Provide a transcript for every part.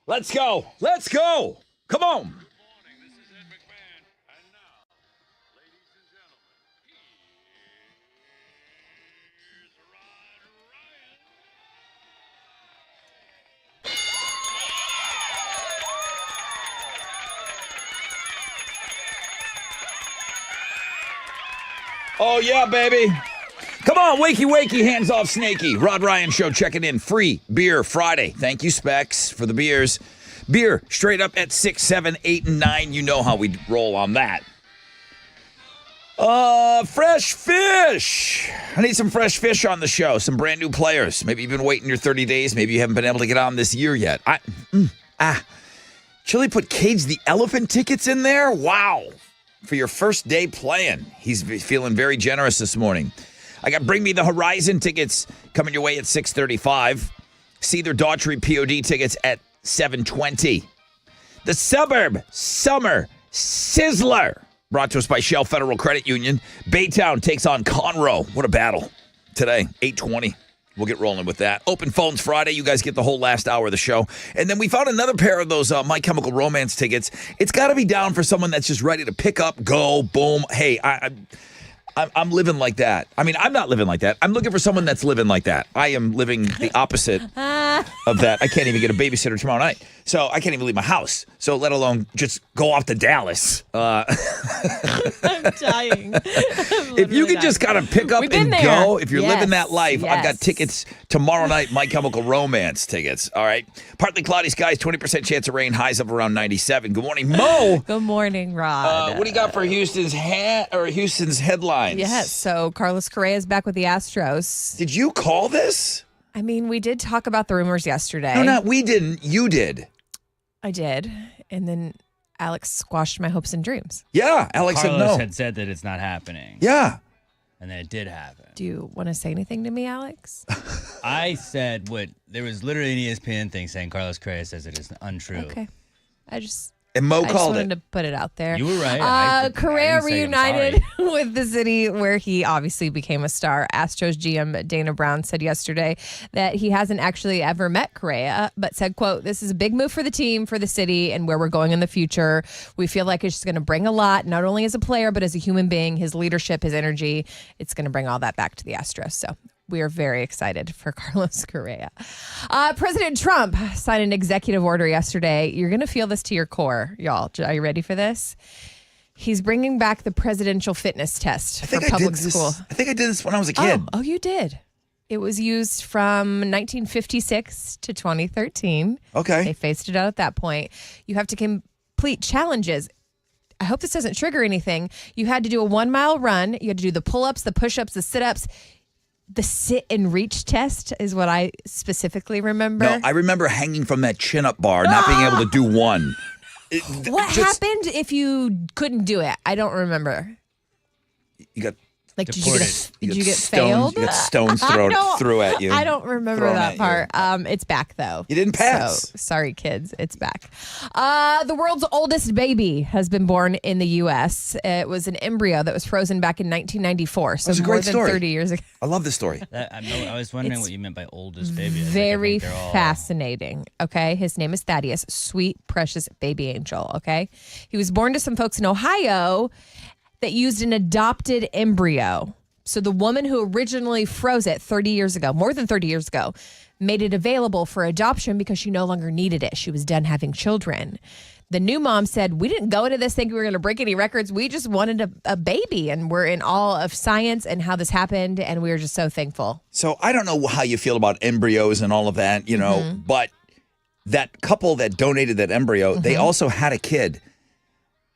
Let's go. Let's go. Come on. Oh, yeah, baby. Come on, wakey, wakey, hands off Snakey. Rod Ryan Show checking in. Free Beer Friday. Thank you, Specs, for the beers. Beer straight up at 6, 7, 8, and 9. You know how we roll on that. Fresh fish. I need some fresh fish on the show. Some brand new players. Maybe you've been waiting your 30 days. Maybe you haven't been able to get on this year yet. Chili put Cage the Elephant tickets in there? Wow. For your first day playing. He's feeling very generous this morning. I got Bring Me the Horizon tickets coming your way at 6:35. Seether Daughtry POD tickets at 7:20. The Suburb Summer Sizzler, brought to us by Shell Federal Credit Union. Baytown takes on Conroe. What a battle today, 8:20. We'll get rolling with that. Open Phones Friday. You guys get the whole last hour of the show. And then we found another pair of those My Chemical Romance tickets. It's got to be down for someone that's just ready to pick up, go, boom. Hey, I'm living like that. I mean, I'm not living like that. I'm looking for someone that's living like that. I am living the opposite of that. I can't even get a babysitter tomorrow night. So I can't even leave my house. So let alone just go off to Dallas. I'm dying. If you could just kind of pick up and go, if you're living that life, I've got tickets tomorrow night, My Chemical Romance tickets. All right. Partly cloudy skies, 20% chance of rain, highs of around 97. Good morning, Mo. Good morning, Rod. What do you got for Houston's headlines? Yes, so Carlos Correa is back with the Astros. Did you call this? I mean, we did talk about the rumors yesterday. No, not we didn't. You did. I did. And then Alex squashed my hopes and dreams. Yeah, Alex said no. Carlos had said that it's not happening. Yeah. And then it did happen. Do you want to say anything to me, Alex? I said there was literally an ESPN thing saying Carlos Correa says it is untrue. Okay. And Mo I just called wanted it. to put it out there. You were right. Correa I didn't say I'm reunited sorry. with the city where he obviously became a star. Astros GM Dana Brown said yesterday that he hasn't actually ever met Correa, but said, quote, "This is a big move for the team, for the city, and where we're going in the future. We feel like it's just going to bring a lot, not only as a player, but as a human being, his leadership, his energy. It's going to bring all that back to the Astros." So we are very excited for Carlos Correa. President Trump signed an executive order yesterday. You're going to feel this to your core, y'all. Are you ready for this? He's bringing back the presidential fitness test for public school. I think I did this when I was a kid. Oh, you did. It was used from 1956 to 2013. Okay. They phased it out at that point. You have to complete challenges. I hope this doesn't trigger anything. You had to do a 1 mile run. You had to do the pull-ups, the push-ups, the sit-ups. The sit and reach test is what I specifically remember. No, I remember hanging from that chin-up bar, not being able to do one. What happened if you couldn't do it? I don't remember. You got Like, did you get stones, failed? You got stones thrown at you. I don't remember that part. It's back, though. You didn't pass. So, sorry, kids. It's back. The world's oldest baby has been born in the U.S. It was an embryo that was frozen back in 1994. So more than 30 years ago. I love this story. I was wondering what you meant by oldest baby. Very fascinating. Okay. His name is Thaddeus. Sweet, precious baby angel. Okay. He was born to some folks in Ohio that used an adopted embryo. So the woman who originally froze it 30 years ago, more than 30 years ago, made it available for adoption because she no longer needed it. She was done having children. The new mom said, "We didn't go into this thinking we were going to break any records. We just wanted a baby, and we're in awe of science and how this happened, and we were just so thankful." So I don't know how you feel about embryos and all of that, but that couple that donated that embryo, they also had a kid.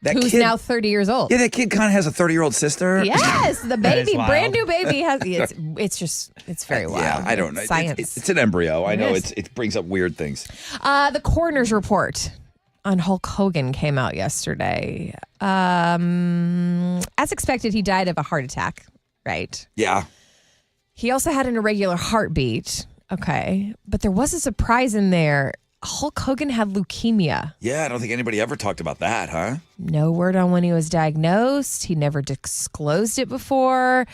Who's now 30 years old. Yeah, that kid kind of has a 30-year-old sister. Yes, the baby, brand new baby has. It's very wild. Yeah, I don't know. Science. It's an embryo. I know it brings up weird things. The coroner's report on Hulk Hogan came out yesterday. As expected, he died of a heart attack, right? Yeah. He also had an irregular heartbeat. Okay. But there was a surprise in there. Hulk Hogan had leukemia. Yeah, I don't think anybody ever talked about that, huh? No word on when he was diagnosed. He never disclosed it before.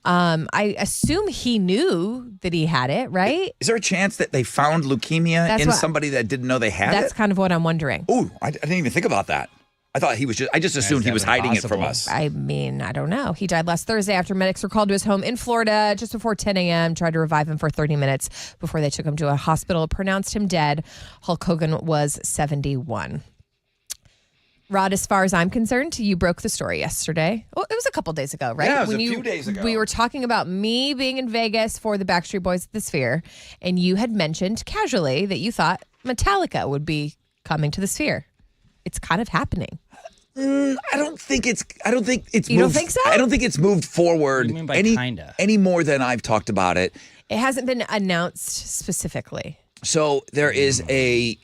I assume he knew that he had it, right? Is there a chance that they found leukemia in somebody that didn't know they had it? That's kind of what I'm wondering. Oh, I didn't even think about that. I just assumed he was hiding it from us. I mean, I don't know. He died last Thursday after medics were called to his home in Florida just before 10 a.m., tried to revive him for 30 minutes before they took him to a hospital, pronounced him dead. Hulk Hogan was 71. Rod, as far as I'm concerned, you broke the story yesterday. Well, it was a couple days ago, right? Yeah, it was a few days ago. We were talking about me being in Vegas for the Backstreet Boys at the Sphere, and you had mentioned casually that you thought Metallica would be coming to the Sphere. It's kind of happening. I don't think it's. You moved, don't think so? I don't think it's moved forward What do you mean by kinda? any more than I've talked about it. It hasn't been announced specifically. So there is I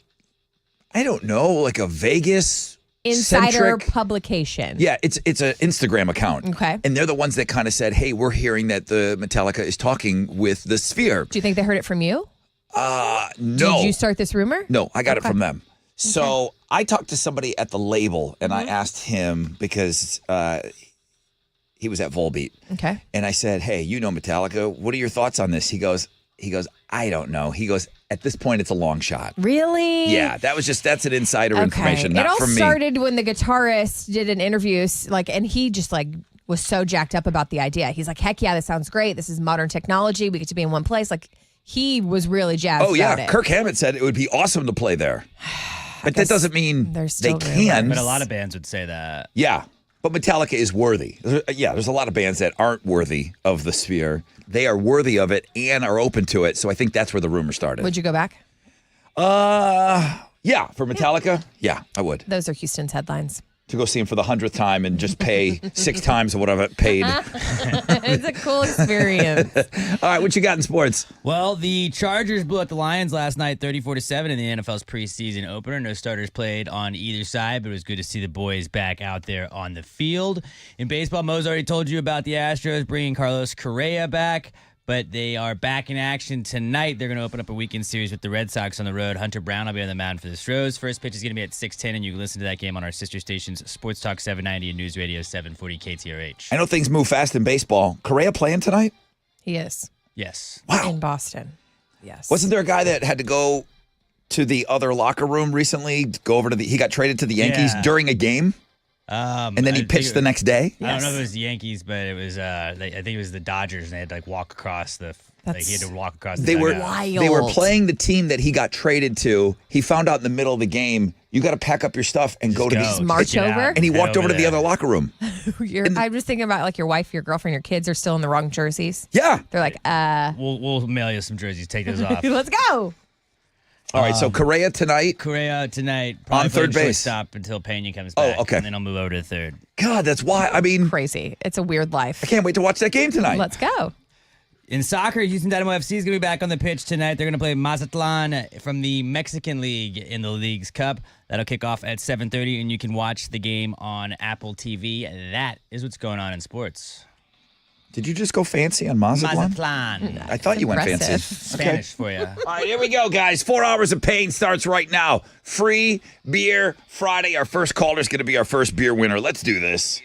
don't know, like a Vegas Insider centric publication. Yeah, it's an Instagram account. Okay. And they're the ones that kind of said, hey, we're hearing that the Metallica is talking with the Sphere. Do you think they heard it from you? No. Did you start this rumor? No, I got it from them. So I talked to somebody at the label and I asked him because he was at Volbeat. Okay. And I said, hey, you know Metallica. What are your thoughts on this? He goes, I don't know. He goes, at this point, it's a long shot. Really? Yeah, that's an insider information, not it all from me. started when the guitarist did an interview, and he just was so jacked up about the idea. He's like, heck yeah, this sounds great. This is modern technology. We get to be in one place. Like, he was really jazzed about it. Kirk Hammett said it would be awesome to play there. But that doesn't mean they can. But a lot of bands would say that. Yeah, but Metallica is worthy. There's a lot of bands that aren't worthy of the Sphere. They are worthy of it and are open to it. So I think that's where the rumor started. Would you go back? Yeah, for Metallica, yeah, I would. Those are Houston's headlines. To go see him for the 100th time and just pay 6 times of what I've paid. It's a cool experience. All right, what you got in sports? Well, the Chargers blew out the Lions last night 34-7 in the NFL's preseason opener. No starters played on either side, but it was good to see the boys back out there on the field. In baseball, Mo's already told you about the Astros bringing Carlos Correa back, but they are back in action tonight. They're going to open up a weekend series with the Red Sox on the road. Hunter Brown will be on the mound for the Stros. First pitch is going to be at 6:10, and you can listen to that game on our sister stations, Sports Talk 790 and News Radio 740 KTRH. I know things move fast in baseball. Correa playing tonight? He is. Yes. Wow. In Boston. Yes. Wasn't there a guy that had to go to the other locker room recently? He got traded to the Yankees during a game? And then he pitched the next day? I don't know if it was the Yankees, but it was. I think it was the Dodgers, and they had to walk across the. He had to walk across. They were playing the team that he got traded to. He found out in the middle of the game, you got to pack up your stuff and go to the march over. And he walked over to the other locker room. I'm just thinking about your wife, your girlfriend, your kids are still in the wrong jerseys. Yeah, they're like, We'll mail you some jerseys. Take those off. Let's go. All right, so Correa tonight. Probably on third base. Stop until Pena comes back. Oh, okay. And then I'll move over to the third. God, that's why. I mean, crazy. It's a weird life. I can't wait to watch that game tonight. Let's go. In soccer, Houston Dynamo FC is going to be back on the pitch tonight. They're going to play Mazatlan from the Mexican League in the League's Cup. That'll kick off at 7:30, and you can watch the game on Apple TV. That is what's going on in sports. Did you just go fancy on Mazatlan? Mazatlan. I thought you went fancy. Spanish for you. All right, here we go, guys. 4 hours of pain starts right now. Free beer Friday. Our first caller is going to be our first beer winner. Let's do this.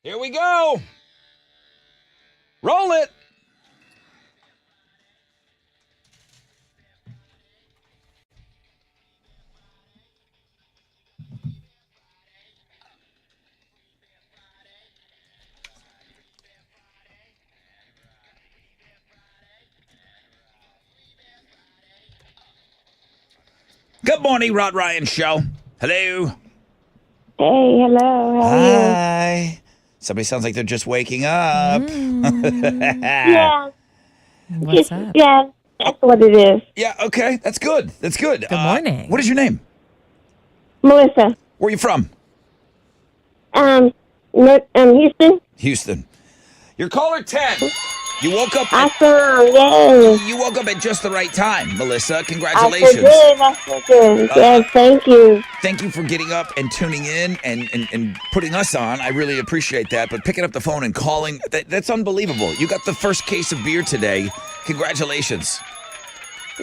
Here we go. Roll it. Good morning, Rod Ryan Show. Hello. Hey, hello. How are you? Hi. Somebody sounds like they're just waking up. Yeah, What's up? yeah, that's what it is. Yeah, okay. That's good. That's good. Good morning. What is your name? Melissa. Where are you from? Houston. Houston. You're caller 10. You woke up Awesome. Yay. you woke up at just the right time, Melissa. I Congratulations. sure did. I sure did. Yes, thank you. Thank you for getting up and tuning in and putting us on. I really appreciate that. But picking up the phone and calling, that's unbelievable. You got the first case of beer today. Congratulations.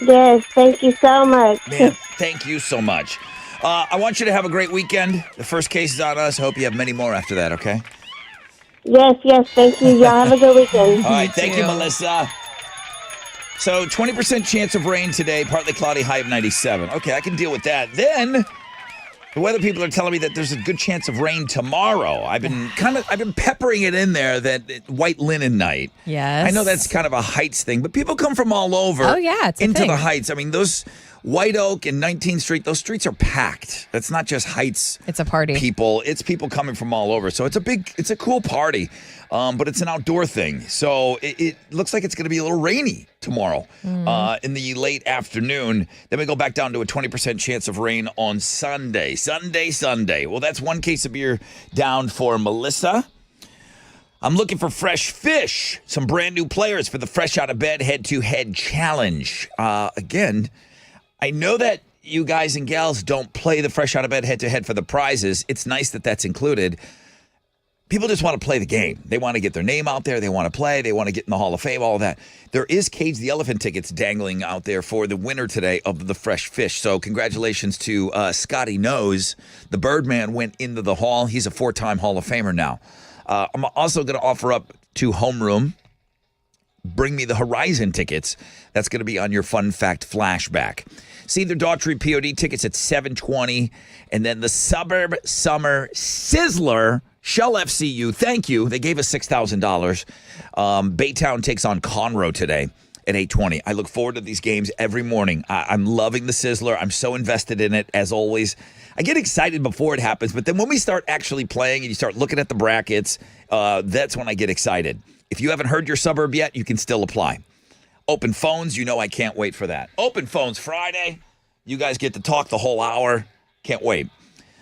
Yes, thank you so much. Man, thank you so much. I want you to have a great weekend. The first case is on us. I hope you have many more after that, okay? Yes, thank you. Y'all have a good weekend. All right, thank you, too. Melissa. So 20% chance of rain today, partly cloudy, high of 97. Okay, I can deal with that. Then the weather people are telling me that there's a good chance of rain tomorrow. I've been peppering it in there that white linen night. Yes. I know that's kind of a Heights thing, but people come from all over Oh, yeah, it's a into thing. the Heights. I mean, those White Oak and 19th Street, those streets are packed. That's not just Heights It's a party. people. It's people coming from all over. So it's a cool party, but it's an outdoor thing. So it looks like it's going to be a little rainy tomorrow in the late afternoon. Then we go back down to a 20% chance of rain on Sunday. Sunday. Well, that's one case of beer down for Melissa. I'm looking for fresh fish, some brand new players for the Fresh Out of Bed Head-to-Head Challenge. Again, I know that you guys and gals don't play the Fresh Out of Bed head-to-head for the prizes. It's nice that that's included. People just want to play the game. They want to get their name out there. They want to play. They want to get in the Hall of Fame, all of that. There is Cage the Elephant tickets dangling out there for the winner today of the Fresh Fish. So congratulations to Scotty Nose. The Birdman went into the Hall. He's a 4-time Hall of Famer now. I'm also going to offer up to Homeroom, Bring Me the Horizon tickets. That's going to be on your Fun Fact Flashback. See the Daughtry POD tickets at 7:20, and then the Suburb Summer Sizzler Shell FCU. Thank you. They gave us $6,000. Baytown takes on Conroe today at 8:20. I look forward to these games every morning. I'm loving the Sizzler. I'm so invested in it, as always. I get excited before it happens, but then when we start actually playing and you start looking at the brackets, that's when I get excited. If you haven't heard your Suburb yet, you can still apply. Open phones, you know I can't wait for that. Open phones Friday. You guys get to talk the whole hour. Can't wait.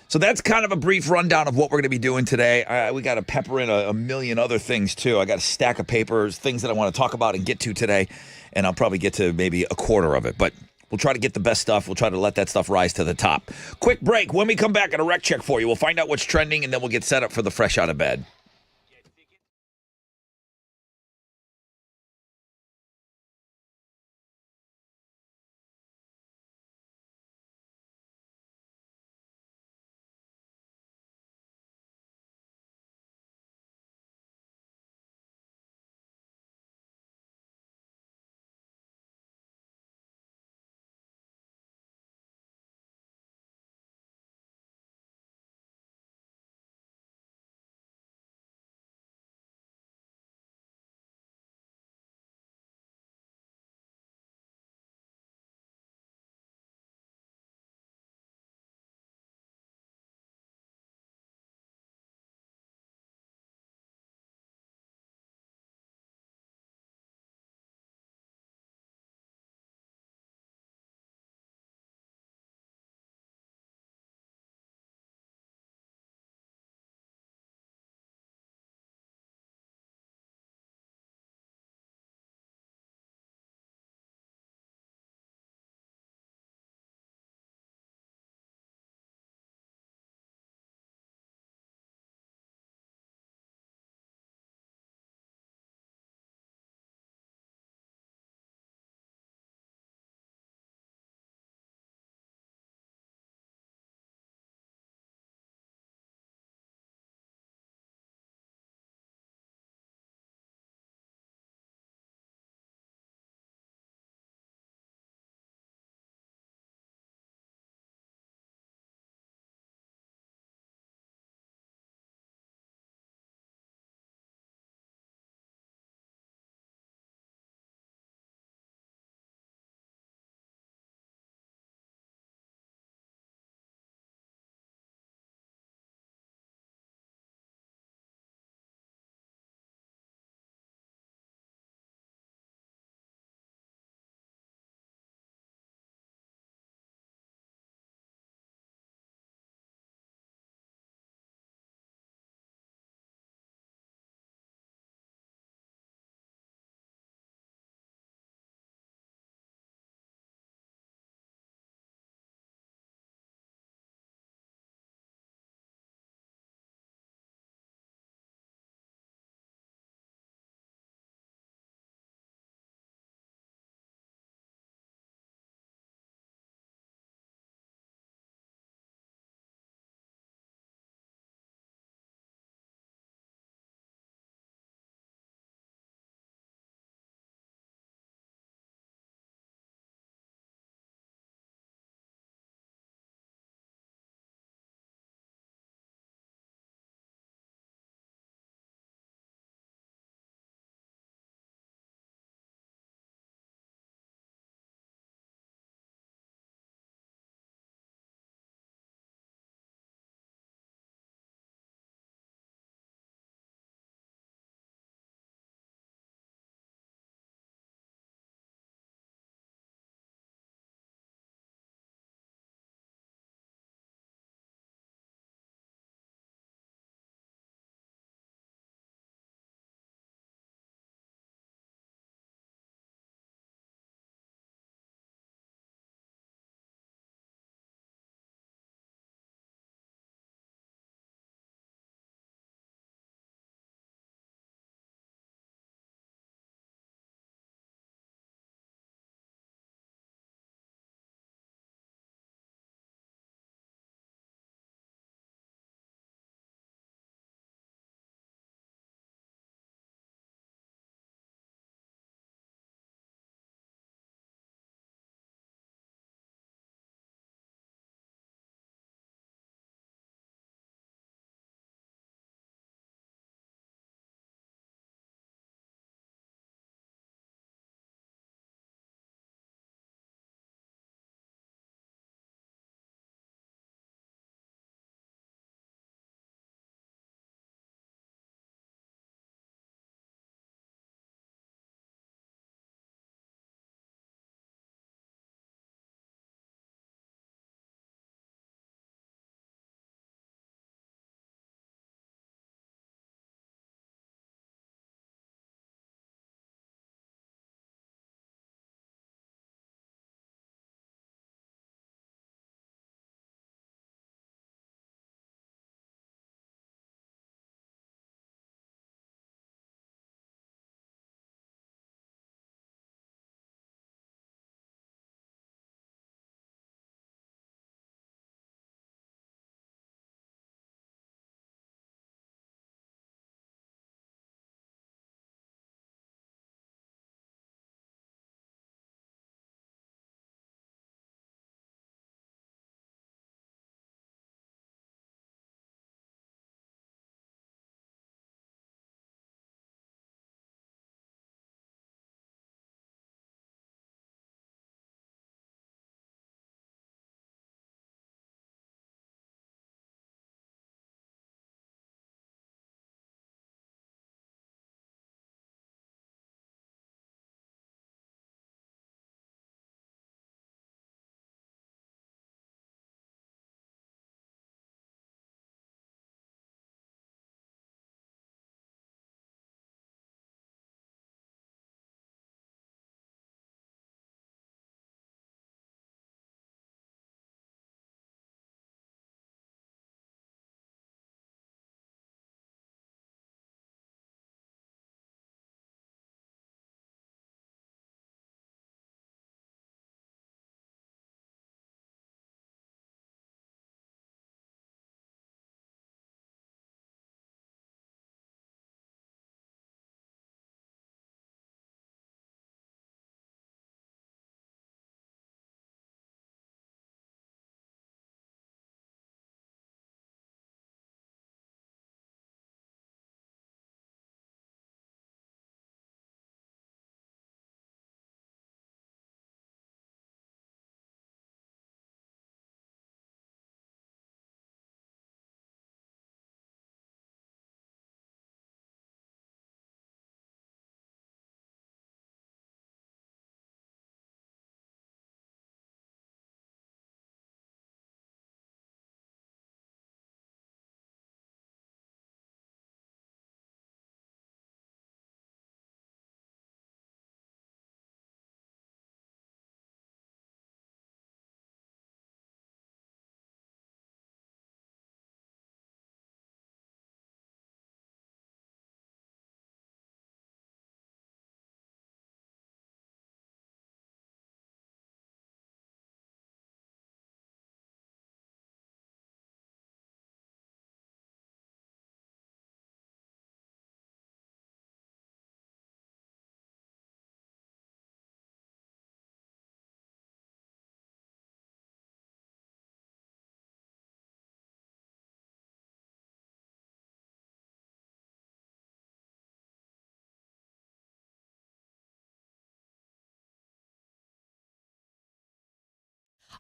So that's kind of a brief rundown of what we're going to be doing today. We got to pepper in a million other things, too. I got a stack of papers, things that I want to talk about and get to today, and I'll probably get to maybe a quarter of it. But we'll try to get the best stuff. We'll try to let that stuff rise to the top. Quick break. When we come back, at a rec check for you. We'll find out what's trending, and then we'll get set up for the Fresh Out of Bed.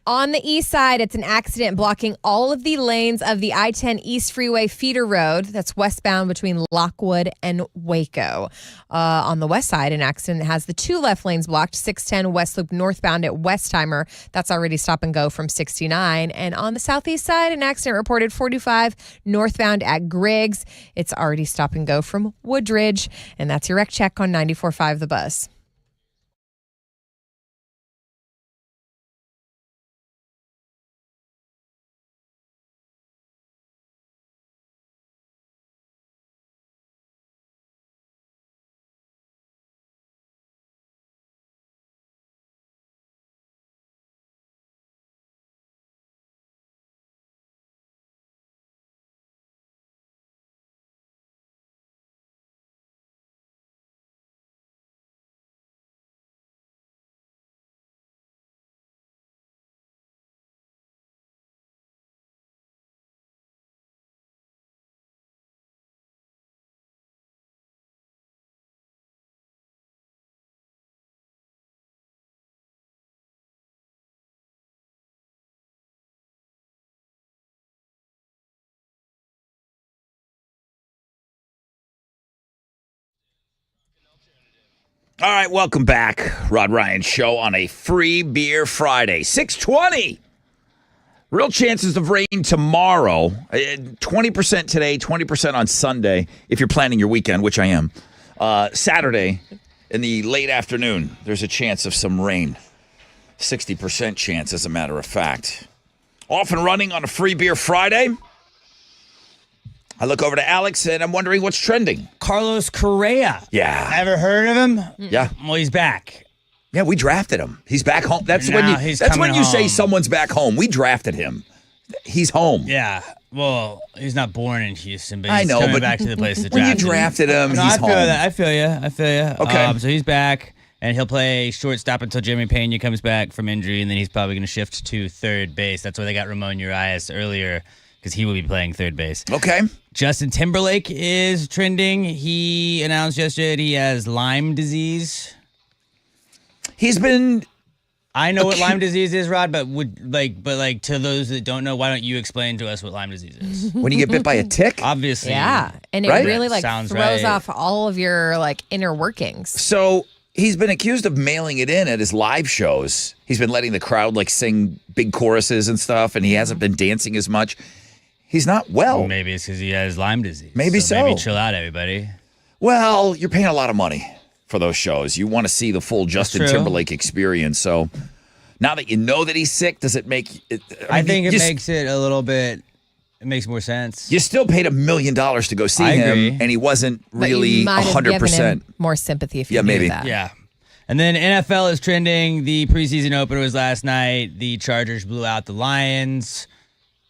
On the east side, it's an accident blocking all of the lanes of the I-10 East Freeway feeder road that's westbound between Lockwood and Waco. On the west side, an accident has the 2 left lanes blocked, 610 West Loop northbound at Westheimer. That's already stop and go from 69. And on the southeast side, an accident reported 45 northbound at Griggs. It's already stop and go from Woodridge. And that's your wreck check on 94.5 The Buzz. All right, welcome back. Rod Ryan Show on a free beer Friday. 6:20. Real chances of rain tomorrow. 20% today, 20% on Sunday, if you're planning your weekend, which I am. Saturday, in the late afternoon, there's a chance of some rain. 60% chance, as a matter of fact. Off and running on a free beer Friday. I look over to Alex, and I'm wondering what's trending. Carlos Correa. Yeah. Ever heard of him? Yeah. Well, he's back. Yeah, we drafted him. He's back home. That's Now he's when coming you say home. someone's back home. We drafted him. He's home. Yeah. Well, he's not born in Houston, but I he's know, coming but back to the place that when you drafted drafted him, No, he's I feel home. that. I feel you. Okay. So he's back, and he'll play shortstop until Jeremy Pena comes back from injury, and then he's probably going to shift to third base. That's why they got Ramon Urias earlier, because he will be playing third base. Okay. Justin Timberlake is trending. He announced yesterday that he has Lyme disease. He's been. I know what Lyme disease is, Rod, but to those that don't know, why don't you explain to us what Lyme disease is? When you get bit by a tick. Obviously. Yeah. And it Right? really Sounds throws right. off all of your inner workings. So he's been accused of mailing it in at his live shows. He's been letting the crowd sing big choruses and stuff, and he hasn't been dancing as much. He's not well. Maybe it's because he has Lyme disease. Maybe so. Maybe chill out, everybody. Well, you're paying a lot of money for those shows. You want to see the full Justin true. Timberlake experience. So now that you know that he's sick, does it make it? I think it you, makes it a little bit. It makes more sense. You still paid $1 million to go see I him, agree. and he wasn't But you really might have given 100%. him more sympathy if you Yeah, knew maybe. that. Yeah. And then NFL is trending. The preseason opener was last night. The Chargers blew out the Lions.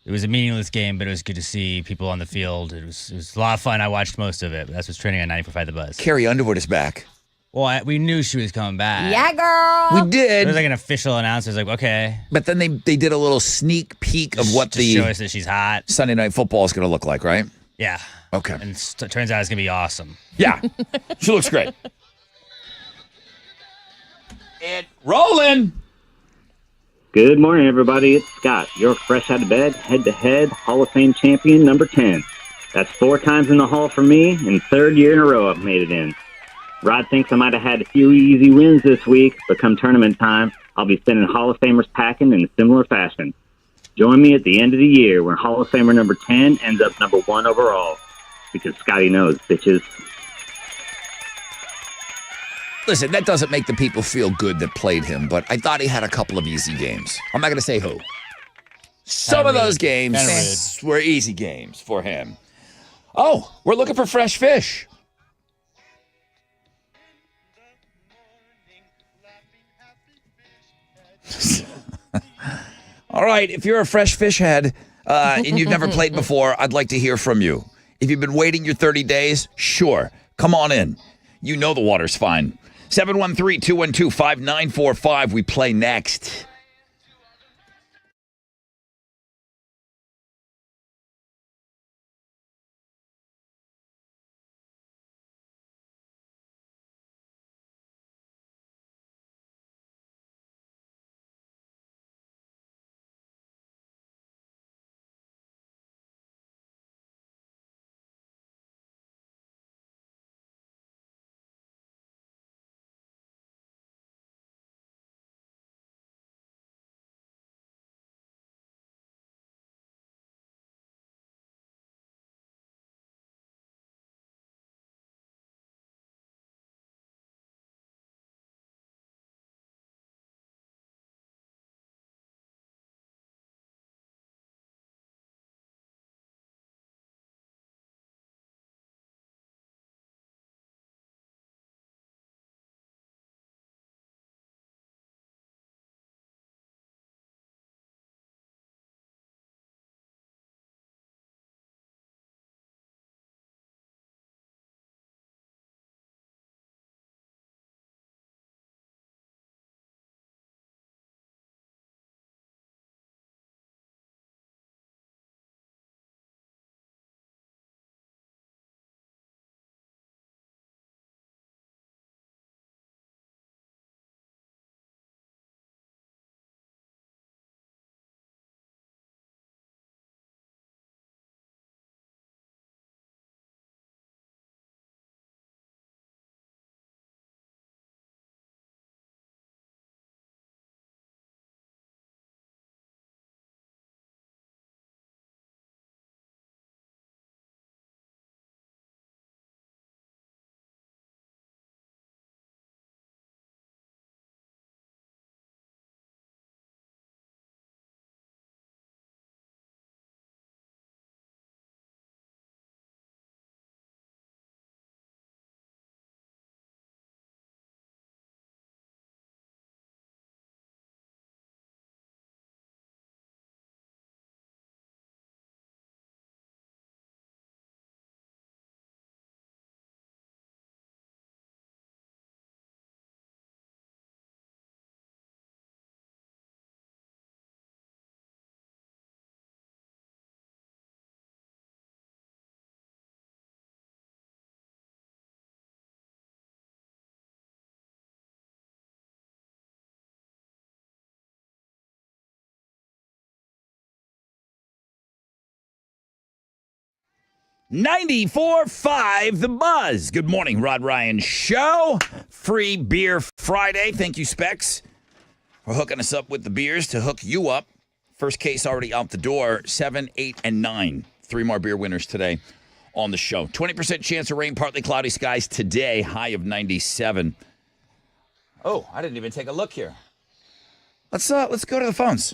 It was a meaningless game, but it was good to see people on the field. It was a lot of fun. I watched most of it. But that's what's trending on 94.5 The Buzz. Carrie Underwood is back. Well, we knew she was coming back. Yeah, girl. We It did, was like an official announcement. It was like, okay. but then they did a little sneak peek of what to show the us that she's hot. Sunday Night Football is going to look like, right? Yeah. Okay. And it turns out it's going to be awesome. Yeah, she looks great. And rolling. Good morning, everybody. It's Scott. You're fresh out of bed, head-to-head Hall of Fame champion number 10. That's 4 times in the Hall for me, and 3rd year in a row I've made it in. Rod thinks I might have had a few easy wins this week, but come tournament time, I'll be sending Hall of Famers packing in a similar fashion. Join me at the end of the year when Hall of Famer number 10 ends up number 1 overall, because Scotty knows, bitches. Listen, that doesn't make the people feel good that played him, but I thought he had a couple of easy games. I'm not going to say who. Some Kinda of those rude. games Kinda were easy games for him. Oh, we're looking for fresh fish. All right, if you're a fresh fish head and you've never played before, I'd like to hear from you. If you've been waiting your 30 days, sure, come on in. You know the water's fine. 713-212-5945. We play next. 94.5 The Buzz. Good morning, Rod Ryan Show. Free Beer Friday. Thank you, Specs, for hooking us up with the beers to hook you up. First case already out the door. 7, 8, and 9. 3 more beer winners today on the show. 20% chance of rain, partly cloudy skies today. High of 97. Oh, I didn't even take a look here. Let's go to the phones.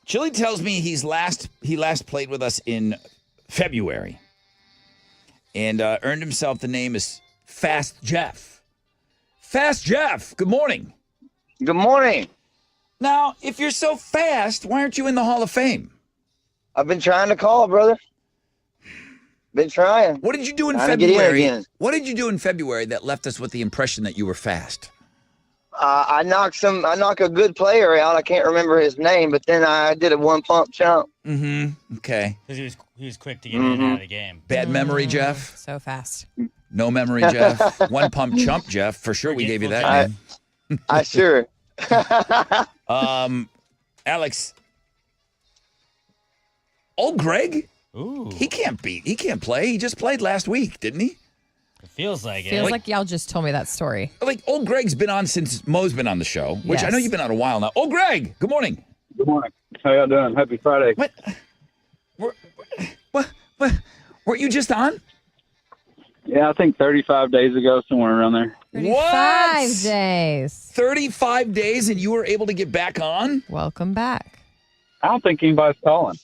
Chili tells me he last played with us in February and earned himself the name as Fast Jeff. Fast Jeff, good morning. Good morning. Now, if you're so fast, why aren't you in the Hall of Fame? I've been trying to call, brother. Been trying. What did you do in Trying to get in February? again. What did you do in February that left us with the impression that you were fast? I knocked a good player out. I can't remember his name, but then I did a one pump chump. Mm-hmm. Okay. Because he was quick to get in and out of the game. Bad memory, Jeff? So fast. No memory, Jeff? One pump chump, Jeff. For sure we gave you that name. I sure. Alex. Old Greg? Ooh, He can't play. He just played last week, didn't he? it feels like it. Feels like y'all just told me that story. Like, old Greg's been on since Mo's been on the show, which I Yes. know you've been on a while now. Old Greg, good morning. Good morning. How y'all doing? Happy Friday. What? What? Weren't you just on? Yeah, I think 35 days ago, somewhere around there. 35 days. 35 days and you were able to get back on? Welcome back. I don't think anybody's calling.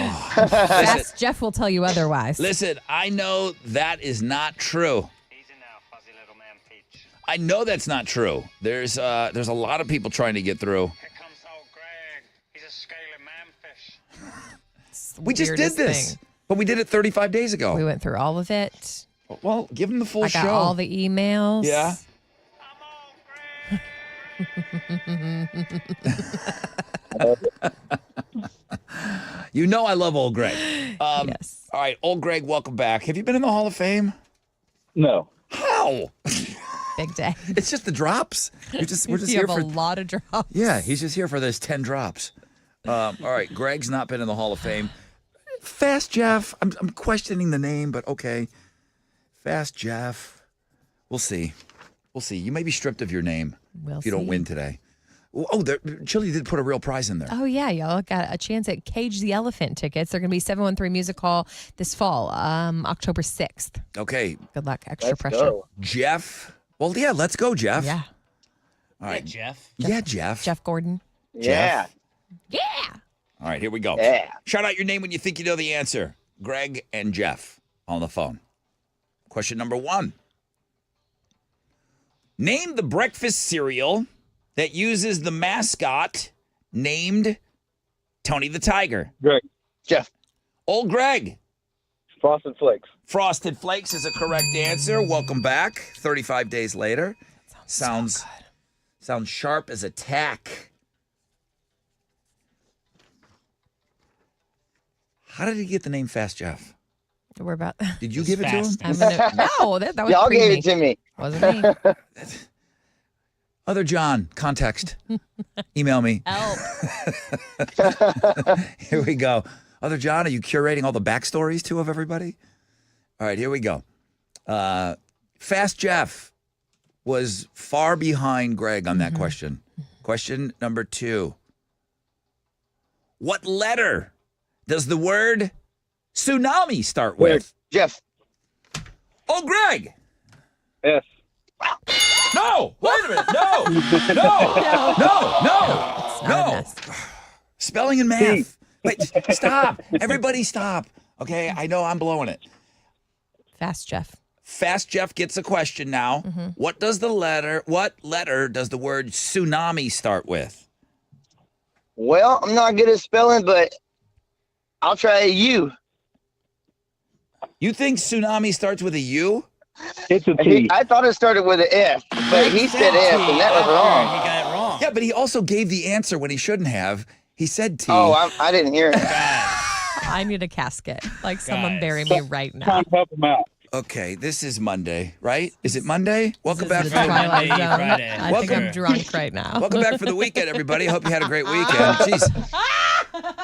Fast Jeff will tell you otherwise. Listen, I know that is not true. Easy now, fuzzy little man Peach. I know that's not true. There's a lot of people trying to get through. Here comes old Greg. He's a scaly manfish. It's the We just did weirdest this, thing. but we did it 35 days ago. We went through all of it. Well, give them the full I got show. all the emails. Yeah. I'm old Greg. You know I love old Greg. Yes. All right, old Greg, welcome back. Have you been in the Hall of Fame? No. How? Big day. It's just the drops. We're just You here have for a lot of drops. Yeah, he's just here for those 10 drops. All right, Greg's not been in the Hall of Fame. Fast Jeff. I'm questioning the name, but okay. Fast Jeff. We'll see. We'll see. You may be stripped of your name We'll if you don't see. win today. Oh, Chili did put a real prize in there. Oh, yeah. Y'all got a chance at Cage the Elephant tickets. They're going to be 713 Music Hall this fall, October 6th. Okay, Good luck. Extra Let's pressure. go. Jeff. Well, yeah, let's go, Jeff. Yeah. All right. Jeff. Yeah, Jeff. Jeff Gordon. Yeah. Yeah. All right, here we go. Yeah. Shout out your name when you think you know the answer. Greg and Jeff on the phone. Question number 1. Name the breakfast cereal that uses the mascot named Tony the Tiger. Greg. Jeff. Old Greg. Frosted Flakes. Frosted Flakes is a correct answer. Welcome back. 35 days later. Sounds sharp as a tack. How did he get the name Fast Jeff? We're about. Did you give it to him? fast. I'm gonna, no, that was Y'all pre gave me. it to me. Wasn't me. Other John, context. Email me. Help. Here we go. Other John, are you curating all the backstories too of everybody? All right, here we go. Fast Jeff was far behind Greg on that question. Question number 2. What letter does the word tsunami start with? Jeff. Oh, Greg. S. No, wait a minute. No. It's not a mess. Spelling and math. Wait, stop. Everybody stop. Okay, I know I'm blowing it. Fast Jeff. Fast Jeff gets a question now. What letter does the word tsunami start with? Well, I'm not good at spelling, but I'll try a U. You think tsunami starts with a U? It's a T. I thought it started with an F, but he said F, and that was He wrong. got it wrong. Yeah, but he also gave the answer when he shouldn't have. He said T. Oh, I didn't hear it. Guys, I need a casket. Like someone Guys. bury me right now. Trying to help him out. Okay, this is Monday, right? Is it Monday? Welcome back. This is For the Twilight Monday, Zone. Friday. I think I'm drunk right now. Welcome back for the weekend, everybody. Hope you had a great weekend. Jeez.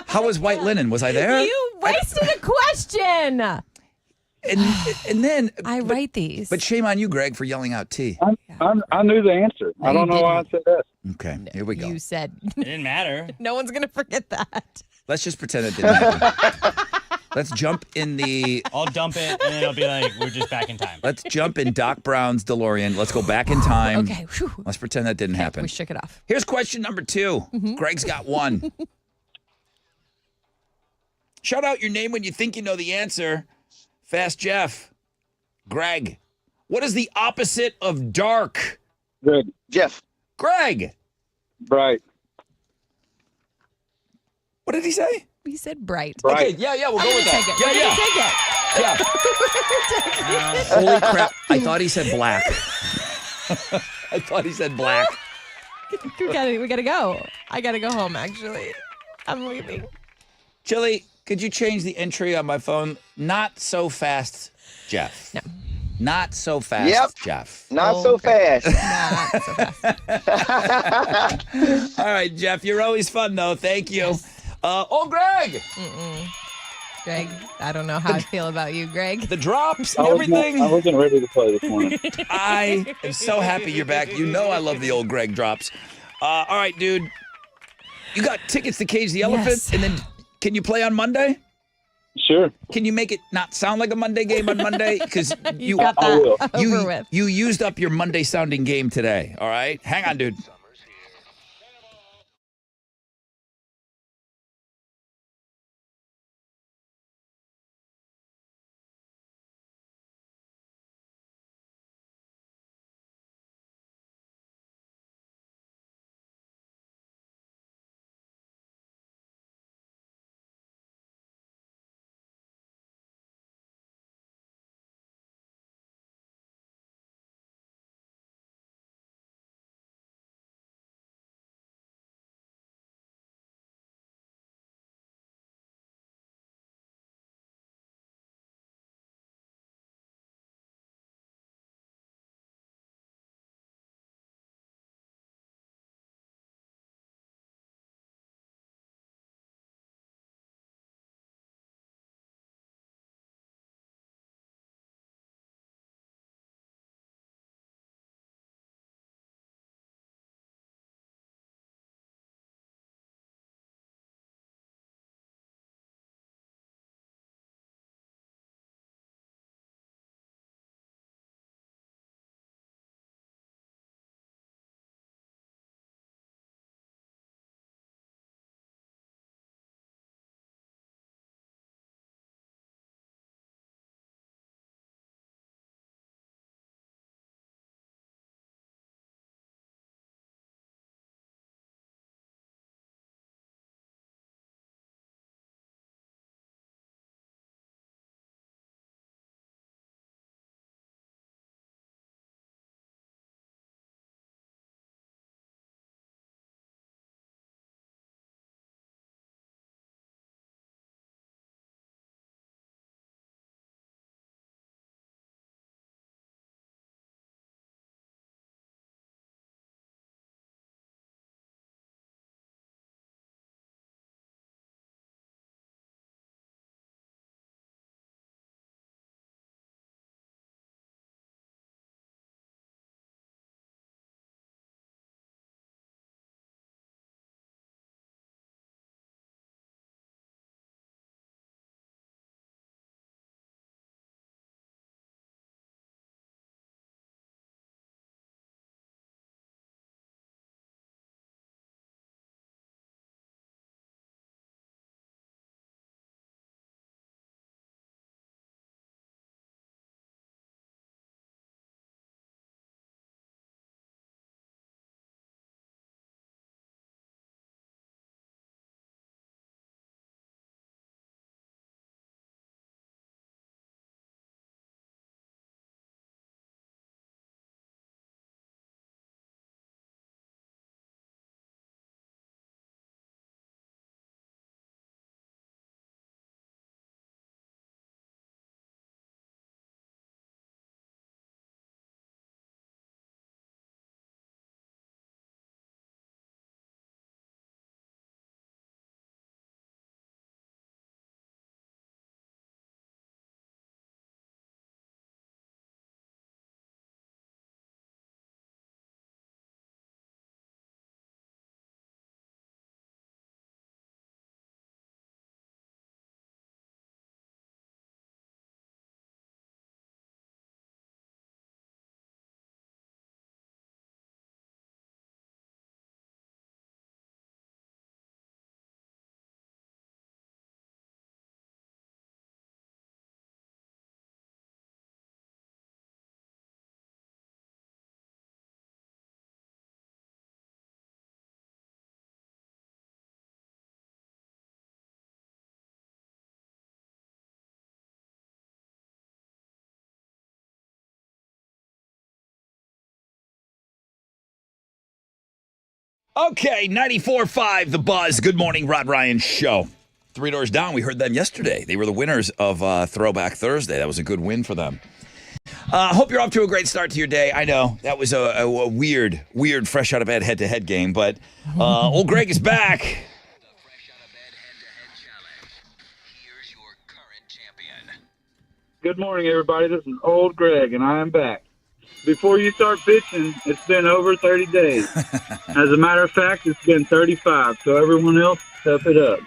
How was White Linen? Was I there? You wasted a question. And then I write these. But shame on you, Greg, for yelling out T. I knew the answer. I don't know why I said that. Okay, here we go. You said It didn't matter. no one's going to forget that. Let's just pretend it didn't happen. Let's jump in the. I'll dump it, and then it'll be like, we're just back in time. Let's jump in Doc Brown's DeLorean. Let's go back in time. Okay. Whew. Let's pretend that didn't happen. We shook it off. Here's question number 2. Greg's got 1. Shout out your name when you think you know the answer. Fast Jeff. Greg. What is the opposite of dark? Good. Jeff. Greg. Bright. What did he say? We said bright. Okay, yeah, we'll go with Take that. it. We're gonna Yeah. take it. Holy crap. I thought he said black. I thought he said black. we gotta go. I gotta go home, actually. I'm leaving. Chili, could you change the entry on my phone? Not so fast, Jeff. No. Not so fast, Yep. Jeff. Not so fast. Not so fast. All right, Jeff, you're always fun, though. Thank you. Greg! Greg, I don't know how I feel about you, Greg. The drops, I everything. wasn't ready to play this morning. I am so happy you're back. You know I love the old Greg drops. All right, dude. You got tickets to Cage the Elephant, Yes. and then can you play on Monday? Sure. Can you make it not sound like a Monday game on Monday? Because you got I will. that over with. you used up your Monday sounding game today. All right, hang on, dude. Okay, 94.5 The Buzz. Good morning, Rod Ryan Show. Three Doors Down, we heard them yesterday. They were the winners of Throwback Thursday. That was a good win for them. Hope you're off to a great start to your day. I know that was a weird, fresh out of bed head-to-head game, but old Greg is back. The Fresh Out of Bed Head-to-Head Challenge. Here's your current champion. Good morning, everybody. This is Old Greg, and I am back. Before you start pitching, it's been over 30 days. As a matter of fact, it's been 35, so everyone else, step it up.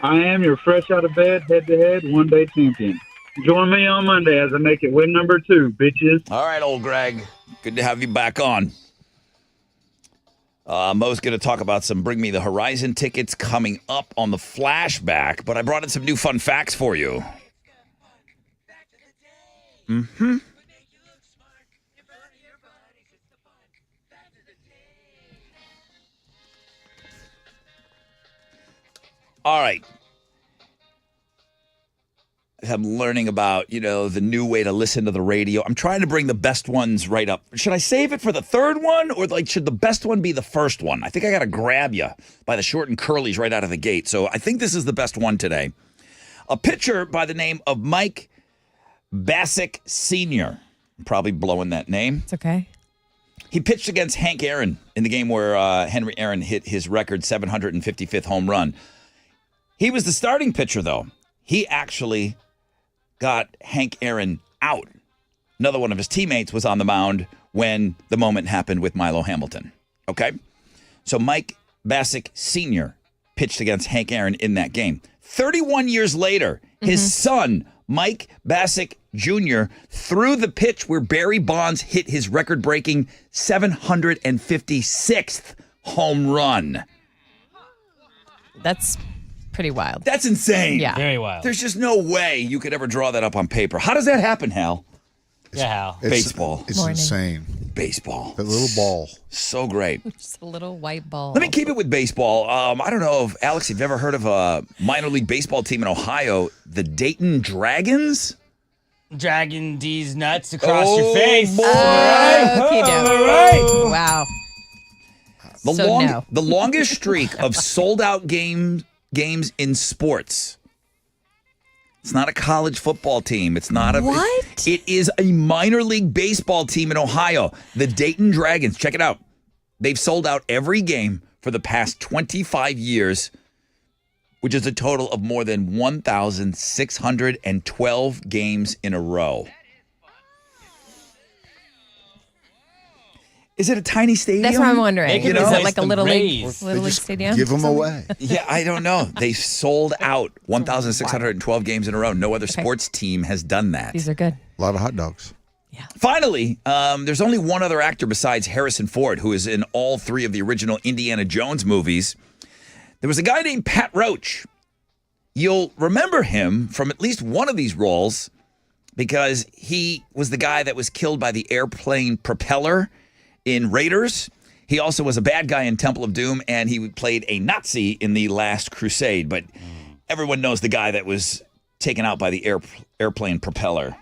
I am your fresh out of bed, head-to-head, one-day champion. Join me on Monday as I make it win number 2, bitches. All right, old Greg. Good to have you back on. Mo's going to talk about some Bring Me the Horizon tickets coming up on the flashback, but I brought in some new fun facts for you. Mm-hmm. All right. I'm learning about, the new way to listen to the radio. I'm trying to bring the best ones right up. Should I save it for the third one, or should the best one be the first one? I think I got to grab you by the short and curlies right out of the gate. So I think this is the best one today. A pitcher by the name of Mike Bassick Sr. I'm probably blowing that name. It's okay. He pitched against Hank Aaron in the game where Henry Aaron hit his record 755th home run. He was the starting pitcher, though. He actually got Hank Aaron out. Another one of his teammates was on the mound when the moment happened with Milo Hamilton. Okay? So Mike Bassick Sr. pitched against Hank Aaron in that game. 31 years later, his son, Mike Bassick Jr., threw the pitch where Barry Bonds hit his record-breaking 756th home run. That's pretty wild. That's insane. Yeah. Very wild. There's just no way you could ever draw that up on paper. How does that happen, Hal? Yeah, Hal. Baseball. It's Morning. insane. Baseball. That little ball. So great. Just a little white ball. Let me keep it with baseball. I don't know if, Alex, you've ever heard of a minor league baseball team in Ohio, the Dayton Dragons? Dragging these nuts across your face. Boy. Okey-doke. Right. Wow. The longest streak of sold-out games in sports. It's not a college football team. It's not a... What? It is a minor league baseball team in Ohio, the Dayton Dragons. Check it out. They've sold out every game for the past 25 years, which is a total of more than 1,612 games in a row. Is it a tiny stadium? That's what I'm wondering. They Is could it like a replace little the league, Rays. little league stadium? Give them away. Yeah, I don't know. They sold out 1,612 games in a row. No other sports team has done that. These are good. A lot of hot dogs. Finally, there's only one other actor besides Harrison Ford who is in all three of the original Indiana Jones movies. There was a guy named Pat Roach. You'll remember him from at least one of these roles because he was the guy that was killed by the airplane propeller in Raiders. He also was a bad guy in Temple of Doom, and he played a Nazi in The Last Crusade. But everyone knows the guy that was taken out by the airplane propeller.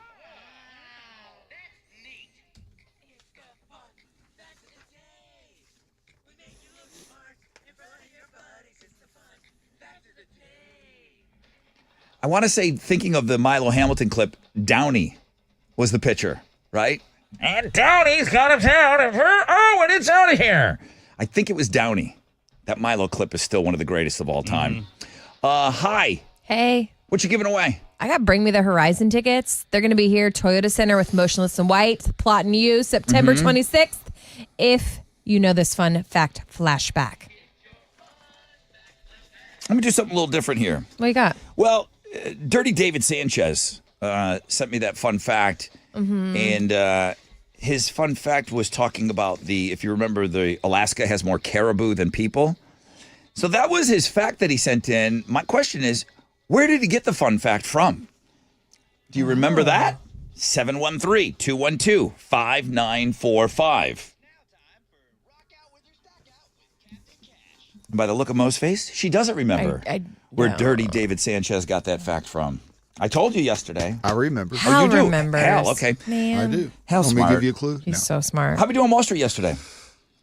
I want to say, thinking of the Milo Hamilton clip, Downey was the pitcher, right? And Downey's got him down. Oh, and it's out of here. I think it was Downey. That Milo clip is still one of the greatest of all time. Hi. Hey. What you giving away? I got Bring Me the Horizon tickets. They're going to be here, Toyota Center with Motionless in White, Plotting You, September 26th. If you know this fun fact flashback. Let me do something a little different here. What you got? Well, Dirty David Sanchez sent me that fun fact. And his fun fact was talking about if you remember, the Alaska has more caribou than people. So that was his fact that he sent in. My question is, where did he get the fun fact from? Do you remember that? 713-212-5945. By the look of Mo's face, she doesn't remember where Dirty David Sanchez got that fact from. I told you yesterday. I remember. Hal you do? remembers. Hal, okay. Man. I do. Hal's Want me smart. to give you a clue? He's so smart. How'd we do on Wall Street yesterday?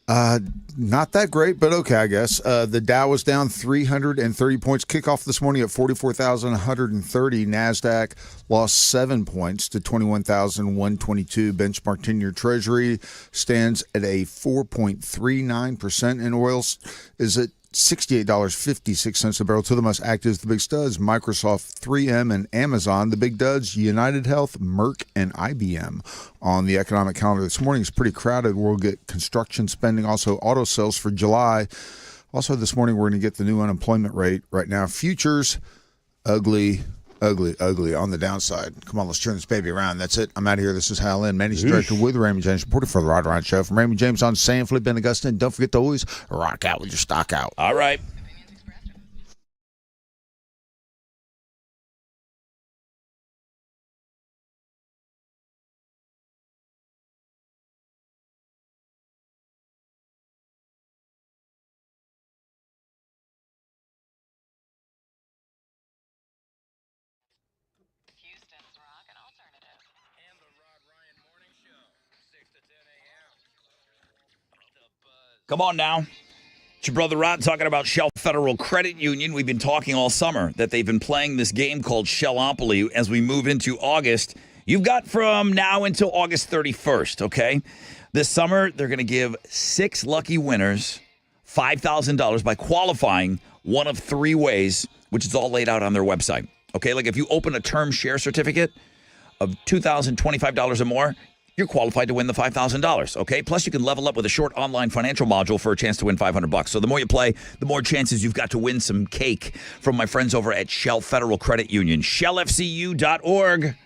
Not that great, but okay, I guess. The Dow was down 330 points. Kickoff this morning at 44,130. NASDAQ lost 7 points to 21,122. Benchmark 10-year Treasury stands at a 4.39%, and oil is at $68.56 a barrel. To the most active, the big studs, Microsoft, 3M, and Amazon. The big duds, United Health, Merck, and IBM. On the economic calendar this morning, it's pretty crowded. We'll get construction spending, also auto sales for July. Also this morning, we're going to get the new unemployment rate. Right now, futures, ugly on the downside. Come on, let's turn this baby around. That's it. I'm out of here. This is Hal Lynn, managing director with Raymond James, reporter for the Rod Ryan Show. From Raymond James on San Felipe and Augusta. And don't forget to always rock out with your stock out. All right. Come on now. It's your brother Rod talking about Shell Federal Credit Union. We've been talking all summer that they've been playing this game called Shellopoly as we move into August. You've got from now until August 31st, okay? This summer, they're going to give 6 lucky winners $5,000 by qualifying one of 3 ways, which is all laid out on their website. Okay, like if you open a term share certificate of $2,025 or more, you're qualified to win the $5,000, okay? Plus, you can level up with a short online financial module for a chance to win $500. So the more you play, the more chances you've got to win some cake from my friends over at Shell Federal Credit Union. ShellFCU.org.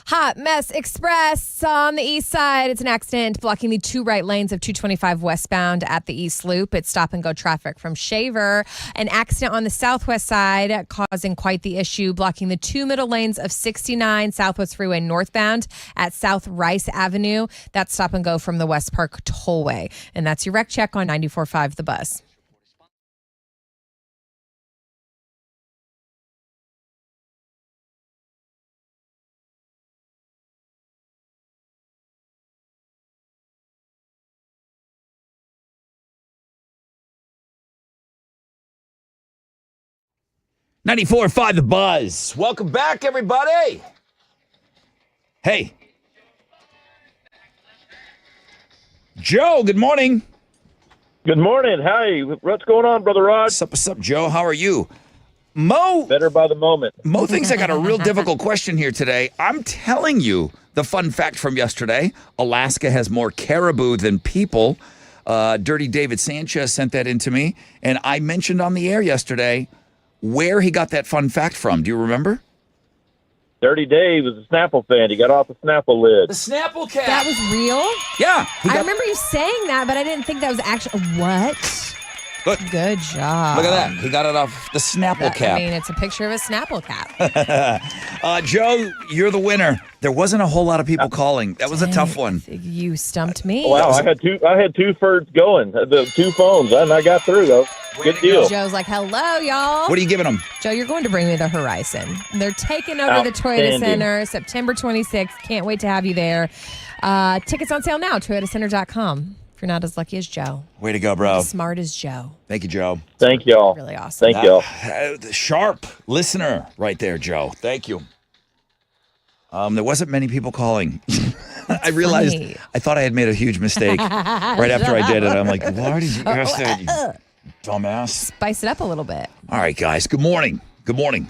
Hot Mess Express on the east side. It's an accident blocking the two right lanes of 225 westbound at the East Loop. It's stop and go traffic from Shaver. An accident on the southwest side causing quite the issue, blocking the two middle lanes of 69 Southwest Freeway northbound at South Rice Avenue. That's stop and go from the West Park Tollway. And that's your wreck check on 94.5 The Buzz. .94.5 The Buzz. Welcome back, everybody. Hey. Joe, good morning. Good morning. Hi. What's going on, Brother Rod? What's up, Joe? How are you? Mo. Better by the moment. Mo thinks I got a real difficult question here today. I'm telling you the fun fact from yesterday. Alaska has more caribou than people. Dirty David Sanchez sent that in to me. And I mentioned on the air yesterday where he got that fun fact from. Do you remember? Dirty Dave was a Snapple fan. He got off the Snapple lid. The Snapple cat. That was real? Yeah. I remember you saying that, but I didn't think that was actually... What? Look. Good job. Look at that. He got it off the Snapple cap. I mean, it's a picture of a Snapple cap. Joe, you're the winner. There wasn't a whole lot of people calling. That was a tough one. You stumped me. Wow, I had two birds going, the two phones, and I got through though. Good deal. Joe's like, hello, y'all. What are you giving them? Joe, you're going to bring me the Horizon. They're taking over the Toyota Center September 26th. Can't wait to have you there. Tickets on sale now, toyotacenter.com. If you're not as lucky as Joe. Way to go, bro. As smart as Joe. Thank you, Joe. Thank y'all. Really awesome. Thank y'all. The sharp listener right there, Joe. Thank you. There wasn't many people calling. I realized funny. I thought I had made a huge mistake right after I did it. I'm like, why did you ask that, you dumbass? Spice it up a little bit. All right, guys. Good morning. Good morning.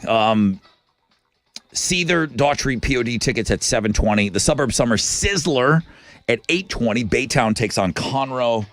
Seether Daughtry POD tickets at 7:20. The Suburb Summer Sizzler at 8:20. Baytown takes on Conroe.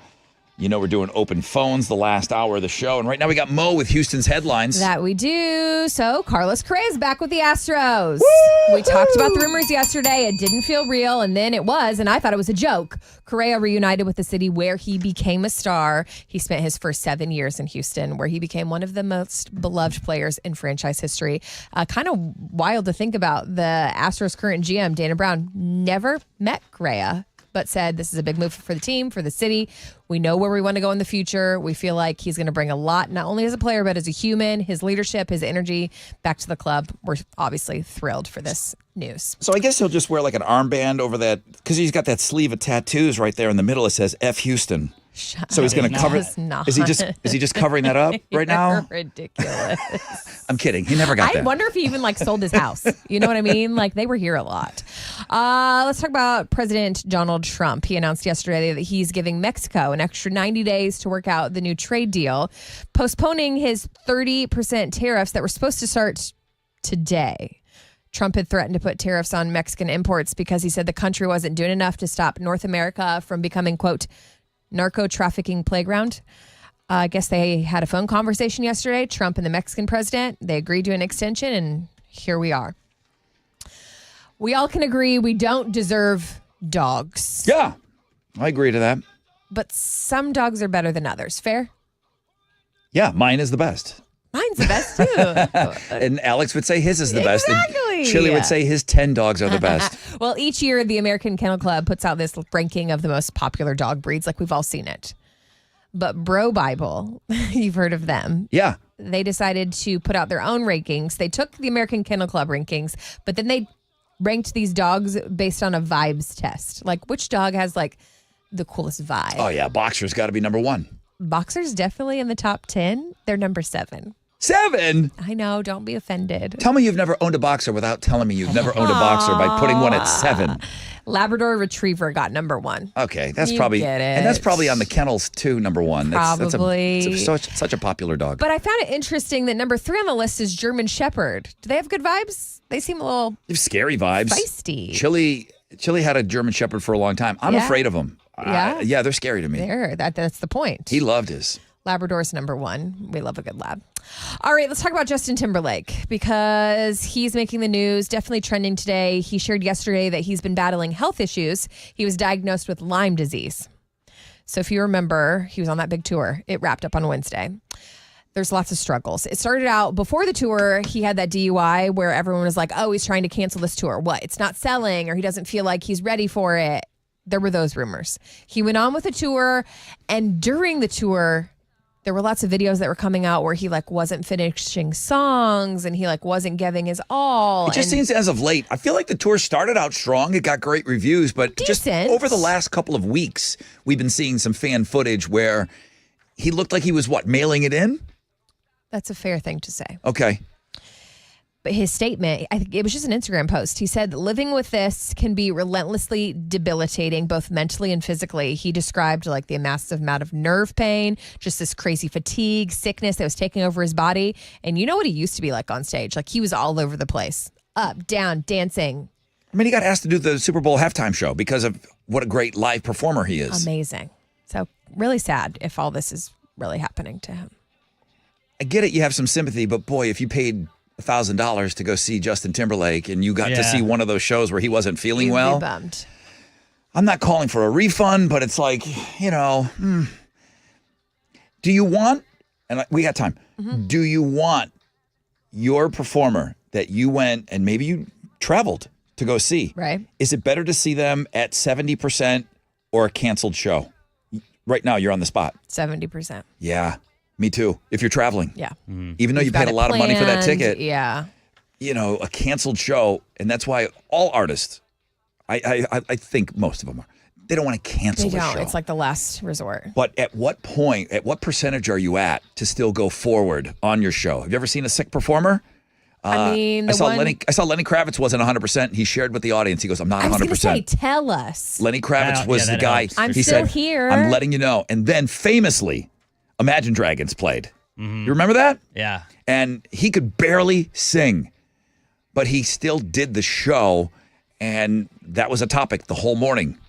You know we're doing open phones the last hour of the show. And right now we got Mo with Houston's headlines. That we do. So Carlos Correa is back with the Astros. Woo! We talked about the rumors yesterday. It didn't feel real, and then it was, and I thought it was a joke. Correa reunited with the city where he became a star. He spent his first 7 years in Houston, where he became one of the most beloved players in franchise history. Kind of wild to think about. The Astros' current GM, Dana Brown, never met Correa, but said this is a big move for the team, for the city. We know where we want to go in the future. We feel like he's going to bring a lot, not only as a player, but as a human, his leadership, his energy back to the club. We're obviously thrilled for this news. So I guess he'll just wear like an armband over that, because he's got that sleeve of tattoos right there in the middle. It says F Houston. So he's going to cover. Is he just covering that up right now? Ridiculous. I'm kidding. He never got that. I wonder if he even sold his house. You know what I mean? They were here a lot. Let's talk about President Donald Trump. He announced yesterday that he's giving Mexico an extra 90 days to work out the new trade deal, postponing his 30% tariffs that were supposed to start today. Trump had threatened to put tariffs on Mexican imports because he said the country wasn't doing enough to stop North America from becoming, quote, narco-trafficking playground. I guess they had a phone conversation yesterday, Trump and the Mexican president. They agreed to an extension, and here we are. We all can agree we don't deserve dogs. Yeah, I agree to that. But some dogs are better than others. Fair? Yeah, mine is the best. Mine's the best, too. And Alex would say his is the best. Exactly. And Chili would say his 10 dogs are the best. Well, each year, the American Kennel Club puts out this ranking of the most popular dog breeds. We've all seen it. But Bro Bible, you've heard of them. Yeah. They decided to put out their own rankings. They took the American Kennel Club rankings, but then they ranked these dogs based on a vibes test. Which dog has, the coolest vibe? Oh, yeah. Boxer's got to be number one. Boxer's definitely in the top 10. They're number 7. 7? I know. Don't be offended. Tell me you've never owned a boxer without telling me you've never owned a boxer by putting one at 7. Labrador Retriever got number 1. Okay, that's You probably get it. and that's probably on the kennels too. Number 1. Probably. That's such a popular dog. But I found it interesting that number 3 on the list is German Shepherd. Do they have good vibes? They seem a little They have scary vibes. feisty. Chili had a German Shepherd for a long time. I'm Yeah? afraid of them. Yeah? Yeah, they're scary to me. That's the point. He loved his. Labrador's number one. We love a good lab. All right, let's talk about Justin Timberlake because he's making the news, definitely trending today. He shared yesterday that he's been battling health issues. He was diagnosed with Lyme disease. So if you remember, he was on that big tour. It wrapped up on Wednesday. There's lots of struggles. It started out before the tour. He had that DUI where everyone was like, oh, he's trying to cancel this tour. What? It's not selling, or he doesn't feel like he's ready for it. There were those rumors. He went on with the tour, and during the tour, there were lots of videos that were coming out where he wasn't finishing songs and he wasn't giving his all. It just seems as of late, I feel like the tour started out strong. It got great reviews, but just over the last couple of weeks, we've been seeing some fan footage where he looked like he was mailing it in? That's a fair thing to say. Okay. But his statement, I think it was just an Instagram post. He said, living with this can be relentlessly debilitating, both mentally and physically. He described the massive amount of nerve pain, just this crazy fatigue, sickness that was taking over his body. And you know what he used to be like on stage? He was all over the place, up, down, dancing. I mean, he got asked to do the Super Bowl halftime show because of what a great live performer he is. Amazing. So really sad if all this is really happening to him. I get it. You have some sympathy, but boy, if you paid $1,000 to go see Justin Timberlake and you got to see one of those shows where he wasn't feeling well, You'd be bummed. I'm not calling for a refund, but it's do you want, and we got time, do you want your performer that you went and maybe you traveled to go see, right? Is it better to see them at 70% or a canceled show? Right now, you're on the spot. 70%. Yeah. Me too. If you're traveling. Yeah. Even though you paid a lot of money for that ticket. Yeah. A canceled show. And that's why all artists, I think most of them are, they don't want to cancel the show. It's like the last resort. But at what point, at what percentage are you at to still go forward on your show? Have you ever seen a sick performer? I saw Lenny Kravitz wasn't 100%. He shared with the audience. He goes, I'm not 100%. I was going to say, tell us. Lenny Kravitz was the guy. I'm he still said, here. I'm letting you know. And then famously, Imagine Dragons played. You remember that? Yeah. And he could barely sing, but he still did the show, and that was a topic the whole morning.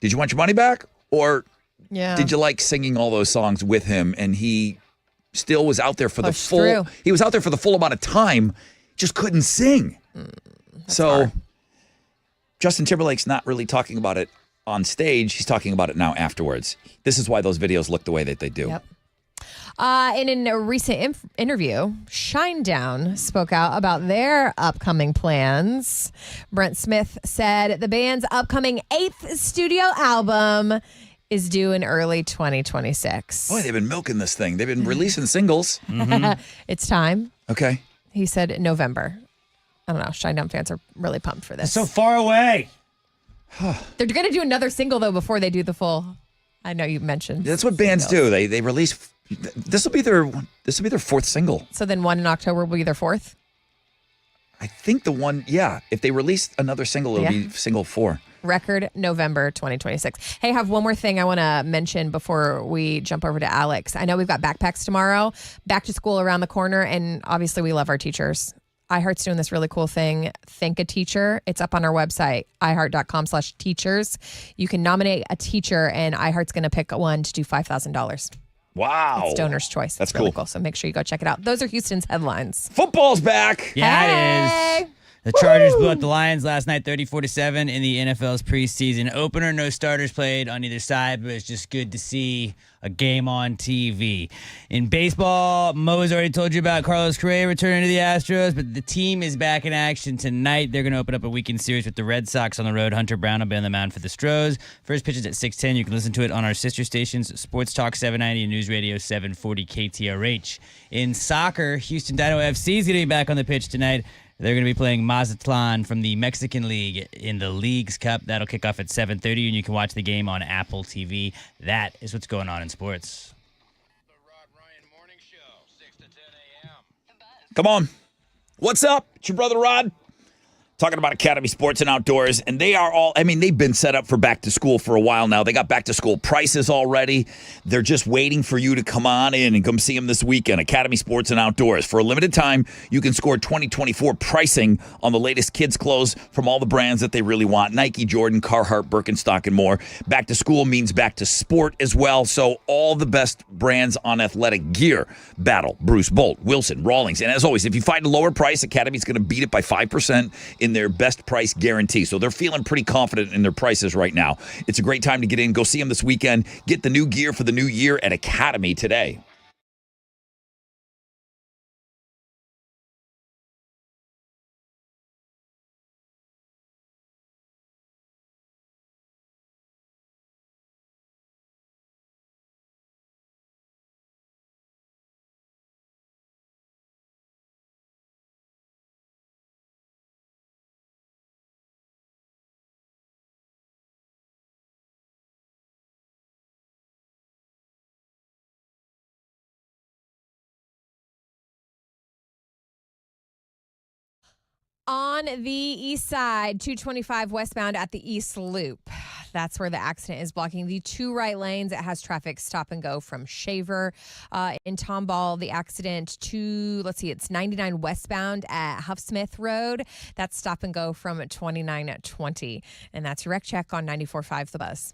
Did you want your money back, or did you like singing all those songs with him? And he still was out there for the full. He was out there for the full amount of time, just couldn't sing. So hard. Justin Timberlake's not really talking about it on stage. He's talking about it now afterwards. This is why those videos look the way that they do. Yep. In a recent interview, Shinedown spoke out about their upcoming plans. Brent Smith said the band's upcoming 8th studio album is due in early 2026. Boy, they've been milking this thing. They've been releasing singles. It's time. Okay. He said November. I don't know. Shinedown fans are really pumped for this. So far away. They're going to do another single, though, before they do the full. I know you mentioned. That's what bands do. They release. This will be their 4th single. So then one in October will be their 4th? I think the one, yeah. If they release another single, it'll be single 4. Record November 2026. Hey, I have one more thing I want to mention before we jump over to Alex. I know we've got backpacks tomorrow, back to school around the corner, and obviously we love our teachers. iHeart's doing this really cool thing, Thank a Teacher. It's up on our website, iHeart.com/teachers. You can nominate a teacher, and iHeart's going to pick one to do $5,000. Wow. It's donor's choice. That's really cool. So make sure you go check it out. Those are Houston's headlines. Football's back. Yeah, it is. The Chargers blew out the Lions last night, 34-7 in the NFL's preseason opener. No starters played on either side, but it's just good to see a game on TV. In baseball, Mo has already told you about Carlos Correa returning to the Astros, but the team is back in action tonight. They're going to open up a weekend series with the Red Sox on the road. Hunter Brown will be on the mound for the Stros. First pitch is at 6:10. You can listen to it on our sister stations, Sports Talk 790 and News Radio 740 KTRH. In soccer, Houston Dynamo FC is going to be back on the pitch tonight. They're going to be playing Mazatlan from the Mexican League in the Leagues Cup. That'll kick off at 7:30, and you can watch the game on Apple TV. That is what's going on in sports. The Rod Ryan Morning Show, 6 to 10 a.m. Come on. What's up? It's your brother Rod. Talking about Academy Sports and Outdoors, and they are all, they've been set up for back to school for a while now. They got back to school prices already. They're just waiting for you to come on in and come see them this weekend. Academy Sports and Outdoors. For a limited time, you can score 2024 pricing on the latest kids' clothes from all the brands that they really want. Nike, Jordan, Carhartt, Birkenstock, and more. Back to school means back to sport as well. So all the best brands on athletic gear. Battle, Bruce, Bolt, Wilson, Rawlings. And as always, if you find a lower price, Academy's going to beat it by 5% in their best price guarantee. So they're feeling pretty confident in their prices right now. It's a great time to get in. Go see them this weekend. Get the new gear for the new year at Academy today. On the east side, 225 westbound at the East Loop. That's where the accident is blocking the two right lanes. It has traffic stop and go from Shaver. In Tomball, the accident it's 99 westbound at Huffsmith Road. That's stop and go from 2920. And that's your wreck check on 94.5 The Buzz.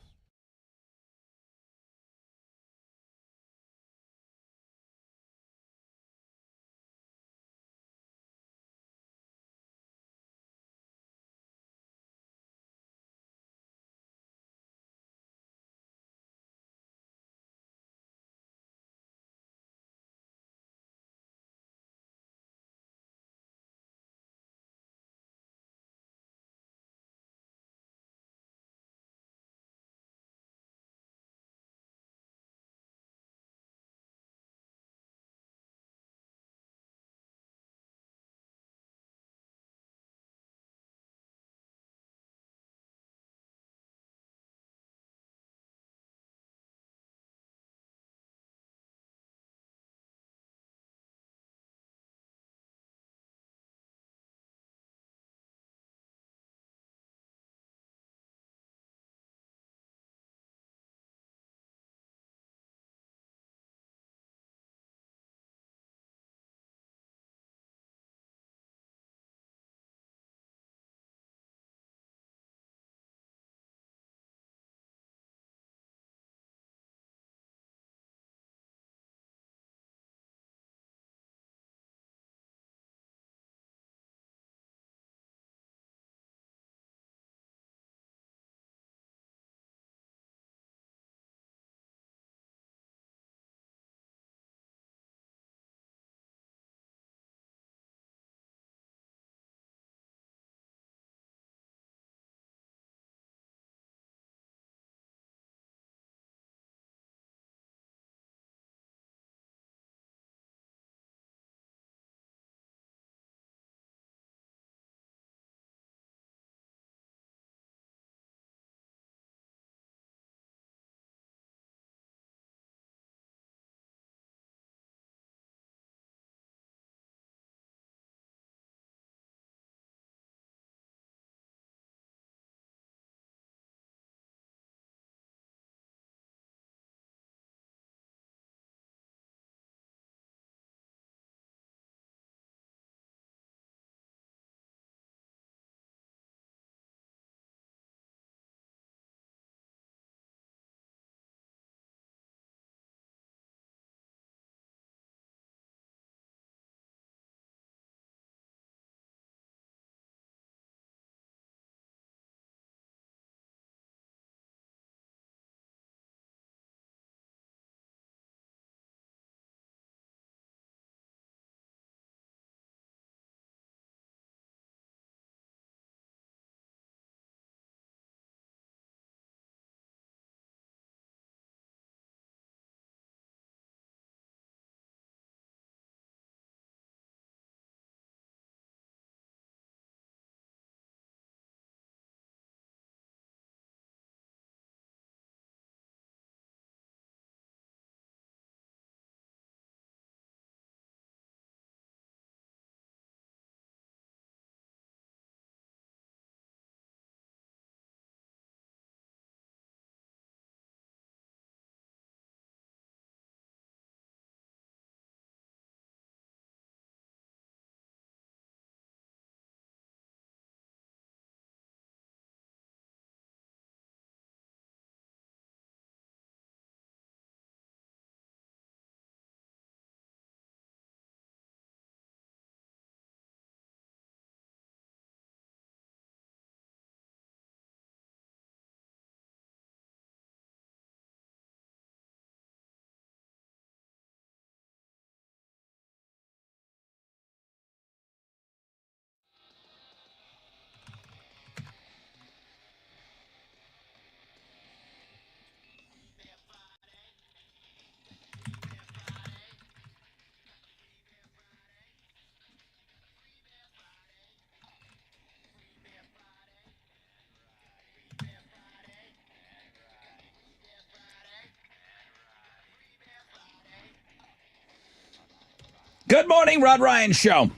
Good morning, Rod Ryan Show.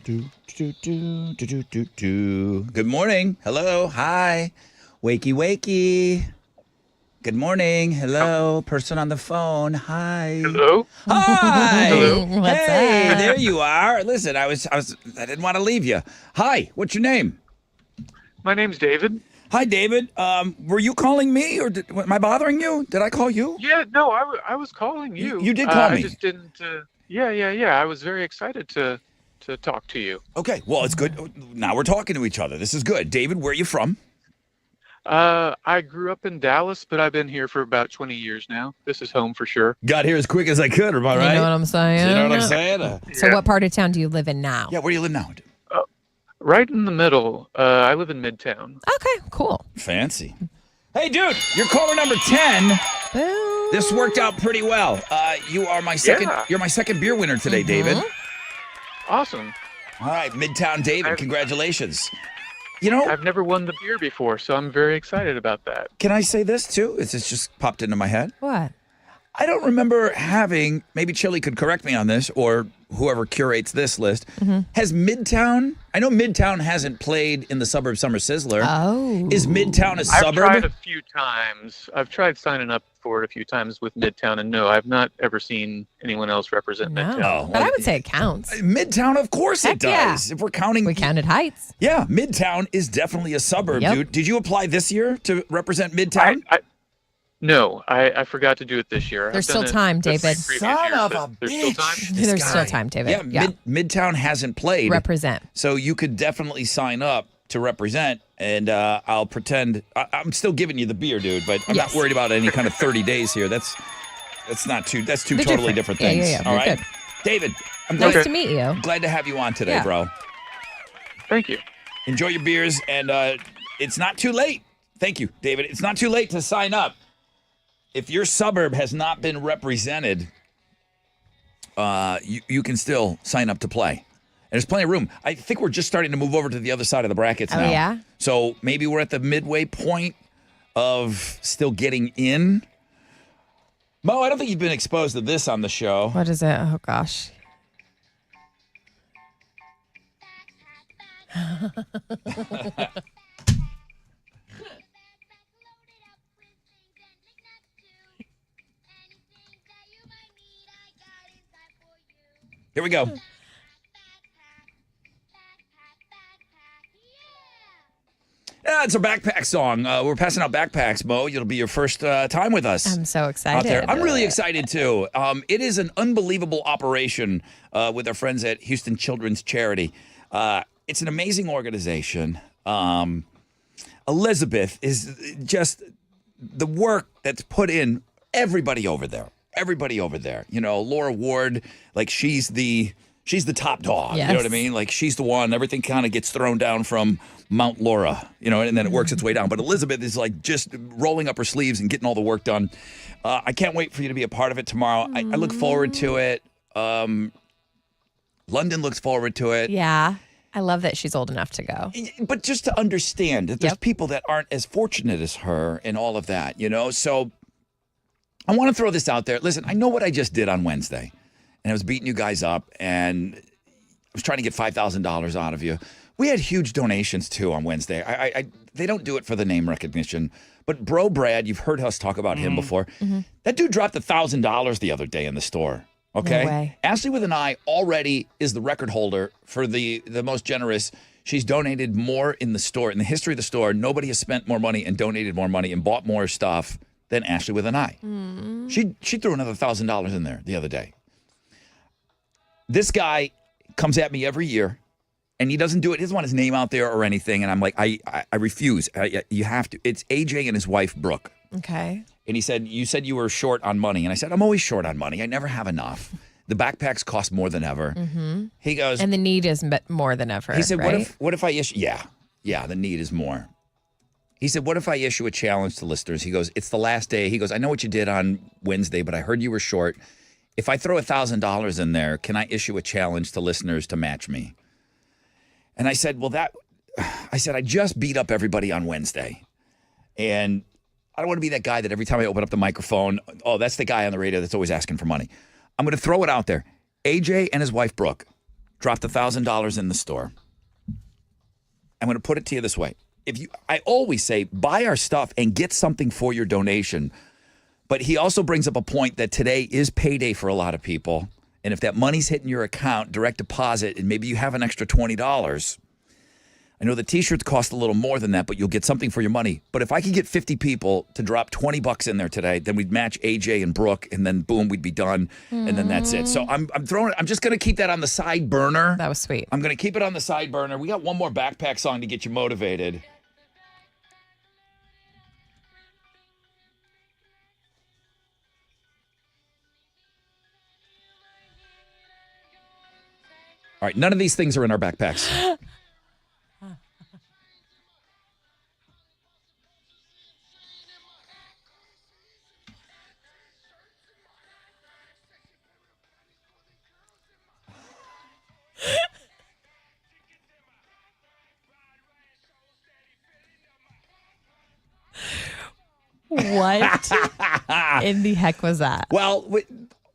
Good morning. Hello. Hi. Wakey, wakey. Good morning. Hello. Person on the phone. Hi. Hello. Hi. Hello. What's Hey, up? there you are. Listen, I didn't want to leave you. Hi. What's your name? My name's David. Hi, David. Were you calling me, or am I bothering you? Did I call you? Yeah, no, I was calling you. You did call me. I just didn't. Yeah. I was very excited to talk to you. Okay. Well, it's good. Now we're talking to each other. This is good. David, where are you from? I grew up in Dallas, but I've been here for about 20 years now. This is home for sure. Got here as quick as I could, am I right? You know what I'm saying? You know what I'm saying? So what part of town do you live in now? Yeah, where do you live now? Right in the middle. I live in Midtown. Okay, cool. Fancy. Hey, dude, you're caller number 10. Boom. This worked out pretty well. You are my second. Yeah. You're my second beer winner today, David. Awesome. All right, Midtown David, congratulations. You know, I've never won the beer before, so I'm very excited about that. can I say this too? It's just popped into my head. What? I don't remember having, maybe Chili could correct me on this, or whoever curates this list, has Midtown, I know Midtown hasn't played in the Suburb Summer Sizzler. Oh. Is Midtown a I've suburb? tried a few times. I've tried signing up for it a few times with Midtown, and no, I've not ever seen anyone else represent No. Midtown. But I would say it counts. Midtown, of course Heck it does. yeah. If we're counting. We counted Heights. Yeah, Midtown is definitely a suburb, Yep. dude. Did you apply this year to represent Midtown? No, I forgot to do it this year. There's I've done still it time, the three David. previous Son years, of but a there's still bitch. time. This There's still guy. time, David. Yeah, Midtown hasn't played. Represent. So you could definitely sign up to represent, and I'll pretend I'm still giving you the beer, dude. But I'm not Yes. worried about any kind of 30 days here. That's two They're totally different Yeah, things. yeah. All We're right, good. David. I'm Nice glad, to meet you. glad to have you on today, Yeah. bro. Thank you. Enjoy your beers, and it's not too late. Thank you, David. It's not too late to sign up. If your suburb has not been represented, you can still sign up to play. And there's plenty of room. I think we're just starting to move over to the other side of the brackets now. Oh, yeah? So maybe we're at the midway point of still getting in. Mo, I don't think you've been exposed to this on the show. What is it? Oh, gosh. Here we go. Yeah, it's a backpack song. We're passing out backpacks, Mo. It'll be your first time with us. I'm so Out excited. there. I'm really excited too. It is an unbelievable operation with our friends at Houston Children's Charity. It's an amazing organization. Elizabeth is just the work that's put in. Everybody over there. You know, Laura Ward, like she's the top dog. Yes. You know what I mean? Like she's the one. Everything kind of gets thrown down from Mount Laura, you know, and then it works its way down. But Elizabeth is like just rolling up her sleeves and getting all the work done. I can't wait for you to be a part of it tomorrow. I look forward to it. London looks forward to it. Yeah. I love that she's old enough to go. But just to understand that there's Yep. people that aren't as fortunate as her and all of that, you know? So I want to throw this out there. Listen, I know what I just did on Wednesday, and I was beating you guys up, and I was trying to get $5,000 out of you. We had huge donations, too, on Wednesday. They don't do it for the name recognition, but Bro Brad, you've heard us talk about him before. That dude dropped $1,000 the other day in the store. Okay. No way. Ashley with an I already is the record holder for the most generous. She's donated more in the store. In the history of the store, nobody has spent more money and donated more money and bought more stuff than Ashley with an I. She threw another $1,000 in there the other day. This guy comes at me every year, and he doesn't do it. He doesn't want his name out there or anything. And I'm like, I refuse. You have to. It's AJ and his wife, Brooke. Okay. And he said, you said you were short on money. And I said, I'm always short on money. I never have enough. The backpacks cost more than ever. He goes, And the need is more than ever. he said, right? what if I issue? Yeah, the need is more. He said, what if I issue a challenge to listeners? He goes, it's the last day. He goes, I know what you did on Wednesday, but I heard you were short. If I throw $1,000 in there, can I issue a challenge to listeners to match me? And I said, I just beat up everybody on Wednesday. And I don't want to be that guy that every time I open up the microphone, oh, that's the guy on the radio that's always asking for money. I'm going to throw it out there. AJ and his wife, Brooke, dropped $1,000 in the store. I'm going to put it to you this way. I always say, buy our stuff and get something for your donation. But he also brings up a point that today is payday for a lot of people. And if that money's hitting your account, direct deposit, and maybe you have an extra $20, I know the T-shirts cost a little more than that, but you'll get something for your money. But if I could get 50 people to drop $20 in there today, then we'd match AJ and Brooke, and then boom, we'd be done, and then that's it. So I'm just going to keep that on the side burner. That was sweet. I'm going to keep it on the side burner. We got one more backpack song to get you motivated. All right, none of these things are in our backpacks. What in the heck was that? Well,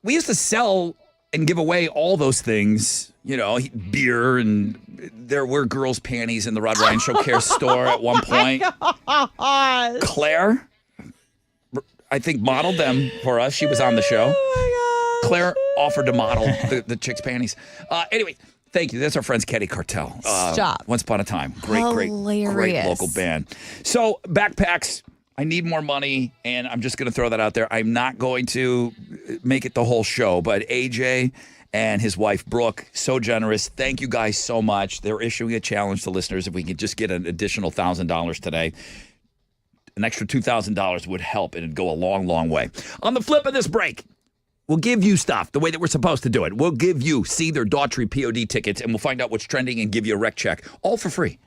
we used to sell and give away all those things, beer, and there were girls' panties in the Rod Ryan Show Care store at one point. God. Claire, I think, modeled them for us. She was on the show. Oh my God. Claire offered to model the chicks' panties. Anyway, thank you. That's our friends Ketty Cartel. Stop. Once Upon a Time. Great local band. So, backpacks. I need more money, and I'm just going to throw that out there. I'm not going to make it the whole show, but AJ and his wife, Brooke, so generous. Thank you guys so much. They're issuing a challenge to listeners. If we could just get an additional $1,000 today, an extra $2,000 would help, and it'd go a long, long way. On the flip of this break, we'll give you stuff the way that we're supposed to do it. We'll give you Seether Daughtry POD tickets, and we'll find out what's trending and give you a rec check, all for free.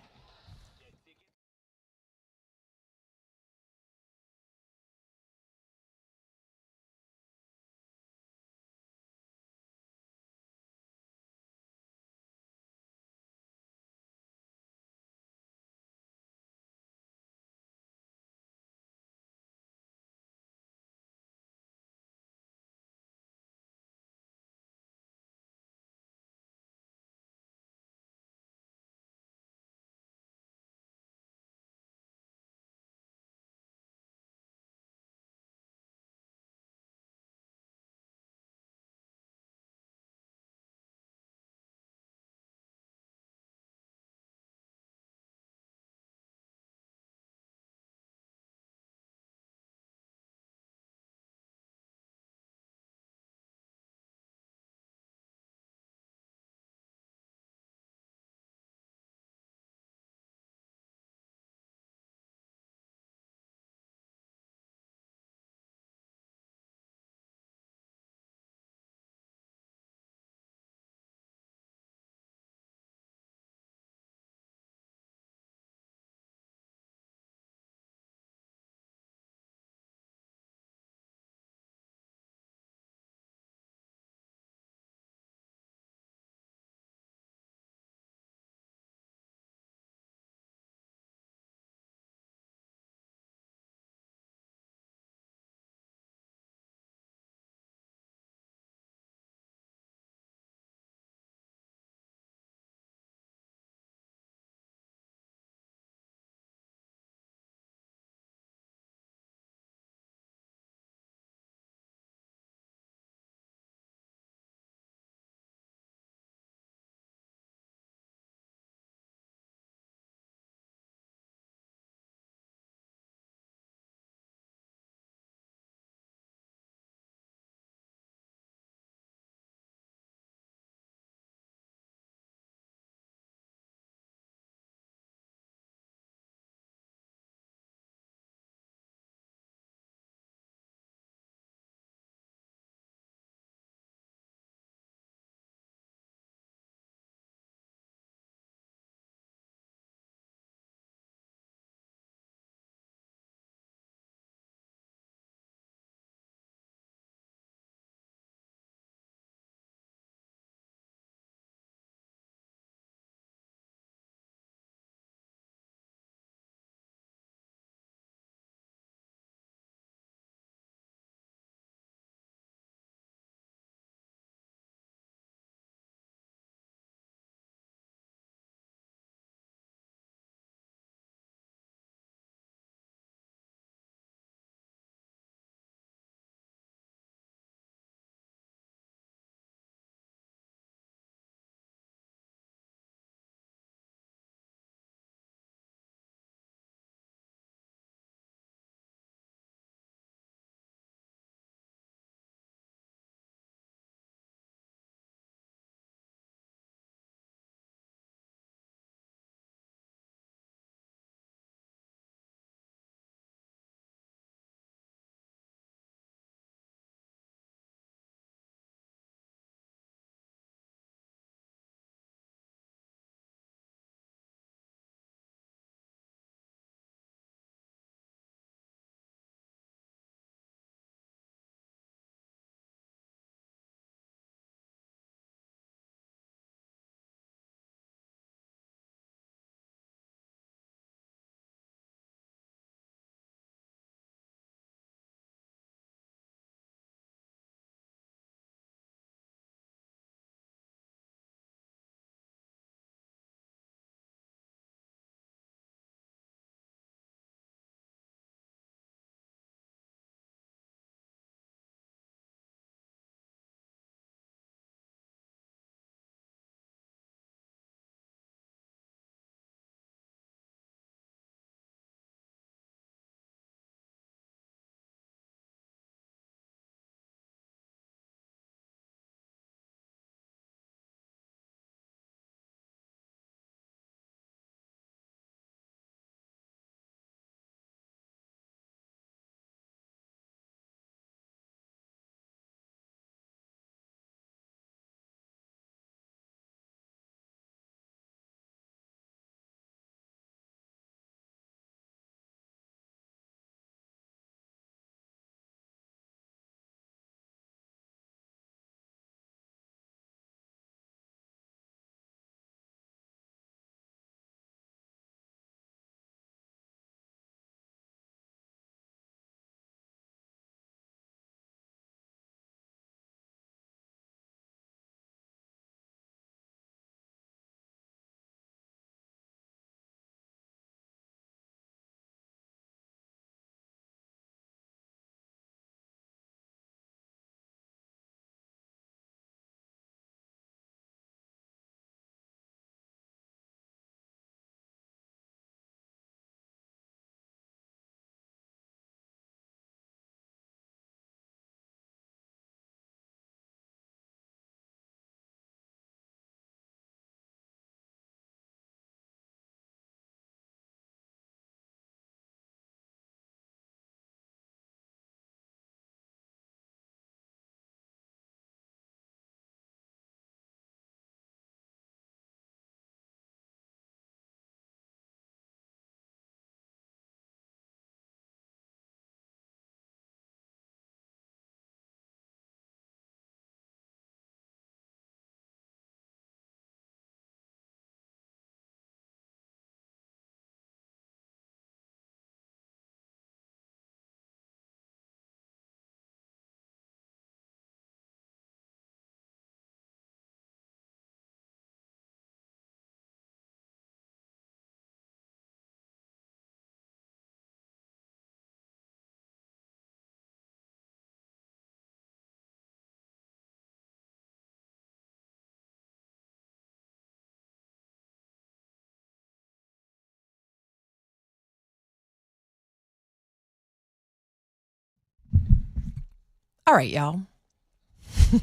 All right, y'all.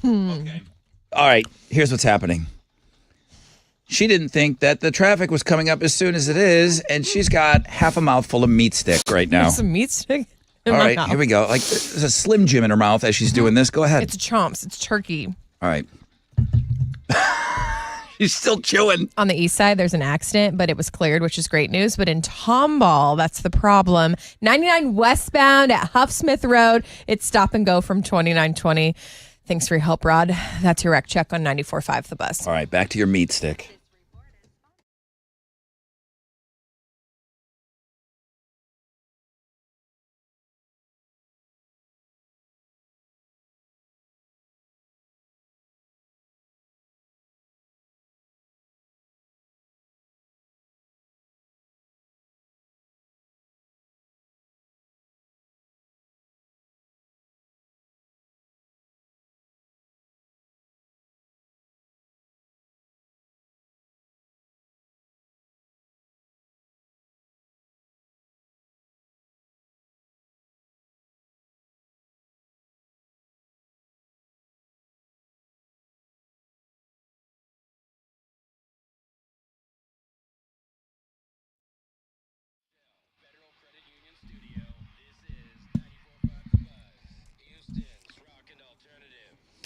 Okay. All right, here's what's happening. She didn't think that the traffic was coming up as soon as it is, and she's got half a mouthful of meat stick right now. Some meat stick. All right, here we go. Like there's a Slim Jim in her mouth as she's doing this. Go ahead. It's chomps. It's turkey. All right. She's still chewing. On the east side, there's an accident, but it was cleared, which is great news. But in Tomball, that's the problem. 99 westbound at Huffsmith Road. It's stop and go from 2920. Thanks for your help, Rod. That's your rec check on 94.5 The Bus. All right, back to your meat stick.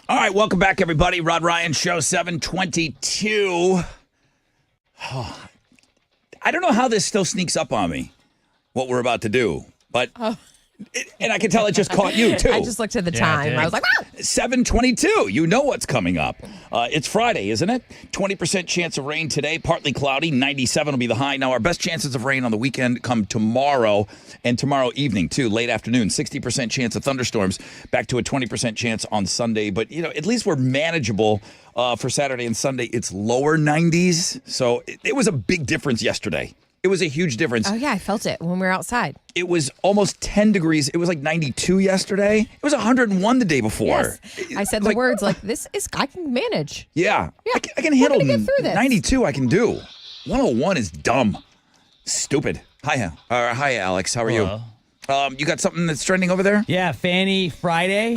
All right, welcome back, everybody. Rod Ryan Show 722. Oh, I don't know how this still sneaks up on me, what we're about to do, but and I can tell it just caught you too. I just looked at the time. I was like, wow. 722. You know what's coming up. It's Friday, isn't it? 20% chance of rain today, partly cloudy. 97 will be the high. Now, our best chances of rain on the weekend come tomorrow and tomorrow evening, too, late afternoon. 60% chance of thunderstorms, back to a 20% chance on Sunday. But, you know, at least we're manageable for Saturday and Sunday. It's lower 90s. So it was a big difference yesterday. It was a huge difference. Oh, yeah, I felt it when we were outside. It was almost 10 degrees. It was like 92 yesterday. It was 101 the day before. Yes. I said the words like, this is, I can manage. Yeah. I can handle We're gonna get through this. 92 I can do. 101 is dumb. Stupid. Hi, Alex. How are you? You got something that's trending over there? Yeah, Fanny Friday.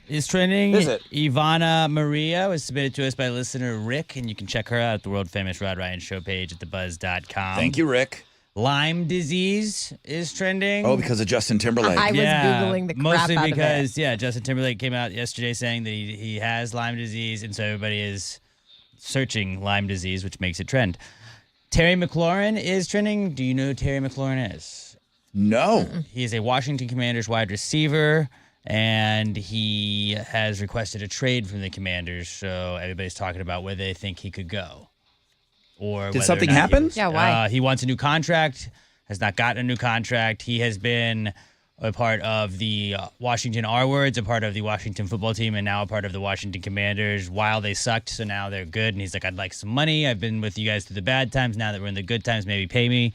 Is trending. Is it? Ivana Maria was submitted to us by listener Rick, and you can check her out at the world famous Rod Ryan Show page at thebuzz.com. Thank you, Rick. Lyme disease is trending. Oh, because of Justin Timberlake. I was Googling the crap mostly out because, of it. Justin Timberlake came out yesterday saying that he has Lyme disease, and so everybody is searching Lyme disease, which makes it trend. Terry McLaurin is trending. Do you know who Terry McLaurin is? No. He is a Washington Commanders wide receiver, and he has requested a trade from the Commanders, so everybody's talking about where they think he could go. Or did something happen? Yeah, why? He wants a new contract, has not gotten a new contract. He has been a part of the Washington R-Words, a part of the Washington football team, and now a part of the Washington Commanders while they sucked, so now they're good. And he's like, I'd like some money. I've been with you guys through the bad times. Now that we're in the good times, maybe pay me.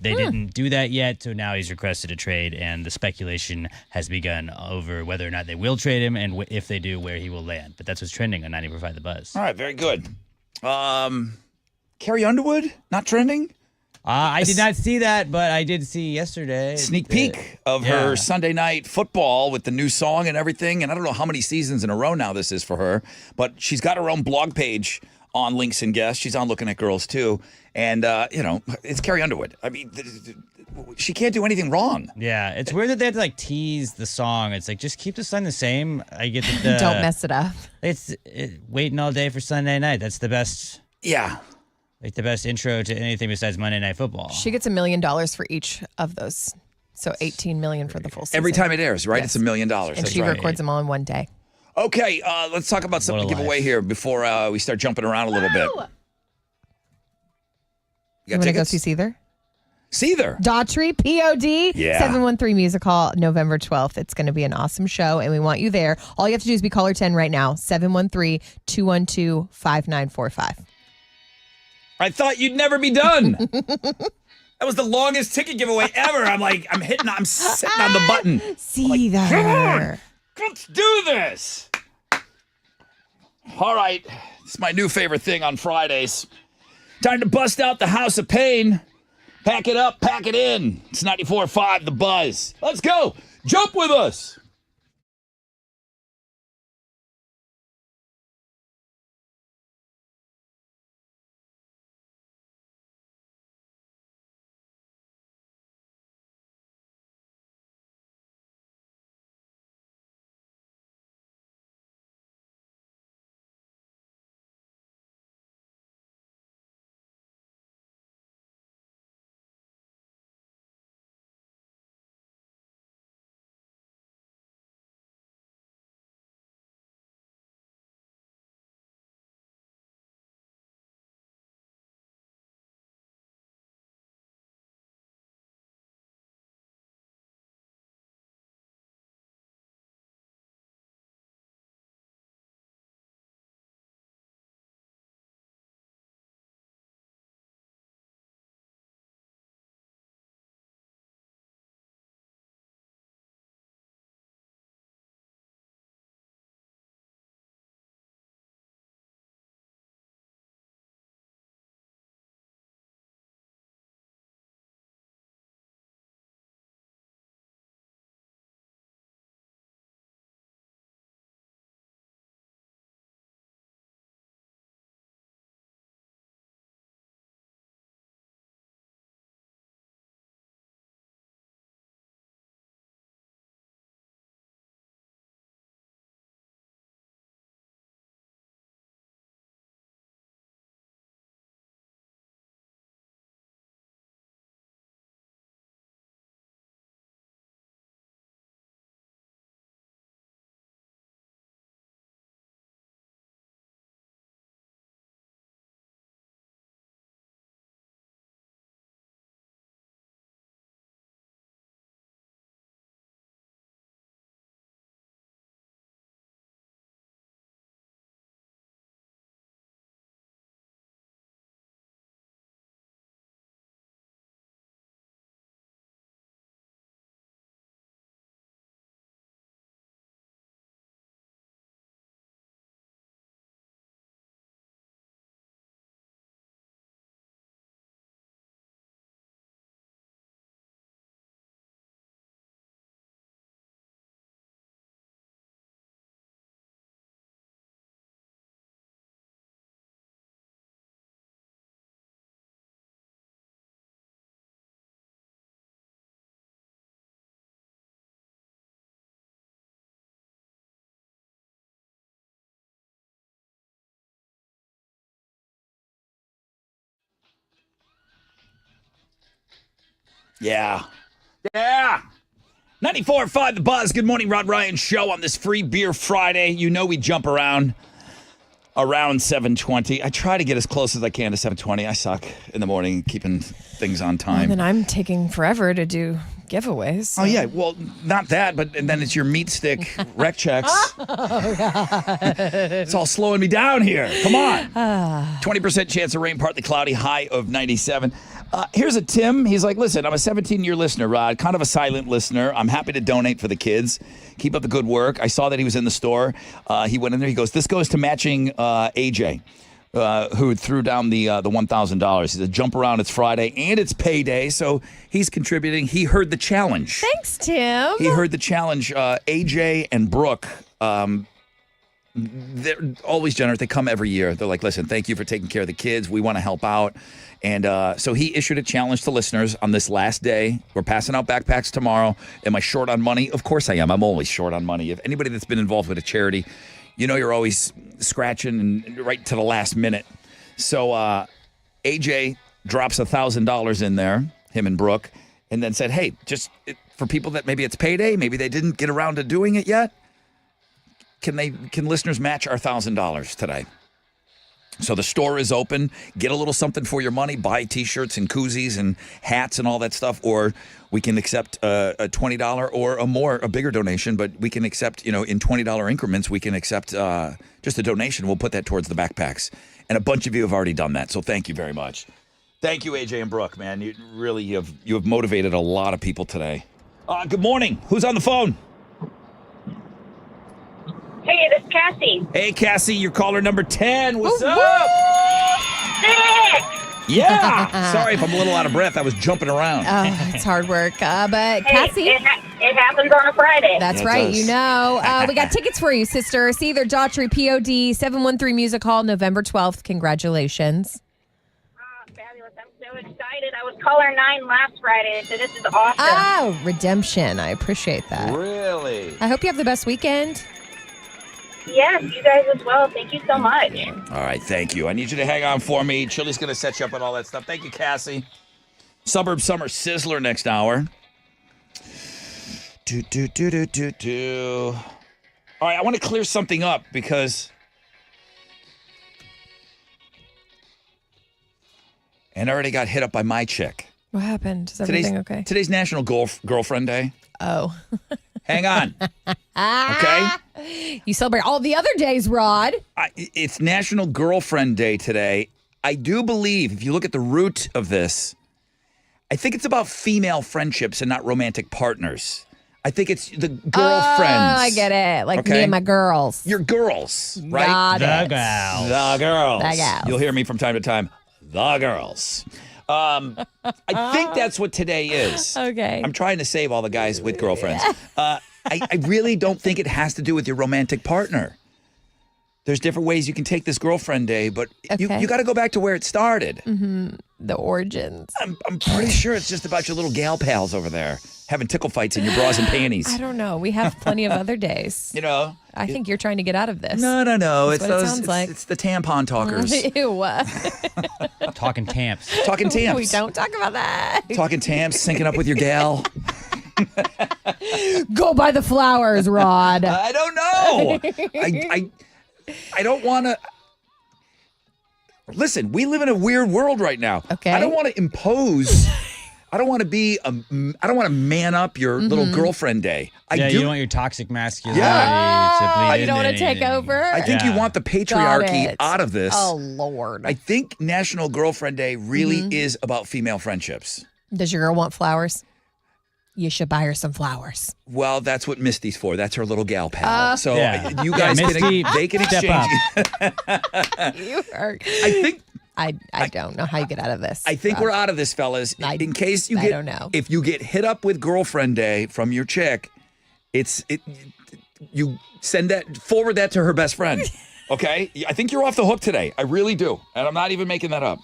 They didn't do that yet, so now he's requested a trade, and the speculation has begun over whether or not they will trade him, and if they do, where he will land. But that's what's trending on 90.5 The Buzz. All right, very good. Carrie Underwood, not trending? I did not see that, but I did see yesterday. Sneak peek of her Sunday night football with the new song and everything, and I don't know how many seasons in a row now this is for her, but she's got her own blog page on Links and Guests. She's on Looking at Girls, too. And, it's Carrie Underwood. I mean, she can't do anything wrong. Yeah, it's weird that they have to, tease the song. It's like, just keep the song the same. I get that. Don't mess it up. It's waiting all day for Sunday night. That's the best. Yeah. Like the best intro to anything besides Monday Night Football. She gets $1 million for each of those. So $18 million for the full season. Every time it airs, right? Yes. It's $1 million. And That's she right. records them all in one day. Okay, let's talk about something to give away here before we start jumping around a little bit. You want to go see Seether? Seether. Daughtry, P-O-D, Yeah. 713 Music Hall, November 12th. It's going to be an awesome show, and we want you there. All you have to do is be caller 10 right now, 713-212-5945. I thought you'd never be done. That was the longest ticket giveaway ever. I'm sitting on the button. Seether. Come on, let's do this. All right, it's my new favorite thing on Fridays. Time to bust out the House of Pain. Pack it up, pack it in. It's 94.5 The Buzz. Let's go. Jump with us. Yeah. Yeah. 94.5 The Buzz. Good morning, Rod Ryan Show on this Free Beer Friday. You know we jump around 7:20. I try to get as close as I can to 7:20. I suck in the morning keeping things on time. And then I'm taking forever to do giveaways. So. Oh, yeah. Well, not that, but and then it's your meat stick rec checks. Oh, God. It's all slowing me down here. Come on. 20% chance of rain, partly cloudy, high of 97. Here's a Tim. He's like, listen, I'm a 17-year listener, Rod, kind of a silent listener. I'm happy to donate for the kids. Keep up the good work. I saw that he was in the store. He went in there. He goes, this goes to matching AJ. Who threw down the $1,000. He said, jump around, it's Friday, and it's payday, so he's contributing. He heard the challenge. Thanks, Tim. He heard the challenge. AJ and Brooke, they're always generous. They come every year. They're like, listen, thank you for taking care of the kids. We want to help out. And so he issued a challenge to listeners on this last day. We're passing out backpacks tomorrow. Am I short on money? Of course I am. I'm always short on money. If anybody that's been involved with a charity, you know you're always scratching and right to the last minute. So AJ drops $1,000 in there, him and Brooke, and then said, hey, just for people that maybe it's payday, maybe they didn't get around to doing it yet, can listeners match our $1,000 today? So the store is open. Get a little something for your money. Buy T-shirts and koozies and hats and all that stuff. Or we can accept a $20 or a bigger donation. But we can accept, in $20 increments, we can accept just a donation. We'll put that towards the backpacks. And a bunch of you have already done that. So thank you very much. Thank you, AJ and Brooke, man. You have motivated a lot of people today. Good morning. Who's on the phone? Hey, this is Cassie. Hey, Cassie, you're caller number 10. What's up? Sick! Yeah. Sorry if I'm a little out of breath. I was jumping around. Oh, it's hard work. But Hey, Cassie. it happens on a Friday. That's Yeah, it right. does. You know. We got tickets for you, sister. See their Daughtry POD 713 Music Hall, November 12th. Congratulations. Fabulous. I'm so excited. I was caller 9 last Friday, so this is awesome. Oh, redemption. I appreciate that. Really? I hope you have the best weekend. Yes, you guys as well. Thank you so much. All right, thank you. I need you to hang on for me. Chili's going to set you up and all that stuff. Thank you, Cassie. Suburb Summer Sizzler next hour. All right, I want to clear something up because... And I already got hit up by my chick. What happened? Is everything okay? Today's National Girlfriend Day. Oh. Hang on. Okay? You celebrate all the other days, Rod. It's National Girlfriend Day today. I do believe, if you look at the root of this, I think it's about female friendships and not romantic partners. I think it's the girlfriends. Oh, I get it. Like me and my girls. Your girls, right? Got it. The girls. The gals. You'll hear me from time to time. The girls. I think that's what today is. Okay. I'm trying to save all the guys with girlfriends. I really don't think it has to do with your romantic partner. There's different ways you can take this girlfriend day, but you got to go back to where it started. Mm-hmm. The origins. I'm pretty sure it's just about your little gal pals over there having tickle fights in your bras and panties. I don't know. We have plenty of other days. I think you're trying to get out of this. No. That's what it sounds like. It's the tampon talkers. Ew. Talking tamps. Talking tamps. We don't talk about that. Talking tamps, syncing up with your gal. Go buy the flowers, Rod. I don't know. I don't want to. Listen, we live in a weird world right now. Okay. I don't want to impose. I don't want to be. I don't want to man up your little girlfriend day. You don't want your toxic masculinity to bleed you don't want to take over? I think you want the patriarchy out of this. Oh, Lord. I think National Girlfriend Day really is about female friendships. Does your girl want flowers? You should buy her some flowers. Well, that's what Misty's for. That's her little gal pal. So you guys Misty, they can step exchange. You are. I think. I don't know how you get out of this. I think we're out of this, fellas. In case you I get, don't know. If you get hit up with Girlfriend Day from your chick, you forward that to her best friend. Okay? I think you're off the hook today. I really do. And I'm not even making that up.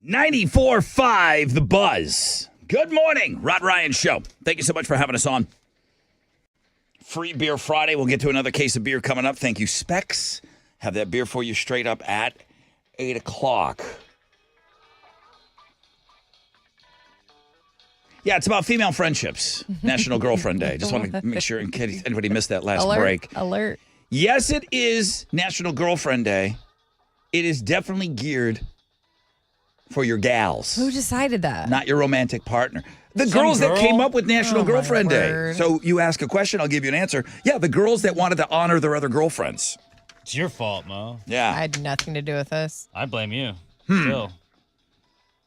94.5 The Buzz. Good morning, Rod Ryan Show. Thank you so much for having us on. Free Beer Friday. We'll get to another case of beer coming up. Thank you, Specs. Have that beer for you straight up at 8 o'clock. Yeah, it's about female friendships. National Girlfriend Day. Just want to make sure in case anybody missed that last break. Alert. Yes, it is National Girlfriend Day. It is definitely geared for your gals. Who decided that? Not your romantic partner. The girls that came up with National Girlfriend Day. So you ask a question, I'll give you an answer. Yeah, the girls that wanted to honor their other girlfriends. It's your fault, Mo. Yeah. I had nothing to do with this. I blame you. Still.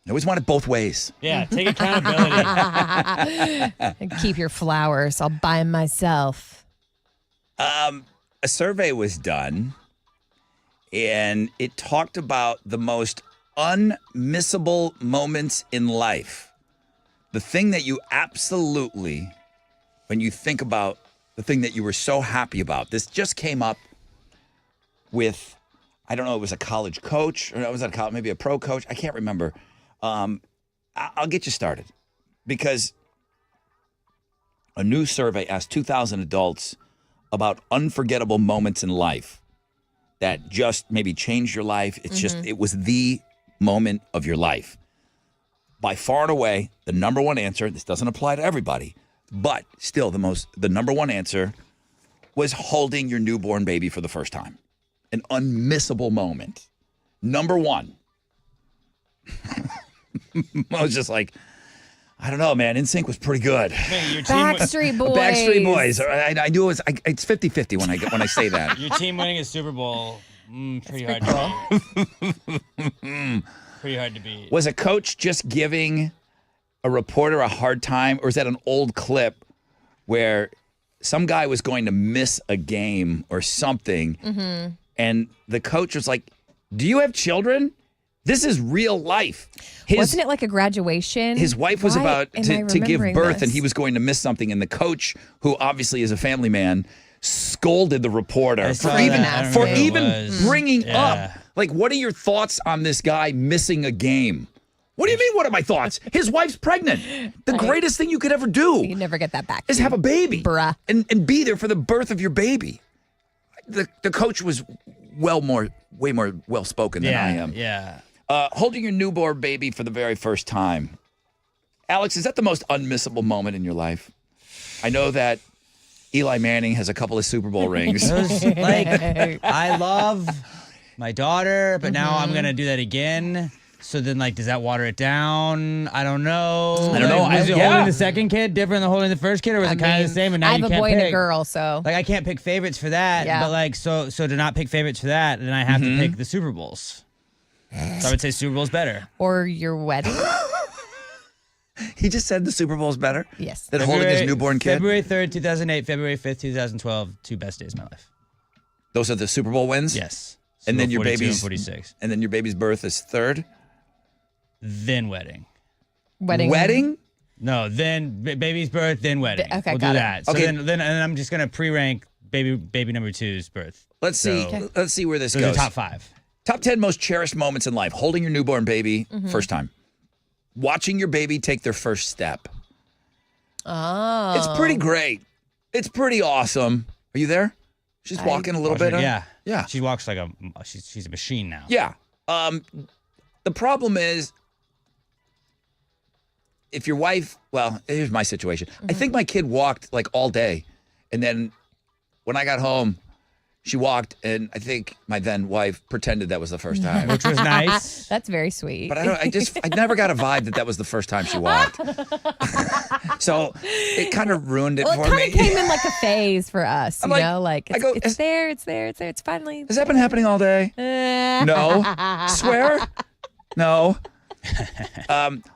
I always want it both ways. Yeah, take accountability. Keep your flowers. I'll buy them myself. A survey was done, and it talked about the most unmissable moments in life. The thing that you absolutely, when you think about the thing that you were so happy about. This just came up with, I don't know, it was a college coach, or it was maybe a pro coach. I can't remember. I'll get you started, because a new survey asked 2,000 adults about unforgettable moments in life that just maybe changed your life. It's just, it was the moment of your life. By far and away, the number one answer, this doesn't apply to everybody, but still the number one answer was holding your newborn baby for the first time. An unmissable moment. Number one. I was just like, I don't know, man. NSYNC was pretty good. Backstreet Boys. Backstreet Boys. I knew it was. It's 50-50 when I say that. Your team winning a Super Bowl, pretty hard to beat. Pretty hard to beat. Was a coach just giving a reporter a hard time, or is that an old clip where some guy was going to miss a game or something, and the coach was like, "Do you have children? This is real life." Wasn't it like a graduation? His wife was about to give birth, and he was going to miss something. And the coach, who obviously is a family man, scolded the reporter for even bringing up, like, what are your thoughts on this guy missing a game? What do you mean, what are my thoughts? His wife's pregnant. The greatest thing you could ever do. You never get that back. Is have a baby. Bruh. And be there for the birth of your baby. The coach was way more well-spoken than I am. Yeah. Holding your newborn baby for the very first time. Alex, is that the most unmissable moment in your life? I know that Eli Manning has a couple of Super Bowl rings. I love my daughter, but now I'm going to do that again. So then, does that water it down? I don't know. Was it holding the second kid different than holding the first kid, or was it kind of the same? And now I have you a can't boy pick? and a girl, so I can't pick favorites for that. Yeah. But so to not pick favorites for that, then I have to pick the Super Bowls. So I would say Super Bowl's better. Or your wedding. He just said the Super Bowl's better? Yes. Than holding his newborn kid? February 3rd, 2008, February 5th, 2012, two best days of my life. Those are the Super Bowl wins? Yes. And then Super your 42 baby's and 46. And then your baby's birth is 3rd? Then wedding. Wedding? No, then baby's birth, then wedding. Okay, we'll got do it. that. So then I'm just gonna pre-rank baby number two's birth. Let's see where this those goes. are top 5. Top 10 most cherished moments in life. Holding your newborn baby, first time. Watching your baby take their first step. Oh. It's pretty great. It's pretty awesome. Are you there? She's walking a little bit. Yeah. She walks like she's a machine now. Yeah. The problem is, if your wife, well, here's my situation. I think my kid walked all day. And then when I got home, she walked, and I think my then wife pretended that was the first time. Which was nice. That's very sweet. But I never got a vibe that was the first time she walked. So it kind of ruined it for me. It kind of came in like a phase for us, I'm it's there, it's finally. Has that been happening all day? No. Swear? No.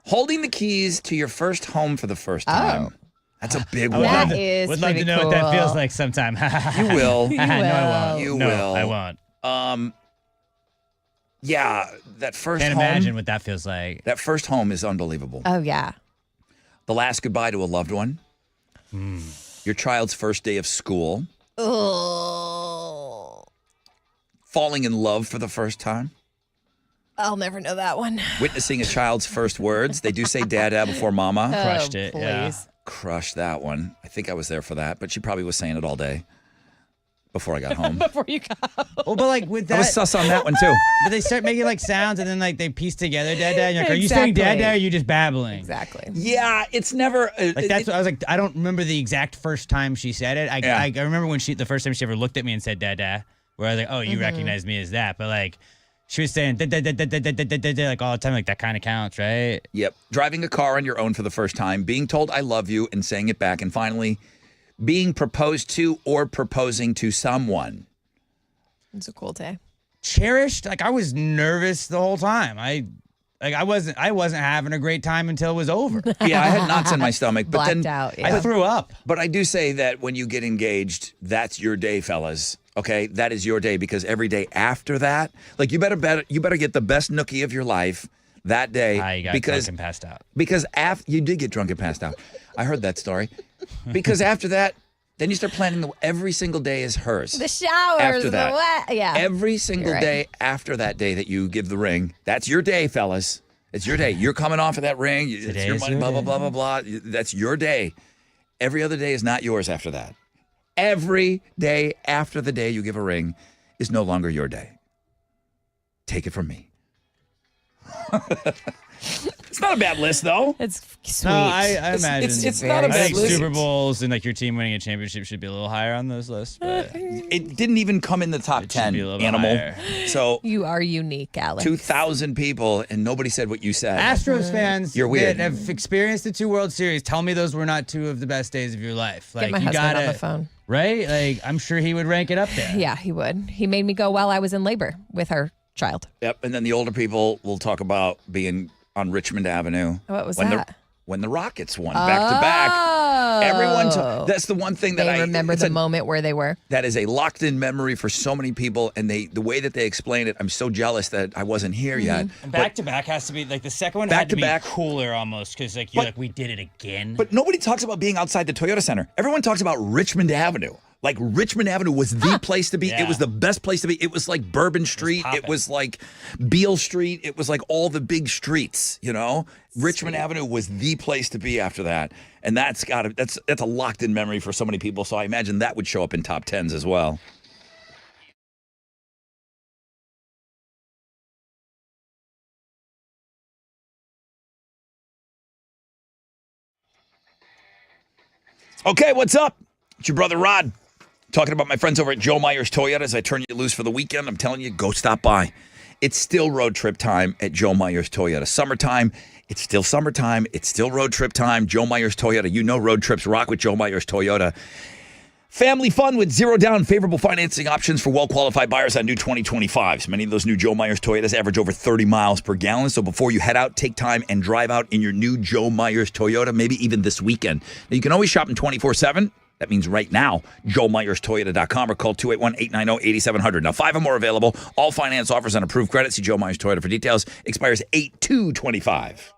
Holding the keys to your first home for the first time. That's a big one. That is Would love to know what that feels like sometime. You will. You will. No, I won't. You No, will. I won't. Yeah, that first Can't home. imagine what that feels like. That first home is unbelievable. Oh, yeah. The last goodbye to a loved one. Your child's first day of school. Oh. Falling in love for the first time. I'll never know that one. Witnessing a child's first words. They do say dada before mama. Crushed it. Please. Yeah. Crushed that one. I think I was there for that, but she probably was saying it all day before I got home. Before you go. Well, but like with that, I was sus on that one too. but they start making like sounds and then like they piece together dada. And you're like, are you saying Exactly. dada or are you just babbling? Exactly. Yeah, it's never. Like that's what I was like. I don't remember the exact first time she said it. I remember when the first time she ever looked at me and said dada, where I was like, oh, you recognize me as that. But like, she was saying like all the time. Like that kind of counts, right? Yep. Driving a car on your own for the first time, being told I love you and saying it back, and finally being proposed to or proposing to someone. It's a cool day. Cherished. Like I was nervous the whole time. I wasn't having a great time until it was over. Yeah, I had knots in my stomach, but Blacked then out, yeah. I threw up. But I do say that when you get engaged, that's your day, fellas. Okay, that is your day, because every day after that, like you better get the best nookie of your life that day. You got because drunk and passed out. Because you did get drunk and passed out. I heard that story. Because after that, then you start planning every single day is hers. The showers, After that. the wet. Yeah. Every single You're day right. after that day that you give the ring, that's your day, fellas. It's your day. You're coming off of that ring. It's your Today's money, your blah, blah, day. blah, blah, blah. That's your day. Every other day is not yours after that. Every day after the day you give a ring is no longer your day. Take it from me. It's not a bad list, though. It's sweet. No, I imagine. It's not a I bad think list. Super Bowls and like your team winning a championship should be a little higher on those lists. But It didn't even come in the top should 10, be a little bit animal. higher. So You are unique, Alex. 2,000 people, and nobody said what you said. Astros fans You're weird. that have experienced the 2 World Series, tell me those were not 2 of the best days of your life. Like Get my you husband gotta, on the phone. right? Like I'm sure he would rank it up there. Yeah, he would. He made me go while I was in labor with our child. Yep, and then the older people will talk about being on Richmond Avenue. What was when that? When the Rockets won back to back. Everyone, that's the one thing that They I remember it's the a- moment where they were. That is a locked-in memory for so many people, and the way that they explain it, I'm so jealous that I wasn't here yet. And back to back has to be like the second one Back had to to be back. cooler almost because like you're like we did it again. But nobody talks about being outside the Toyota Center. Everyone talks about Richmond Avenue. Like Richmond Avenue was the place to be. Yeah. It was the best place to be. It was like Bourbon Street. It was like Beale Street. It was like all the big streets, you know? Richmond Avenue was the place to be after that. And that's a locked in memory for so many people. So I imagine that would show up in top 10s as well. Okay, what's up? It's your brother Rod. Talking about my friends over at Joe Myers Toyota as I turn you loose for the weekend. I'm telling you, go stop by. It's still road trip time at Joe Myers Toyota. Summertime, it's still summertime. It's still road trip time. Joe Myers Toyota. You know road trips rock with Joe Myers Toyota. Family fun with zero down, favorable financing options for well-qualified buyers on new 2025s. Many of those new Joe Myers Toyotas average over 30 miles per gallon. So before you head out, take time and drive out in your new Joe Myers Toyota, maybe even this weekend. Now, you can always shop in 24/7. That means right now, JoeMyersToyota.com or call 281-890-8700. Now, 5 or more available. All finance offers on approved credit. See Joe Myers Toyota for details. Expires 8/2/25.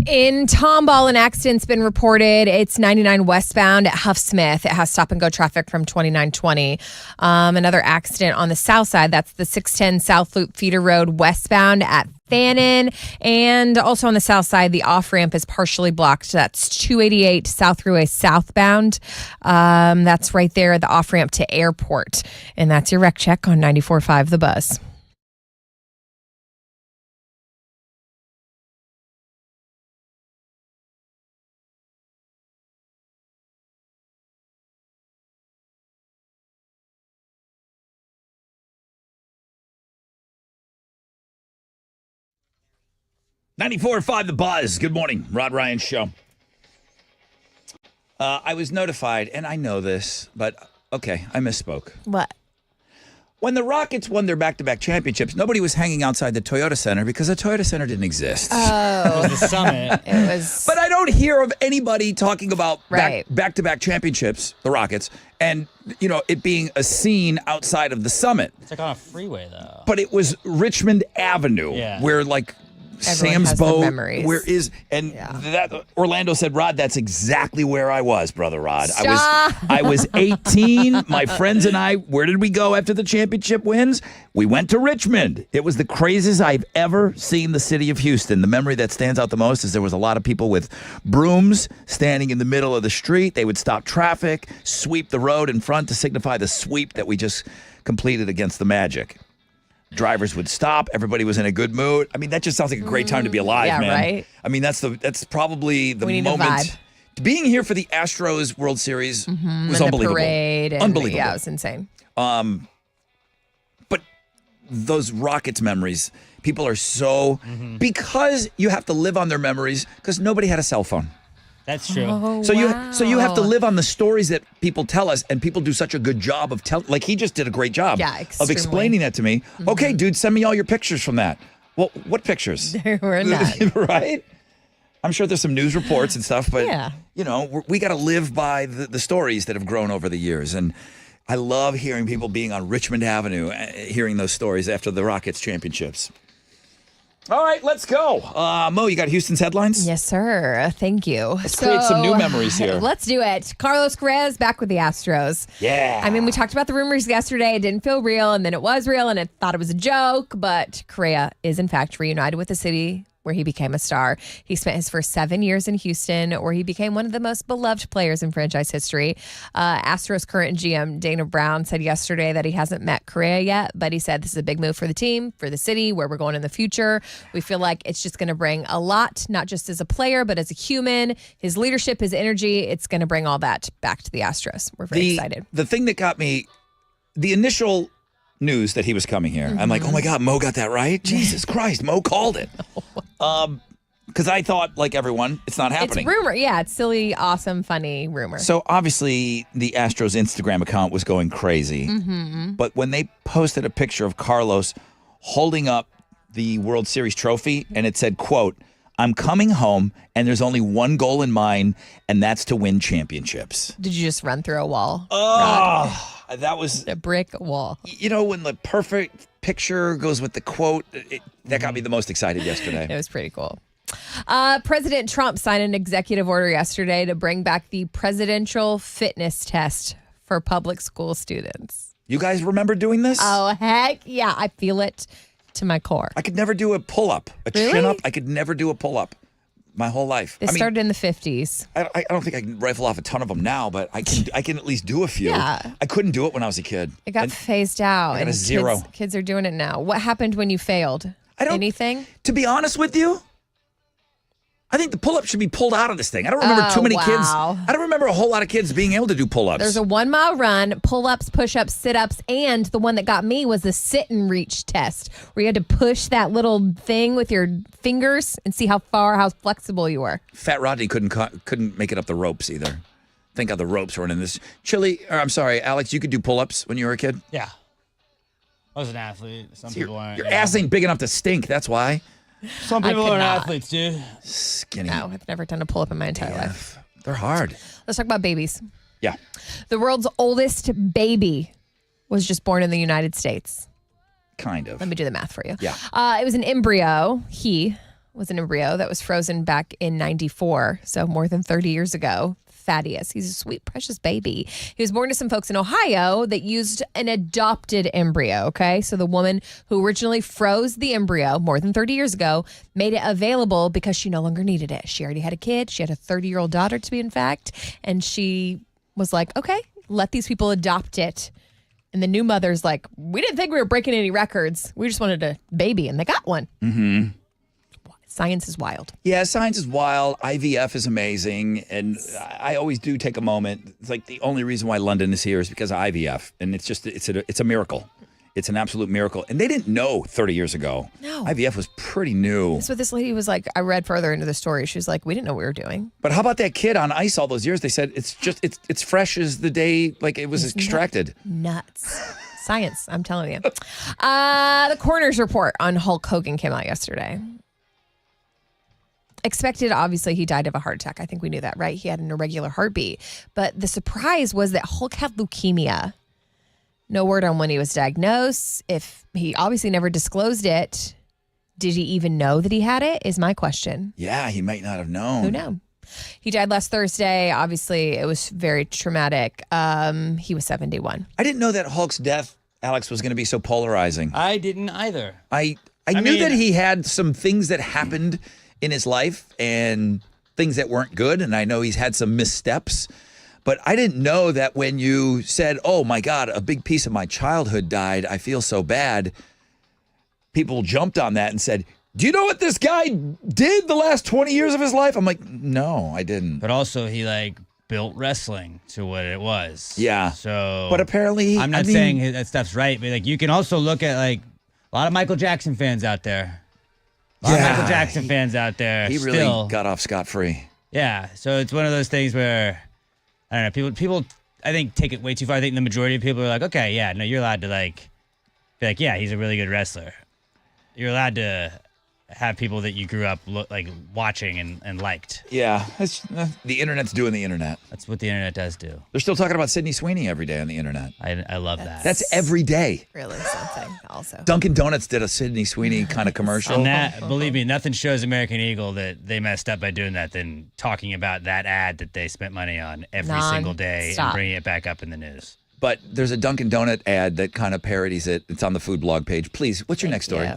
In Tomball, an accident's been reported. It's 99 westbound at Huff Smith. It has stop-and-go traffic from 2920. Another accident on the south side. That's the 610 South Loop Feeder Road westbound at Fannin. And also on the south side, the off-ramp is partially blocked. That's 288 South Thruway southbound. That's right there at the off-ramp to Airport. And that's your wreck check on 94.5 The Buzz. .94.5 The Buzz. Good morning. Rod Ryan Show. I was notified, and I know this, but okay, I misspoke. What? When the Rockets won their back-to-back championships, nobody was hanging outside the Toyota Center because the Toyota Center didn't exist. Oh. It was the summit. It was. But I don't hear of anybody talking about Right. back-to-back championships, the Rockets, and it being a scene outside of the summit. It's like on a freeway, though. But it was Richmond Avenue, where Everyone Sam's has their boat, memories. that Orlando said, Rod, that's exactly where I was, brother Rod. Stop. I was 18. My friends and I, where did we go after the championship wins? We went to Richmond. It was the craziest I've ever seen the city of Houston. The memory that stands out the most is there was a lot of people with brooms standing in the middle of the street. They would stop traffic, sweep the road in front to signify the sweep that we just completed against the Magic. Drivers would stop. Everybody was in a good mood. I mean, that just sounds like a great time to be alive, yeah, man. Right? I mean, that's probably the We need a moment. vibe. Being here for the Astros World Series was and unbelievable. The parade. And, Unbelievable. Yeah, it was insane. But those Rockets memories, people are so because you have to live on their memories because nobody had a cell phone. That's true. Oh, So you have to wow. live on the stories that people tell us, and people do such a good job of telling. Like he just did a great job Yeah, of extremely. explaining that to me. Okay, dude, send me all your pictures from that. Well, what pictures? There were none. Right? I'm sure there's some news reports and stuff, but Yeah. we got to live by the stories that have grown over the years. And I love hearing people being on Richmond Avenue, hearing those stories after the Rockets championships. All right, let's go. Mo, you got Houston's headlines? Yes, sir. Thank you. Let's create some new memories here. Let's do it. Carlos Correa is back with the Astros. Yeah. I mean, we talked about the rumors yesterday. It didn't feel real, and then it was real, and I thought it was a joke. But Correa is, in fact, reunited with the city where he became a star. He spent his first 7 years in Houston, where he became one of the most beloved players in franchise history. Astros current GM Dana Brown said yesterday that he hasn't met Correa yet, but he said this is a big move for the team, for the city, where we're going in the future. We feel like it's just going to bring a lot, not just as a player, but as a human. His leadership, his energy, it's going to bring all that back to the Astros. We're very excited. The thing that got me, the initial news that he was coming here, I'm like, oh my God, Mo got that right? Jesus Christ, Mo called it. Because I thought, like everyone, it's not happening. It's rumor. Yeah, it's silly, awesome, funny rumor. So obviously the Astros Instagram account was going crazy. But when they posted a picture of Carlos holding up the World Series trophy and it said, quote, I'm coming home and there's only one goal in mind, and that's to win championships. Did you just run through a wall? Oh, that was a brick wall. You know, when the perfect picture goes with the quote, that got me the most excited yesterday. It was pretty cool. President Trump signed an executive order yesterday to bring back the presidential fitness test for public school students. You guys remember doing this? Oh, heck yeah. I feel it to my core. I could never do a pull-up, Really? chin-up. I could never do a pull-up my whole life. This started in the 50s. I don't think I can rifle off a ton of them now, but I can at least do a few. Yeah. I couldn't do it when I was a kid. It got phased out. I got a and zero. Kids are doing it now. What happened when you failed? Anything? To be honest with you, I think the pull-up should be pulled out of this thing. I don't remember too many kids. wow. I don't remember a whole lot of kids being able to do pull-ups. There's a 1 mile run, pull-ups, push-ups, sit-ups, and the one that got me was the sit and reach test, where you had to push that little thing with your fingers and see how flexible you were. Fat Rodney couldn't make it up the ropes either. Thank God the ropes weren't in this. Alex, you could do pull-ups when you were a kid? Yeah. I was an athlete. Some people aren't. Your ass ain't big enough to stink, that's why. Some people aren't athletes, dude. Skinny. No, I've never done a pull-up in my entire life. They're hard. Let's talk about babies. Yeah. The world's oldest baby was just born in the United States. Kind of. Let me do the math for you. Yeah. It was an embryo. He was an embryo that was frozen back in 94, so more than 30 years ago. Thaddeus. He's a sweet, precious baby. He was born to some folks in Ohio that used an adopted embryo, okay? So the woman who originally froze the embryo more than 30 years ago made it available because she no longer needed it. She already had a kid. She had a 30-year-old daughter, to be in fact, and she was like, okay, let these people adopt it. And the new mother's like, we didn't think we were breaking any records. We just wanted a baby, and they got one. Mm-hmm. Science is wild. Yeah, science is wild. IVF is amazing. And I always do take a moment. It's like the only reason why London is here is because of IVF. And it's a miracle. It's an absolute miracle. And they didn't know 30 years ago. No. IVF was pretty new. That's what this lady was like. I read further into the story. She was like, we didn't know what we were doing. But how about that kid on ice all those years? They said it's fresh as the day like it was extracted. Nuts. Science, I'm telling you. The coroner's report on Hulk Hogan came out yesterday. Expected, obviously, he died of a heart attack. I think we knew that, right? He had an irregular heartbeat. But the surprise was that Hulk had leukemia. No word on when he was diagnosed. If he obviously never disclosed it, did he even know that he had it? Is my question. Yeah, he might not have known. Who knows? He died last Thursday. Obviously, it was very traumatic. He was 71. I didn't know that Hulk's death, Alex, was going to be so polarizing. I didn't either. I knew that he had some things that happened in his life and things that weren't good. And I know he's had some missteps, but I didn't know that when you said, oh my God, a big piece of my childhood died, I feel so bad. People jumped on that and said, do you know what this guy did the last 20 years of his life? I'm like, no, I didn't. But also he built wrestling to what it was. Yeah. So, but apparently, I'm not saying that stuff's right, but you can also look at a lot of Michael Jackson fans out there. A lot of Michael Jackson fans out there. He really got off scot-free. Yeah. So it's one of those things where, I don't know, people I think take it way too far. I think the majority of people are like, okay, yeah, no, you're allowed to be like, yeah, he's a really good wrestler. You're allowed to have people that you grew up watching and liked. Yeah, the internet's doing the internet. That's what the internet does do. They're still talking about Sydney Sweeney every day on the internet. I love that. That's every day. Really something also. Dunkin' Donuts did a Sydney Sweeney kind of commercial. On that, believe me, nothing shows American Eagle that they messed up by doing that than talking about that ad that they spent money on every single day and bringing it back up in the news. But there's a Dunkin' Donut ad that kind of parodies it. It's on the food blog page. Please, what's your next story?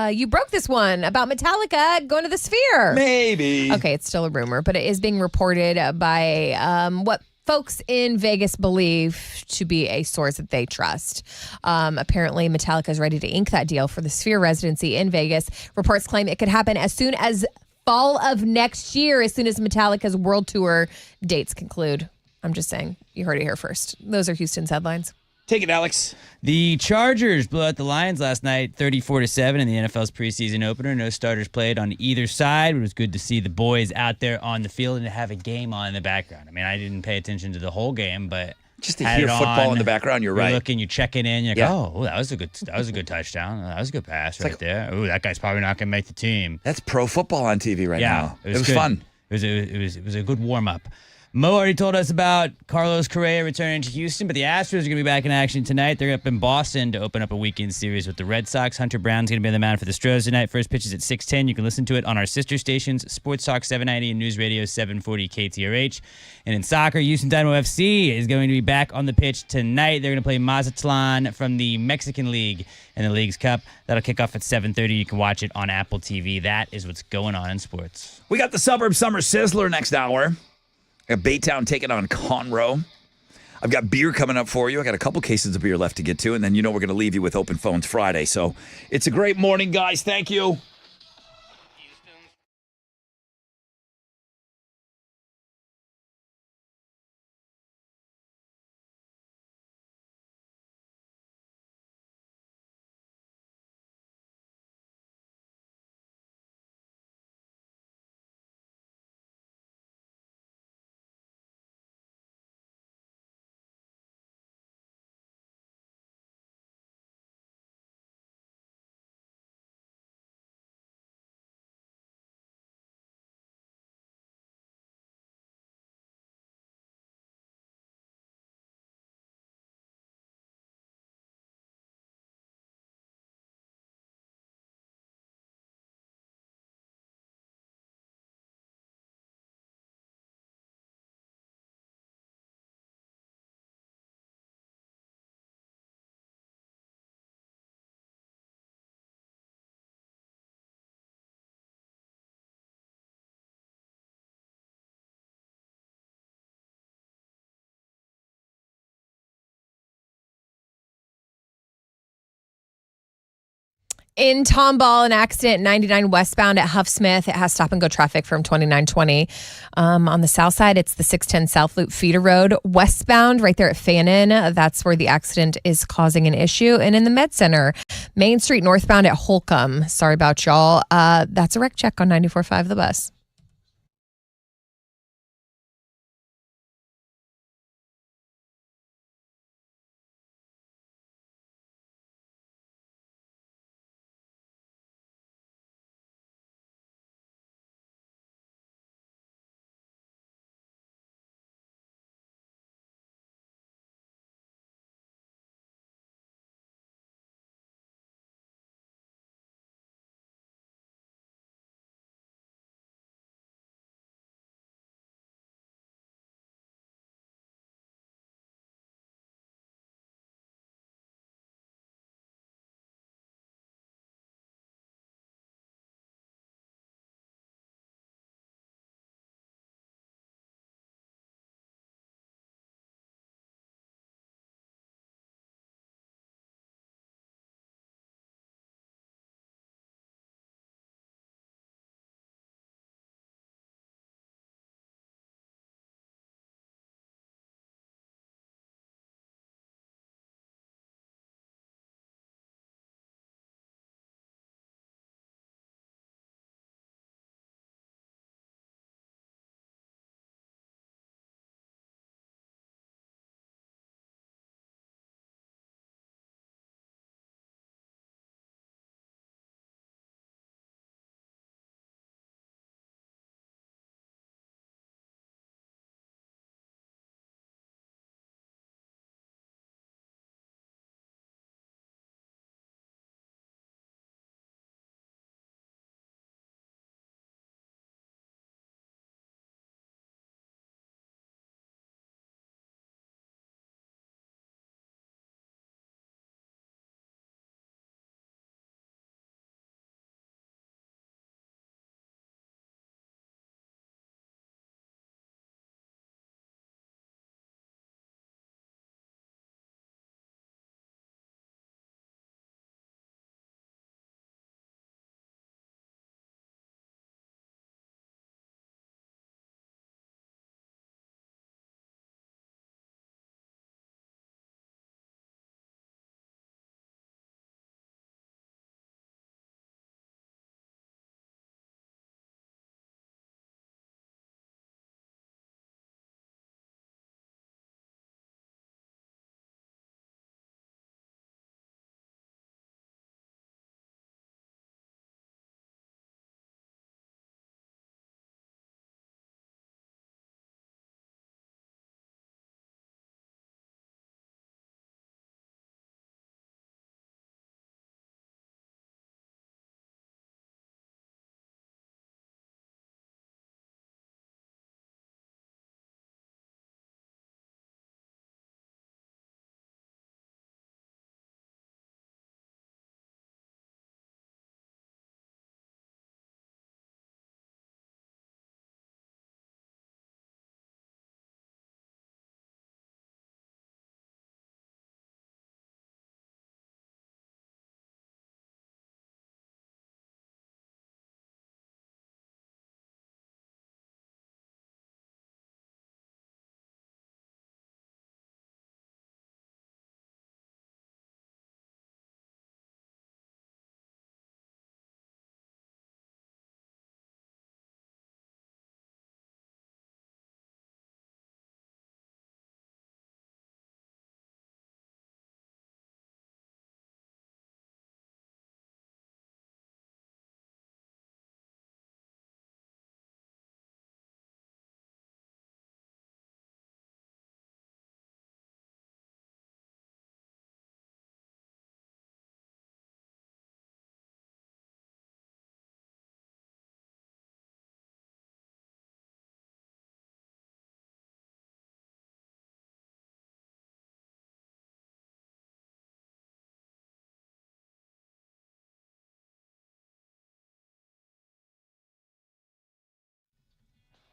You broke this one about Metallica going to the Sphere. Maybe. Okay, it's still a rumor, but it is being reported by what folks in Vegas believe to be a source that they trust. Apparently, Metallica is ready to ink that deal for the Sphere residency in Vegas. Reports claim it could happen as soon as fall of next year, as soon as Metallica's world tour dates conclude. I'm just saying, you heard it here first. Those are Houston's headlines. Take it, Alex. The Chargers blew out the Lions last night, 34-7 in the NFL's preseason opener. No starters played on either side. It was good to see the boys out there on the field and to have a game on in the background. I mean, I didn't pay attention to the whole game, but just to hear football in the background, you're right. You're looking, you're checking in, you're like, oh, that was a good touchdown. That was a good pass there. Oh, that guy's probably not going to make the team. That's pro football on TV right now. It was fun. It was a good warm up. Mo already told us about Carlos Correa returning to Houston, but the Astros are going to be back in action tonight. They're up in Boston to open up a weekend series with the Red Sox. Hunter Brown's going to be on the mound for the Stros tonight. First pitch is at 6:10. You can listen to it on our sister stations, Sports Talk 790 and News Radio 740 KTRH. And in soccer, Houston Dynamo FC is going to be back on the pitch tonight. They're going to play Mazatlan from the Mexican League in the League's Cup. That'll kick off at 7:30. You can watch it on Apple TV. That is what's going on in sports. We got the Suburb Summer Sizzler next hour. I got Baytown taking on Conroe. I've got beer coming up for you. I got a couple cases of beer left to get to, and then we're going to leave you with Open Phones Friday. So it's a great morning, guys. Thank you. In Tomball, an accident 99 westbound at Huffsmith. It has stop and go traffic from 2920. On the south side, it's the 610 South Loop Feeder Road. Westbound, right there at Fannin, that's where the accident is causing an issue. And in the Med Center, Main Street northbound at Holcomb. Sorry about y'all. That's a wreck check on 94.5 The Bus.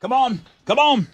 Come on. Come on.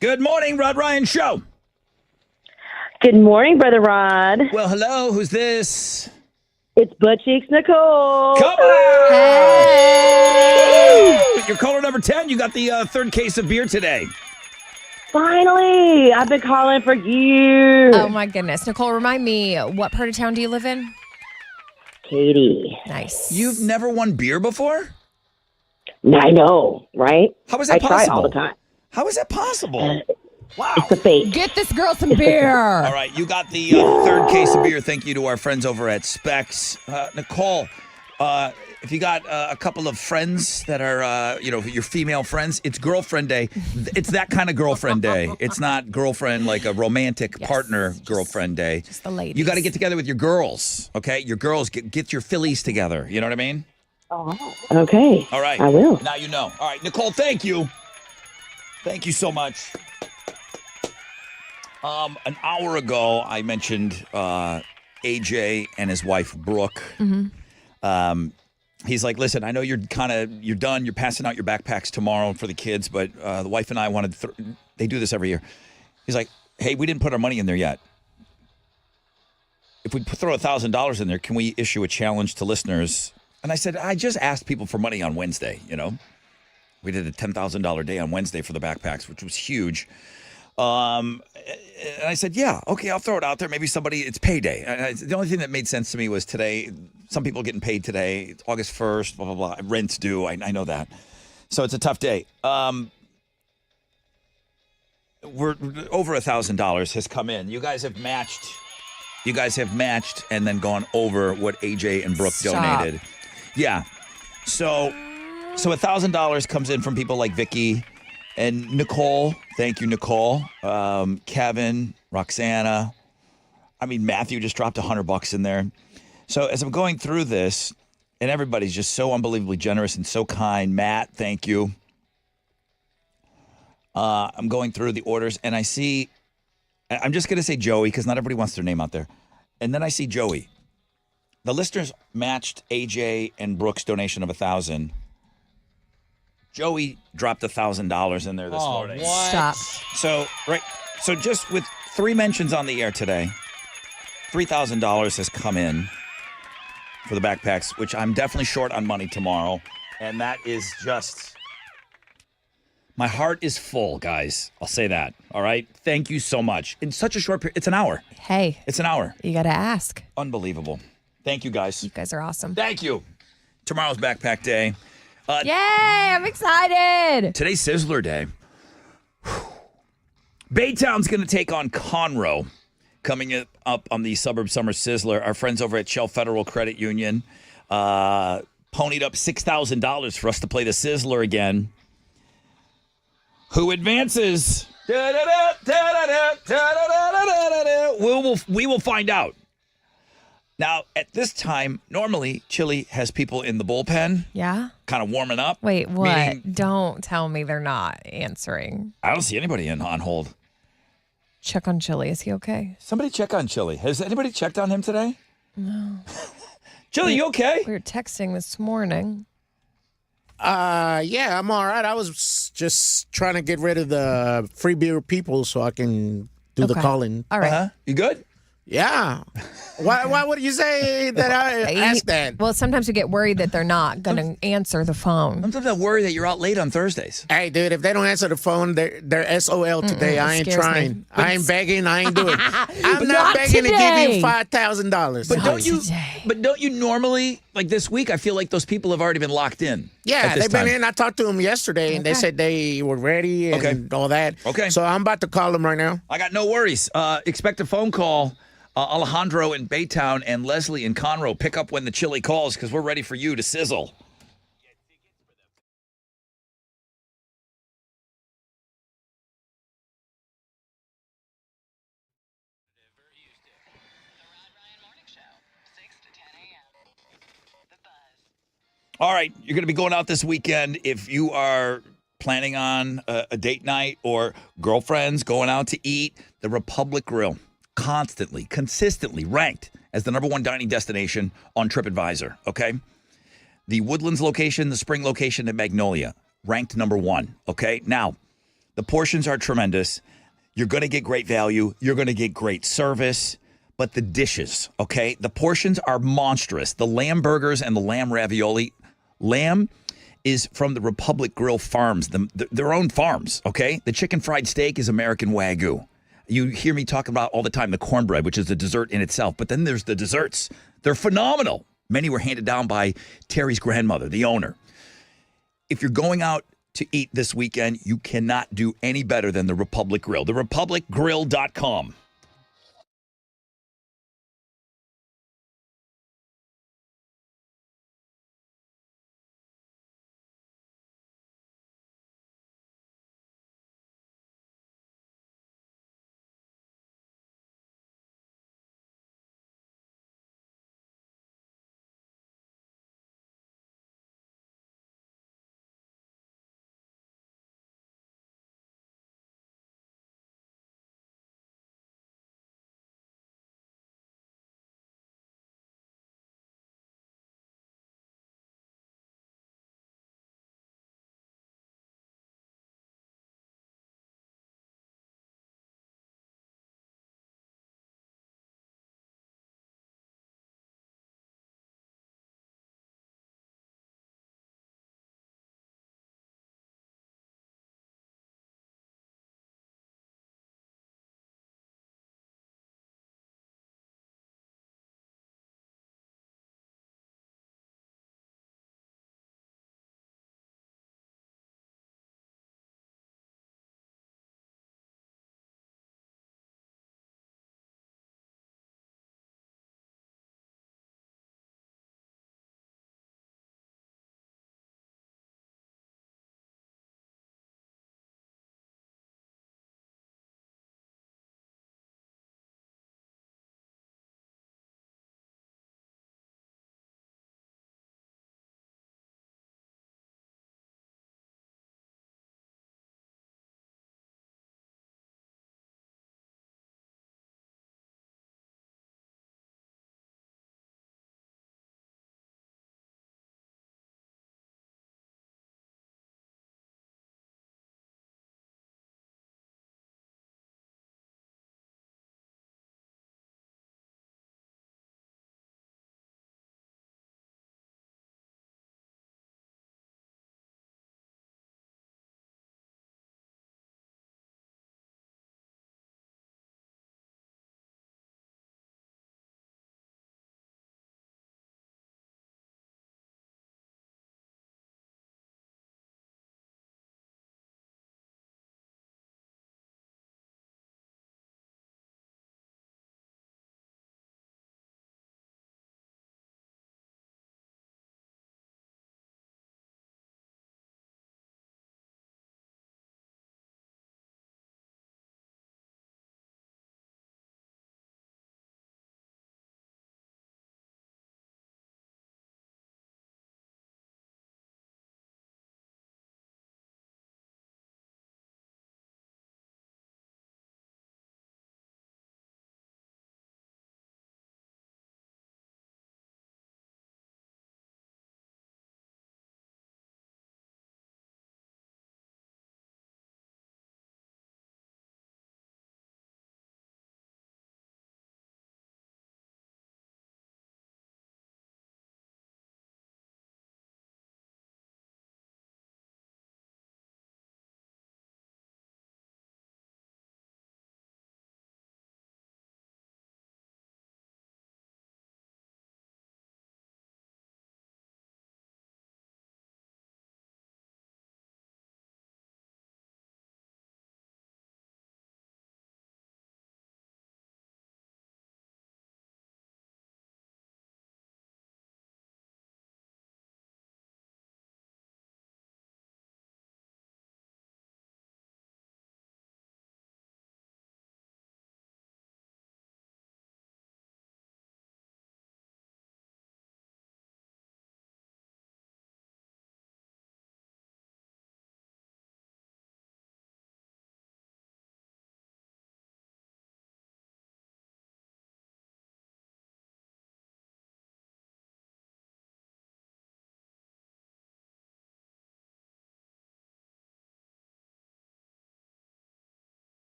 Good morning, Rod Ryan Show. Good morning, Brother Rod. Well, hello. Who's this? It's Butt Cheeks Nicole. Come on! Hey! You're caller number 10. You got the third case of beer today. Finally! I've been calling for years. Oh, my goodness. Nicole, remind me, what part of town do you live in? Katie. Nice. You've never won beer before? I know, right? How is that possible? I try all the time. How is that possible? Wow. It's a fake. Get this girl some beer. All right, you got the third case of beer. Thank you to our friends over at Specs. Nicole, if you got a couple of friends that are, your female friends, it's girlfriend day. It's that kind of girlfriend day. It's not girlfriend like a romantic partner girlfriend day. Just the ladies. You got to get together with your girls, okay? Your girls, get your fillies together. You know what I mean? Oh, okay. All right. I will. Now you know. All right, Nicole, thank you. Thank you so much. An hour ago, I mentioned AJ and his wife, Brooke. Mm-hmm. He's like, listen, I know you're done. You're passing out your backpacks tomorrow for the kids, but the wife and I wanted they do this every year. He's like, hey, we didn't put our money in there yet. If we throw $1,000 in there, can we issue a challenge to listeners? And I said, I just asked people for money on Wednesday, We did a $10,000 day on Wednesday for the backpacks, which was huge. And I said, yeah, okay, I'll throw it out there. Maybe it's payday. The only thing that made sense to me was today, some people are getting paid today. It's August 1st, blah, blah, blah. Rent's due. I know that. So it's a tough day. We're over $1,000 has come in. You guys have matched and then gone over what AJ and Brooke donated. Yeah. So $1,000 comes in from people like Vicky and Nicole. Thank you, Nicole. Kevin, Roxana. Matthew just dropped $100 in there. So as I'm going through this, and everybody's just so unbelievably generous and so kind. Matt, thank you. I'm going through the orders, and I see, I'm just going to say Joey because not everybody wants their name out there. And then I see Joey. The listeners matched AJ and Brooke's donation of $1,000. Joey dropped $1,000 in there this morning. What? Stop. So just with 3 mentions on the air today, $3,000 has come in for the backpacks, which I'm definitely short on money tomorrow. And that is just, my heart is full, guys. I'll say that. All right. Thank you so much. In such a short period, it's an hour. Hey. It's an hour. You got to ask. Unbelievable. Thank you, guys. You guys are awesome. Thank you. Tomorrow's backpack day. Yay, I'm excited. Today's Sizzler Day. Baytown's going to take on Conroe. Coming up on the Suburb Summer Sizzler, our friends over at Shell Federal Credit Union ponied up $6,000 for us to play the Sizzler again. Who advances? We will find out. Now, at this time, normally, Chili has people in the bullpen. Yeah? Kind of warming up. Wait, what? Meaning, don't tell me they're not answering. I don't see anybody on hold. Check on Chili. Is he okay? Somebody check on Chili. Has anybody checked on him today? No. Chili, you okay? We were texting this morning. Yeah, I'm all right. I was just trying to get rid of the free beer people so I can do the calling. All right. You good? Yeah. Why would you say that I asked that? Well, sometimes we get worried that they're not going to answer the phone. Sometimes I worry that you're out late on Thursdays. Hey, dude, if they don't answer the phone, they're SOL today. I ain't trying. I ain't begging. I ain't doing it. I'm not begging to give you $5,000. But don't you normally, like this week, I feel like those people have already been locked in. Yeah, they've been in. I talked to them yesterday, and they said they were ready and all that. Okay. So I'm about to call them right now. I got no worries. Expect a phone call. Alejandro in Baytown and Leslie in Conroe, pick up when the Chili calls because we're ready for you to sizzle. All right, you're going to be going out this weekend. If you are planning on a date night or girlfriends going out to eat, the Republic Grill. Consistently ranked as the #1 dining destination on TripAdvisor, okay? The Woodlands location, the Spring location, and Magnolia, ranked #1, okay? Now, The portions are tremendous. You're going to get great value. You're going to get great service. But the dishes, okay? The portions are monstrous. The lamb burgers and the lamb ravioli. Lamb is from the Republic Grill Farms, their own farms, okay? The chicken fried steak is American Wagyu. You hear me talk about all the time the cornbread, which is a dessert in itself. But then there's the desserts. They're phenomenal. Many were handed down by Terry's grandmother, the owner. If you're going out to eat this weekend, you cannot do any better than the Republic Grill. TheRepublicGrill.com.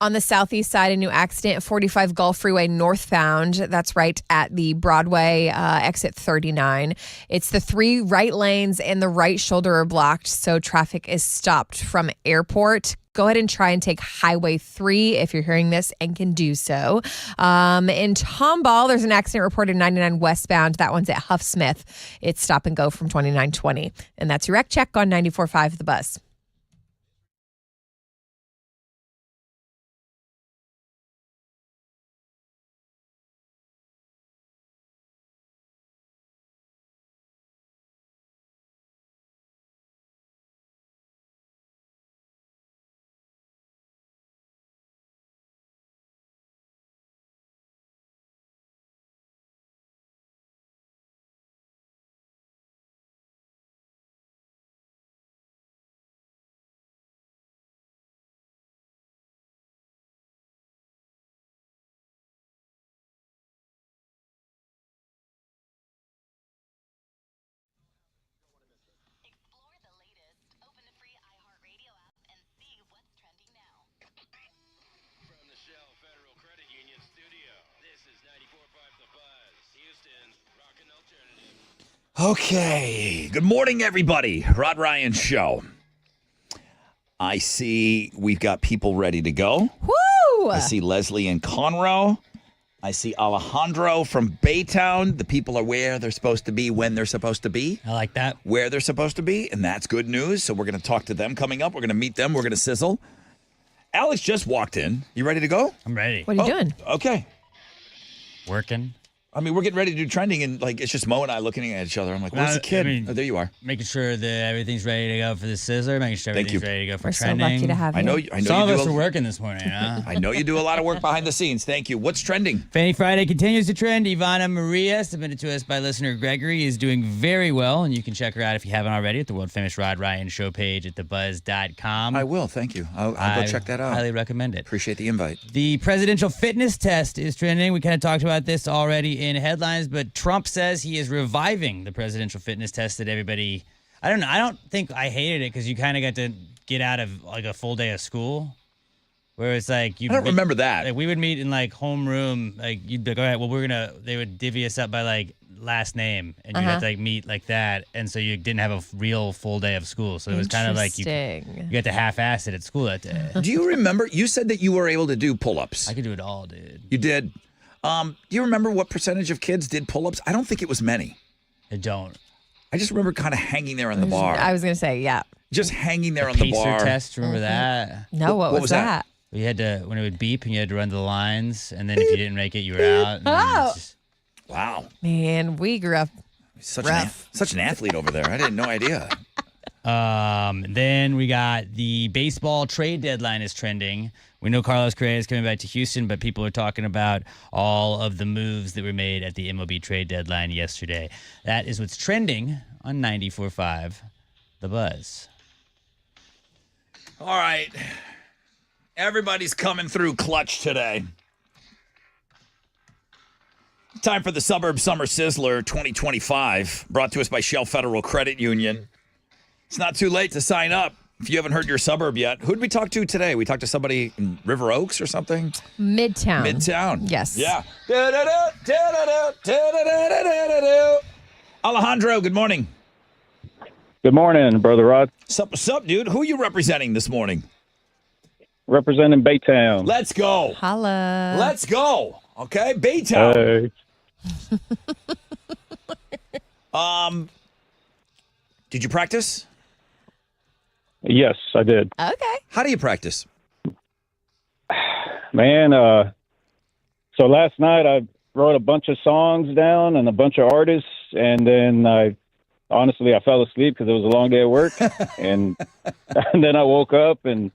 On the southeast side, a new accident at 45 Gulf Freeway northbound. That's right at the Broadway exit 39. It's the 3 right lanes and the right shoulder are blocked, so traffic is stopped from Airport. Go ahead and try and take Highway 3 if you're hearing this and can do so. In Tomball, there's an accident reported 99 westbound. That one's at Huff Smith. It's stop and go from 2920. And that's your Rec Check on 94.5 The Buzz. Explore the latest. Open the free iHeartRadio app and see what's trending now. From the Shell Federal Credit Union studio, this is 94.5 The Buzz, Houston's Rockin' Alternative. Okay. Good morning, everybody. Rod Ryan Show. I see we've got people ready to go. Woo! I see Leslie in Conroe. I see Alejandro from Baytown. The people are where they're supposed to be when they're supposed to be. I like that. Where they're supposed to be, and that's good news. So we're going to talk to them coming up. We're going to meet them. We're going to sizzle. Alex just walked in. You ready to go? I'm ready. What are you doing? Okay. Working. I mean, we're getting ready to do trending, and like it's just Mo and I looking at each other. I'm like, where's the kid? Oh, there you are. Making sure that everything's ready to go for the sizzler. Making sure Thank everything's you. ready to go for We're trending. so lucky to have you. I know Some you of do us are working this morning, huh? I know you do a lot of work behind the scenes. Thank you. What's trending? Fanny Friday continues to trend. Ivana Maria, submitted to us by listener Gregory, is doing very well, and you can check her out if you haven't already at the world-famous Rod Ryan Show page at thebuzz.com. I will. Thank you. I'll go check that out. Highly recommend it. Appreciate the invite. The presidential fitness test is trending. We kind of talked about this already in headlines, but Trump says he is reviving the presidential fitness test that everybody. I don't think I hated it because you kind of got to get out of like a full day of school. Where it's like I don't remember that. Like we would meet in like homeroom. Like you'd be like, all right, well they would divvy us up by like last name, and you'd have to like meet like that, and so you didn't have a real full day of school. So it was kind of like you got to half-ass it at school that day. Do you remember? You said that you were able to do pull-ups. I could do it all, dude. You did. Do you remember what percentage of kids did pull-ups? I don't think it was many. I don't. I just remember kind of hanging there on the bar. I was going to say, yeah. Just hanging there on the bar. Pacer test, remember that? No, what was that? You had to, when it would beep and you had to run the lines, and then if you didn't make it, you were out. Oh. Wow. Man, we grew up such rough. Such an athlete over there. I had no idea. Then we got the baseball trade deadline is trending. We know Carlos Correa is coming back to Houston, but people are talking about all of the moves that were made at the MLB trade deadline yesterday. That is what's trending on 94.5 The Buzz. All right. Everybody's coming through clutch today. Time for the Suburb Summer Sizzler 2025, brought to us by Shell Federal Credit Union. It's not too late to sign up if you haven't heard your suburb yet. Who did we talk to today? We talked to somebody in River Oaks or something? Midtown. Yes. Yeah. Alejandro, good morning. Good morning, Brother Rod. What's up, dude? Who are you representing this morning? Representing Baytown. Let's go. Holla. Let's go. Okay, Baytown. Did you practice? Yes, I did. Okay. How do you practice? Man, so last night I wrote a bunch of songs down and a bunch of artists, and then I fell asleep because it was a long day at work, and then I woke up and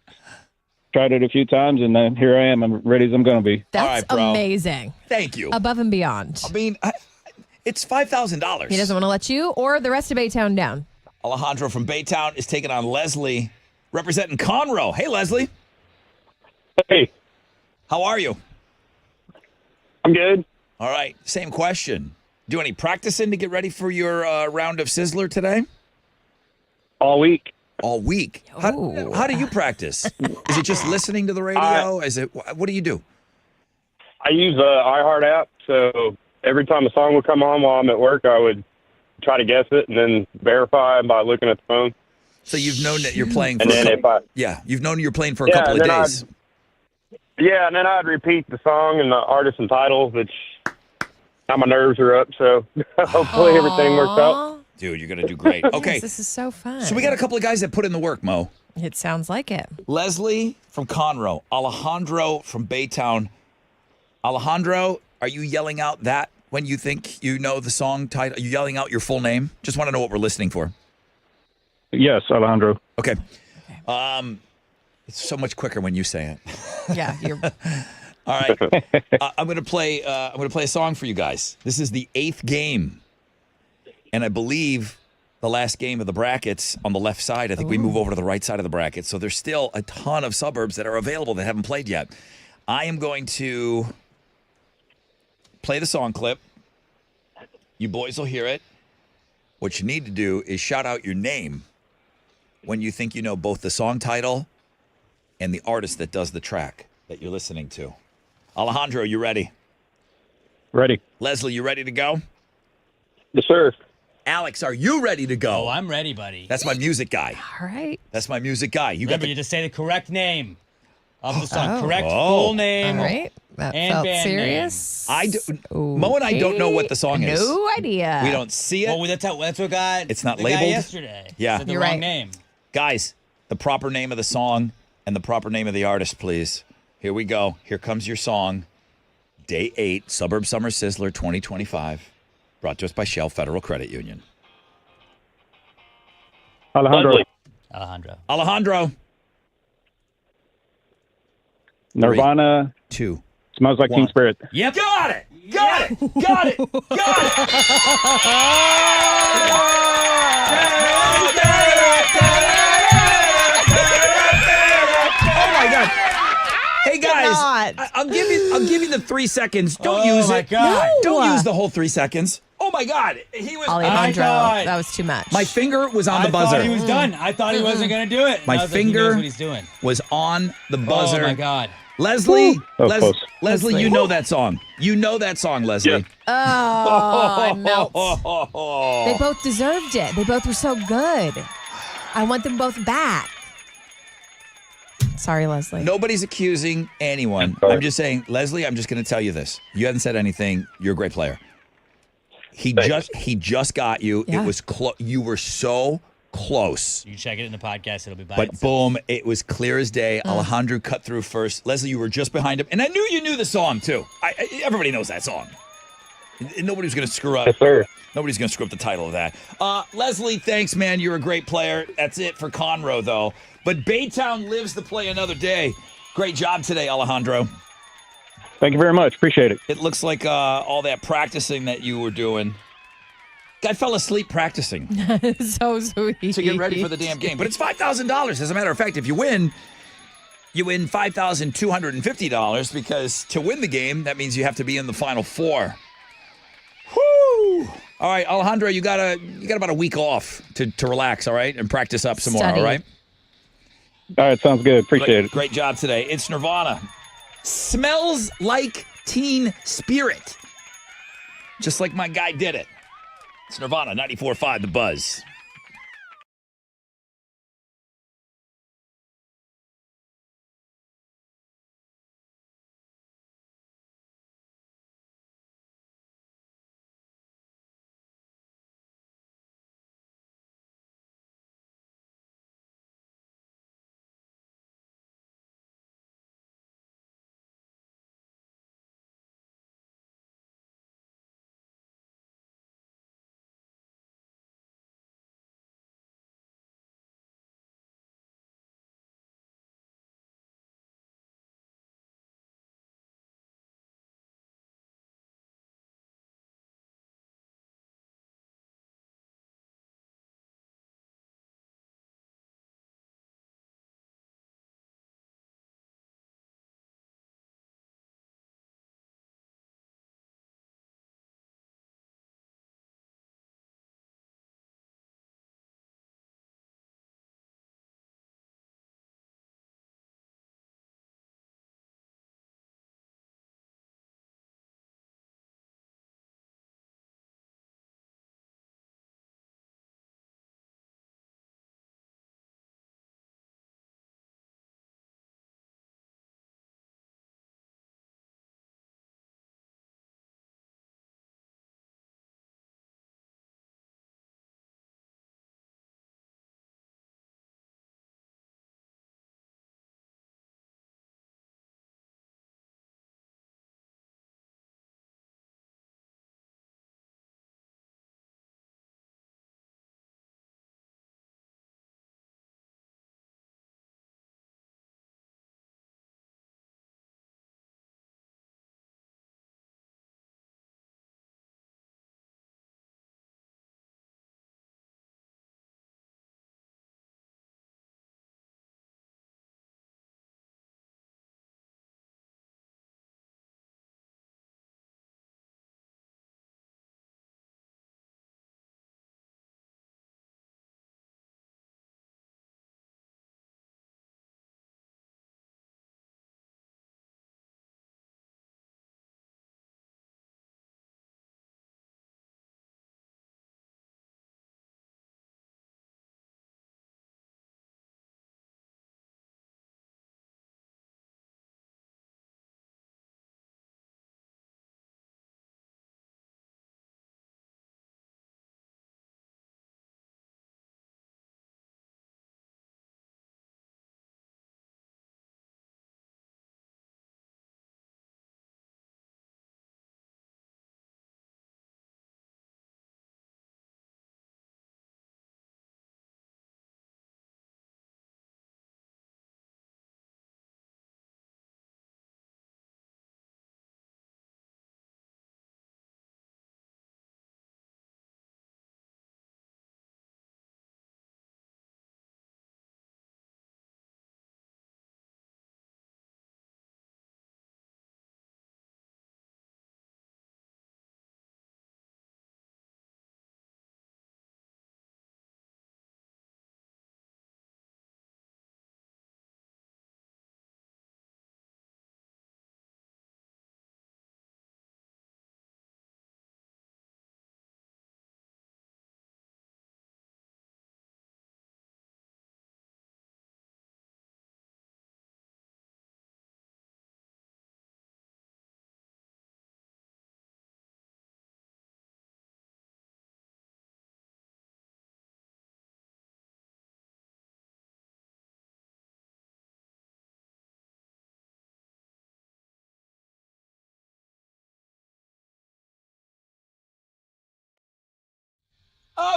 tried it a few times, and then here I am. I'm ready as I'm going to be. That's all right, amazing. Thank you. Above and beyond. I mean, it's $5,000. He doesn't want to let you or the rest of Baytown down. Alejandro from Baytown is taking on Leslie, representing Conroe. Hey, Leslie. Hey. How are you? I'm good. All right. Same question. Do any practicing to get ready for your round of Sizzler today? All week. all week. How do you practice? Is it just listening to the radio? What do you do? I use the iHeart app, so every time a song would come on while I'm at work, I would try to guess it and then verify by looking at the phone. So you've known that you're playing for and then you've known you're playing for a couple of days. And then I'd repeat the song and the artist and titles, which now my nerves are up, so hopefully everything works out. Dude, you're going to do great. Okay. Yes, this is so fun. So we got a couple of guys that put in the work, Mo. It sounds like it. Leslie from Conroe, Alejandro from Baytown. Alejandro, are you yelling out that when you think you know the song title? Are you yelling out your full name? Just want to know what we're listening for. Yes, Alejandro. Okay. It's so much quicker when you say it. Yeah, you're. All right. I'm gonna play a song for you guys. This is the 8th game, and I believe the last game of the brackets on the left side. I think we move over to the right side of the bracket. So there's still a ton of suburbs that are available that haven't played yet. I am going to play the song clip. You boys will hear it. What you need to do is shout out your name when you think you know both the song title and the artist that does the track that you're listening to. Alejandro, you ready? Ready. Leslie, you ready to go? Yes, sir. Alex, are you ready to go? Oh, I'm ready, buddy. That's my music guy. All right. That's my music guy. You Remember, got you just say the correct name of the song. Oh. Correct full name. All right. That and felt band serious. Mo and I don't know what the song is. No idea. We don't see it. Oh, that's what got. It's not the labeled guy yesterday. Yeah. Said the You're wrong right. name. Guys, the proper name of the song and the proper name of the artist, please. Here we go. Here comes your song. Day 8, Suburb Summer Sizzler 2025. Brought to us by Shell Federal Credit Union. Alejandro. Alejandro. Nirvana. 2. Smells like Teen Spirit. Yep. Got it. Got it. Got it. Got it. Oh my God. Hey guys, I'll give you the 3 seconds. Don't use it. God. Don't use the whole 3 seconds. Oh my God, he was. Alejandro, thought- that was too much. My finger was on the I buzzer. thought he was done. I thought he wasn't going to do it. And My I was like, he finger knows what he's doing. was on the buzzer. Oh my God. Leslie, That was close. Leslie, you know that song. You know that song, Leslie. Oh, melt. They both deserved it. They both were so good. I want them both back. Sorry, Leslie. Nobody's accusing anyone. I'm just saying, Leslie, I'm just going to tell you this. You haven't said anything. You're a great player. He just got you. Yeah. It was you were so close. You can check it in the podcast. It'll be by But itself. boom, it was clear as day. Alejandro cut through first. Leslie, you were just behind him. And I knew you knew the song, too. Everybody knows that song. And nobody's going to screw up. Yes, sir. Nobody's going to screw up the title of that. Leslie, thanks, man. You're a great player. That's it for Conroe, though. But Baytown lives to play another day. Great job today, Alejandro. Thank you very much. Appreciate it. It looks like all that practicing that you were doing. Guy fell asleep practicing So sweet. to get ready for the damn game. But it's $5,000. As a matter of fact, if you win $5,250 because to win the game, that means you have to be in the Final Four. Woo! All right, Alejandro, you got about a week off to relax, all right, and practice up some more, all right? All right, sounds good. Appreciate it. Great job today. It's Nirvana. Smells like Teen Spirit. Just like my guy did it. It's Nirvana, 94.5 The Buzz.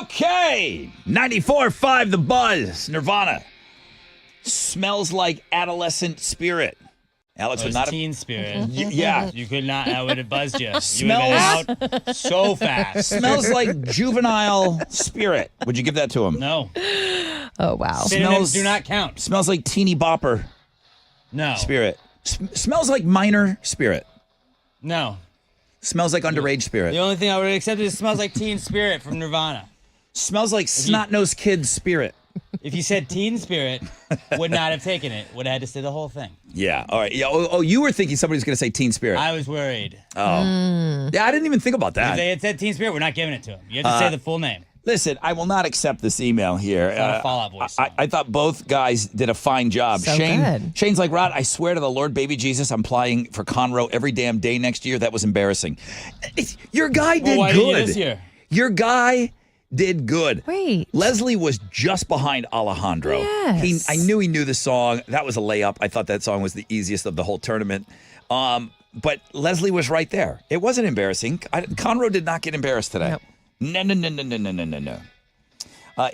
Okay. 94.5 The Buzz. Nirvana. Smells like adolescent spirit. Alex would not have. Teen spirit. Yeah. You could not. That would have buzzed you. Smells You would have been out so fast. Smells like juvenile spirit. Would you give that to him? No. Oh, wow. Synonyms do not count. Smells like teeny bopper. No. Spirit. Smells like minor spirit. No. Smells like underage spirit. The only thing I would accept is it smells like teen spirit from Nirvana. Smells like snot-nosed kid spirit. If you said teen spirit, would not have taken it. Would have had to say the whole thing. Yeah. All right. Yeah. Oh, you were thinking somebody was going to say teen spirit. I was worried. Oh. Yeah, I didn't even think about that. If they had said teen spirit, we're not giving it to them. You have to say the full name. Listen, I will not accept this email here. It's not a Fall Out Boy song. I thought both guys did a fine job. So good. Shane's like, Rod, I swear to the Lord, baby Jesus, I'm applying for Conroe every damn day next year. That was embarrassing. Your guy did why good. didn't you this year? Your guy did good. Wait. Leslie was just behind Alejandro. Yes. I knew he knew the song. That was a layup. I thought that song was the easiest of the whole tournament. But Leslie was right there. It wasn't embarrassing. Conroe did not get embarrassed today. Nope. No.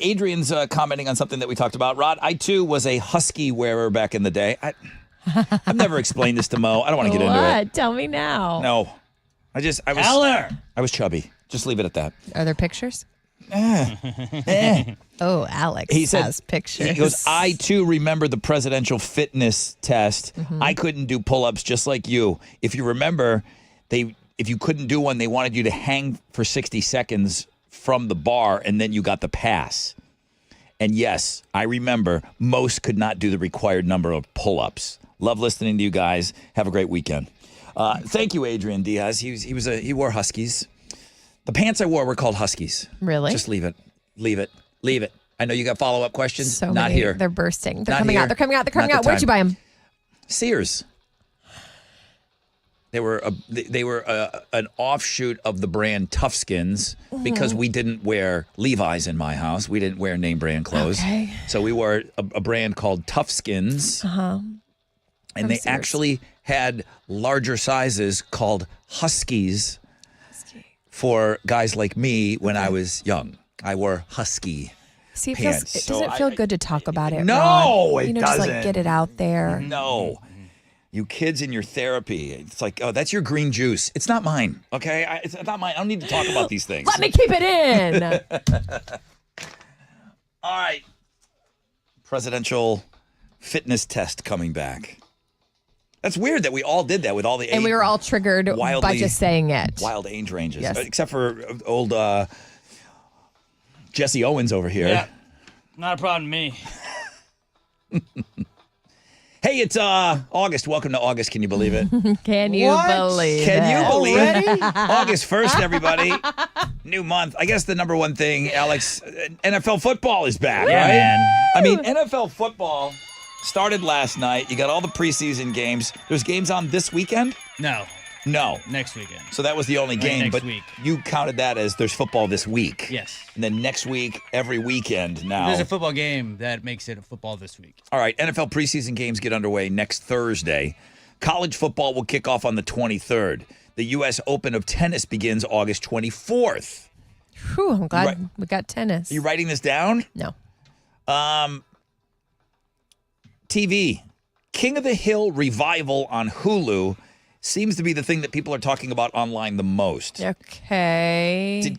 Adrian's commenting on something that we talked about. Rod, I too was a husky wearer back in the day. I've never explained this to Mo. I don't want to get into it. Tell me now. No. I was chubby. Just leave it at that. Are there pictures? Eh. Oh, Alex has pictures. He goes, I too remember the presidential fitness test. Mm-hmm. I couldn't do pull-ups just like you. If you remember, if you couldn't do one, they wanted you to hang for 60 seconds from the bar, and then you got the pass. And yes, I remember most could not do the required number of pull-ups. Love listening to you guys. Have a great weekend. Thank you, Adrian Diaz. He wore Huskies. The pants I wore were called Huskies. Really? Just leave it. Leave it. Leave it. I know you got follow-up questions. So Not many. here. They're bursting. They're Not coming here. out. They're coming out. They're coming Not out. the Where'd you buy them? Sears. They were an offshoot of the brand Toughskins because we didn't wear Levi's in my house. We didn't wear name brand clothes. Okay. So we wore a brand called Toughskins. Uh-huh. And they actually had larger sizes called Huskies for guys like me when I was young. I wore Husky See, it pants. feels. It doesn't feel good to talk about it. No, Rod. it Just like doesn't. get it out there. No. You kids in your therapy. It's like, oh, that's your green juice. It's not mine, okay? It's not mine. I don't need to talk about these things. Let me keep it in. All right. Presidential fitness test coming back. That's weird that we all did that with all the And we were all triggered by just saying it. Wild age ranges. Yes. Except for old Jesse Owens over here. Yeah. Not a problem to me. Hey, it's August. Welcome to August. Can you believe it? Can you believe Can it? you believe it? August 1st, everybody. New month. I guess the number one thing, Alex, NFL football is back, Yeah, right? man. I mean, NFL football started last night. You got all the preseason games. There's games on this weekend? No. Next weekend. So that was the only game, next but week. you counted that as there's football this week. Yes. And then next week, every weekend now. There's a football game that makes it a football this week. All right, NFL preseason games get underway next Thursday. College football will kick off on the 23rd. The U.S. Open of tennis begins August 24th. Whew, I'm glad we got tennis. Are you writing this down? No. TV. King of the Hill revival on Hulu seems to be the thing that people are talking about online the most. Okay.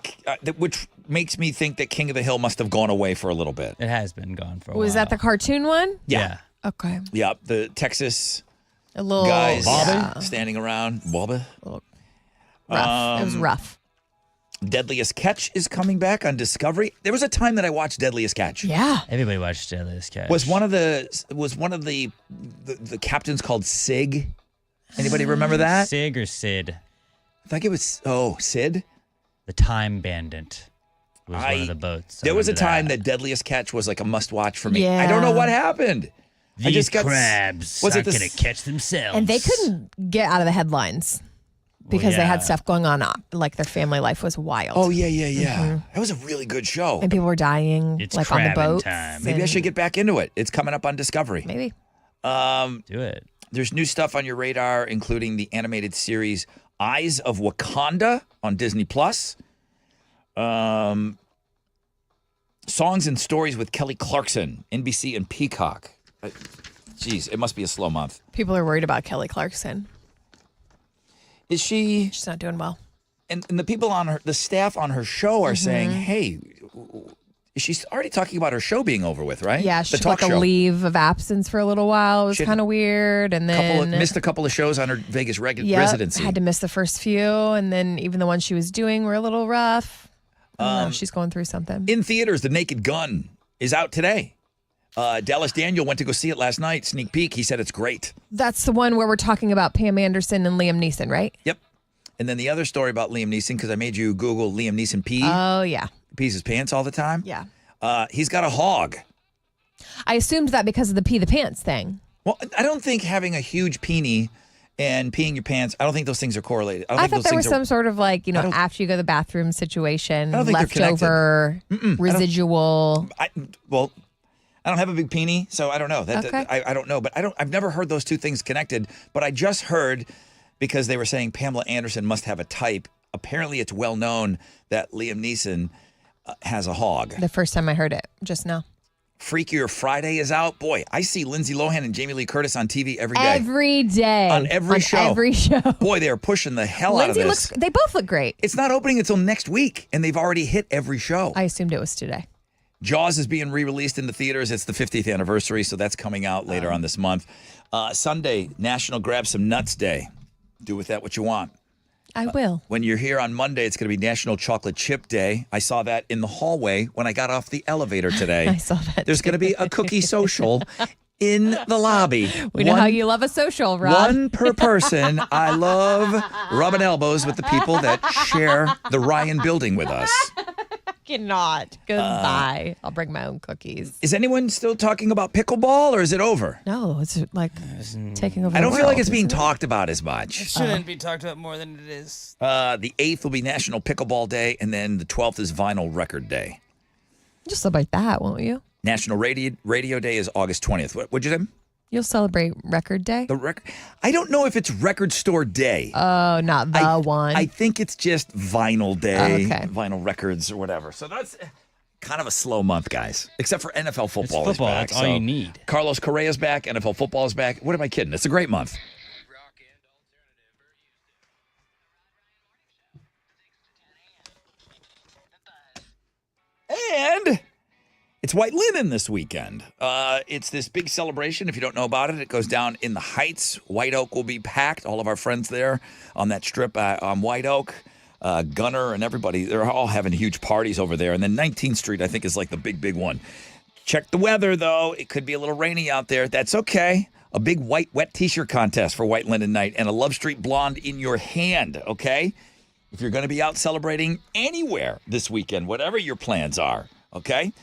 Which makes me think that King of the Hill must have gone away for a little bit. It has been gone for a while. Was that the cartoon one? Yeah. Okay. Yeah, the Texas A little guys yeah. standing around. Bobby. Rough. It was rough. Deadliest Catch is coming back on Discovery. There was a time that I watched Deadliest Catch. Yeah. Everybody watched Deadliest Catch. Was one of the captains called Sig? Anybody remember that? Sig or Sid? I think it was Sid. The Time Bandit was one of the boats. There was a time that Deadliest Catch was like a must-watch for me. Yeah. I don't know what happened. These I just got crabs was it aren't the going to catch themselves. And they couldn't get out of the headlines because they yeah. had stuff going on. Like their family life was wild. Oh yeah. That was a really good show. And people were dying It's like on the crabbing boat. time. Maybe I should get back into it. It's coming up on Discovery. Maybe. Do it. There's new stuff on your radar, including the animated series Eyes of Wakanda on Disney Plus. Songs and Stories with Kelly Clarkson, NBC and Peacock. Geez, it must be a slow month. People are worried about Kelly Clarkson. Is she? She's not doing well. And the people on the staff on her show are saying, hey, she's already talking about her show being over with, right? Yeah, she took like a leave of absence for a little while. It was kind of weird. And then missed a couple of shows on her Vegas residency. Had to miss the first few. And then even the ones she was doing were a little rough. I don't know, she's going through something. In theaters, The Naked Gun is out today. Dallas Daniel went to go see it last night. Sneak peek. He said it's great. That's the one where we're talking about Pam Anderson and Liam Neeson, right? Yep. And then the other story about Liam Neeson, because I made you Google Liam Neeson pee. Oh, yeah. Pees his pants all the time. Yeah. He's got a hog. I assumed that because of the pee the pants thing. Well, I don't think having a huge peenie and peeing your pants, I don't think those things are correlated. I thought there was some sort of like, after you go to the bathroom situation, leftover residual. I don't have a big peenie, so I don't know. I don't know, but I've never heard those two things connected. But I just heard, because they were saying Pamela Anderson must have a type. Apparently, it's well known that Liam Neeson has a hog. The first time I heard it, just now. Freakier Friday is out. Boy, I see Lindsay Lohan and Jamie Lee Curtis on TV every day. Every day. On every show. Every show. Boy, they are pushing the hell out of this. They both look great. It's not opening until next week, and they've already hit every show. I assumed it was today. Jaws is being re-released in the theaters. It's the 50th anniversary, so that's coming out later on this month. Sunday, National Grab Some Nuts Day. Do with that what you want. I will. When you're here on Monday, it's going to be National Chocolate Chip Day. I saw that in the hallway when I got off the elevator today. I saw that. There's going to be a cookie social in the lobby. We know how you love a social, Rob. One per person. I love rubbing elbows with the people that share the Ryan building with us. Cannot. Goodbye. I'll bring my own cookies. Is anyone still talking about pickleball, or is it over? No, it's like taking over. I don't the feel like world, it's being isn't it? talked about as much. It shouldn't be talked about more than it is. The 8th will be National Pickleball Day, and then the 12th is Vinyl Record Day. Just celebrate that, won't you? National Radio Day is August 20th. What'd you say? You'll celebrate Record Day? I don't know if it's Record Store Day. Oh, not the one. I think it's just Vinyl Day, Okay. Vinyl Records or whatever. So that's kind of a slow month, guys. Except for NFL football. It's football. Is back. That's all you need. Carlos Correa's back. NFL football is back. What am I kidding? It's a great month. And it's White Linen this weekend. It's this big celebration. If you don't know about it, it goes down in the Heights. White Oak will be packed. All of our friends there on that strip on White Oak, Gunner and everybody, they're all having huge parties over there. And then 19th Street, I think, is like the big one. Check the weather, though. It could be a little rainy out there. That's okay. A big white wet T-shirt contest for White Linen Night and a Love Street Blonde in your hand, okay? If you're going to be out celebrating anywhere this weekend, whatever your plans are, okay?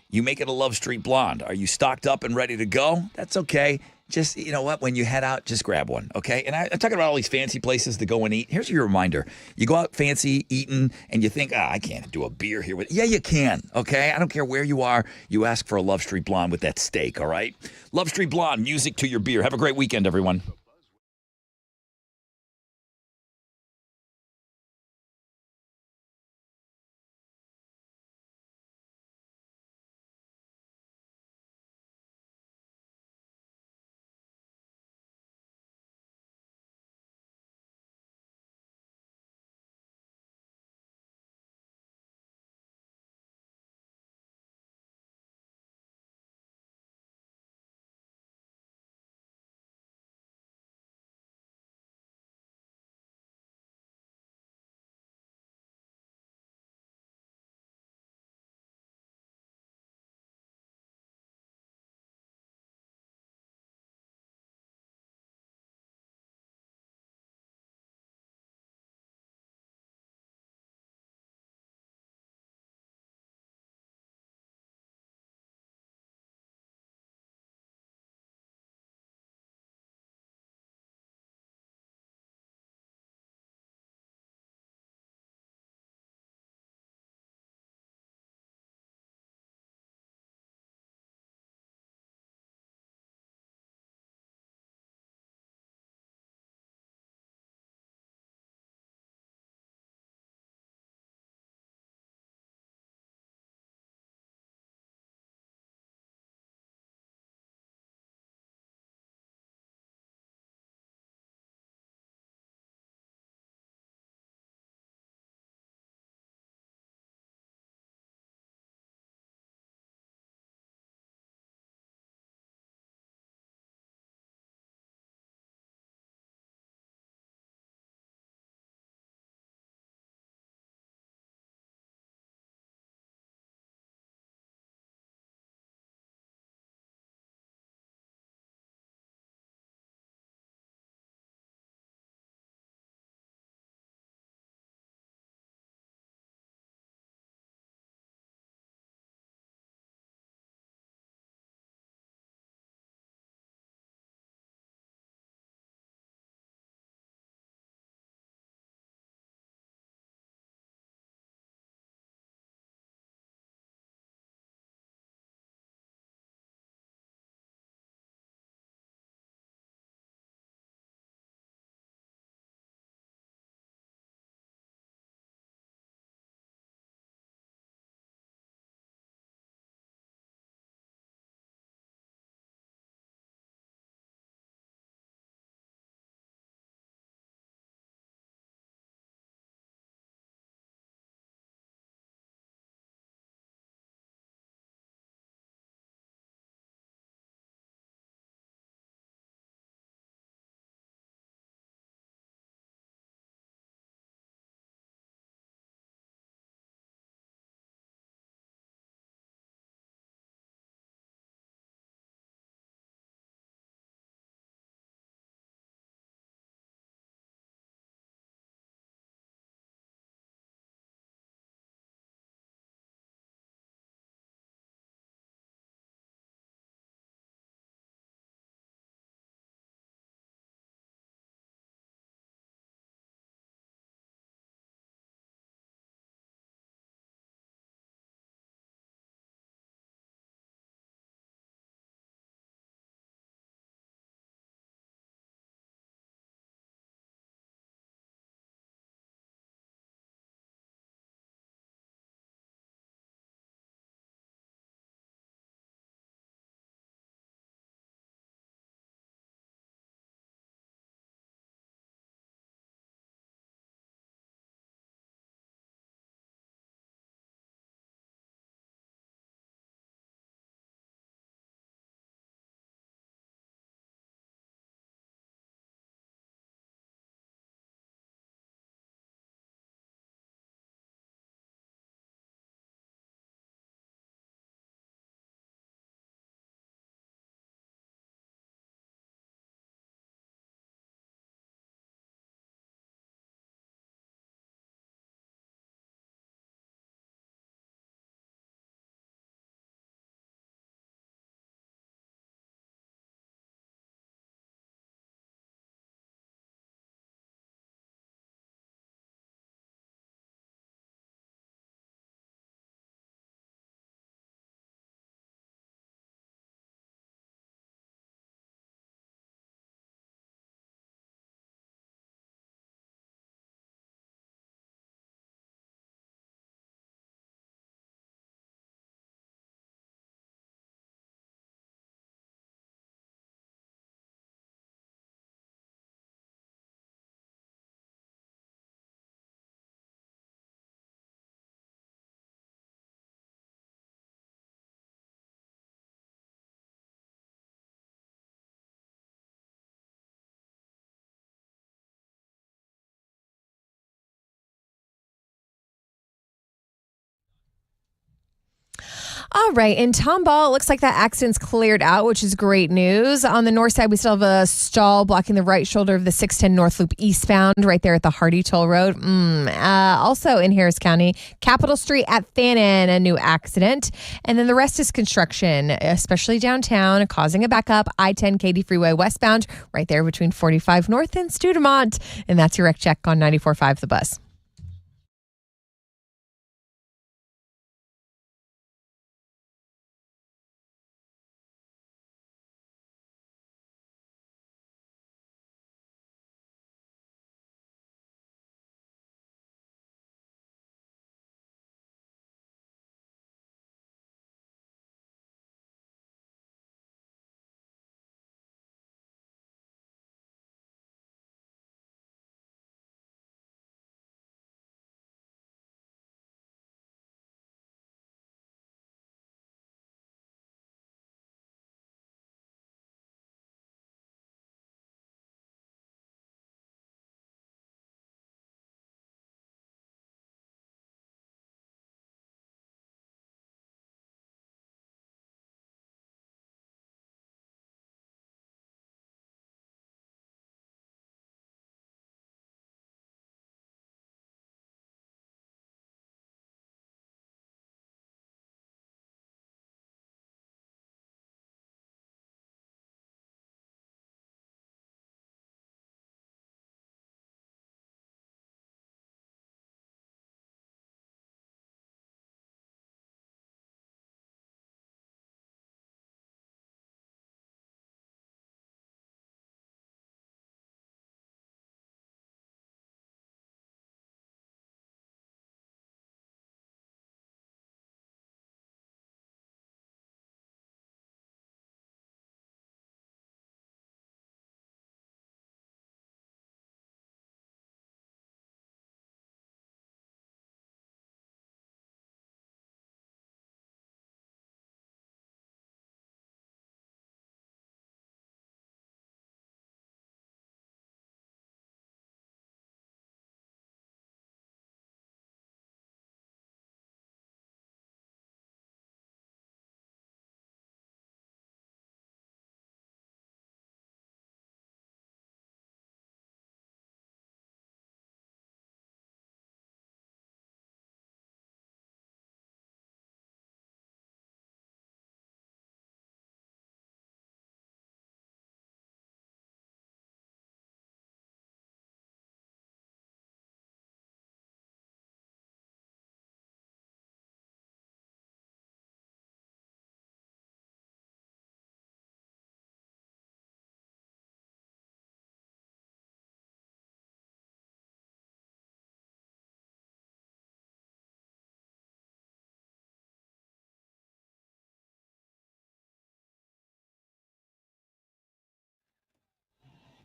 You make it a Love Street Blonde. Are you stocked up and ready to go? That's okay. Just, you know what? When you head out, just grab one, okay? And I'm talking about all these fancy places to go and eat. Here's your reminder. You go out fancy eating and you think, I can't do a beer here. Yeah, you can, okay? I don't care where you are. You ask for a Love Street Blonde with that steak, all right? Love Street Blonde, music to your beer. Have a great weekend, everyone. All right, in Tomball, it looks like that accident's cleared out, which is great news. On the north side, we still have a stall blocking the right shoulder of the 610 North Loop eastbound right there at the Hardy Toll Road. Also in Harris County, Capitol Street at Fannin, a new accident. And then the rest is construction, especially downtown, causing a backup. I-10 Katy Freeway westbound right there between 45 North and Studemont. And that's your wreck check on 94.5 The Buzz.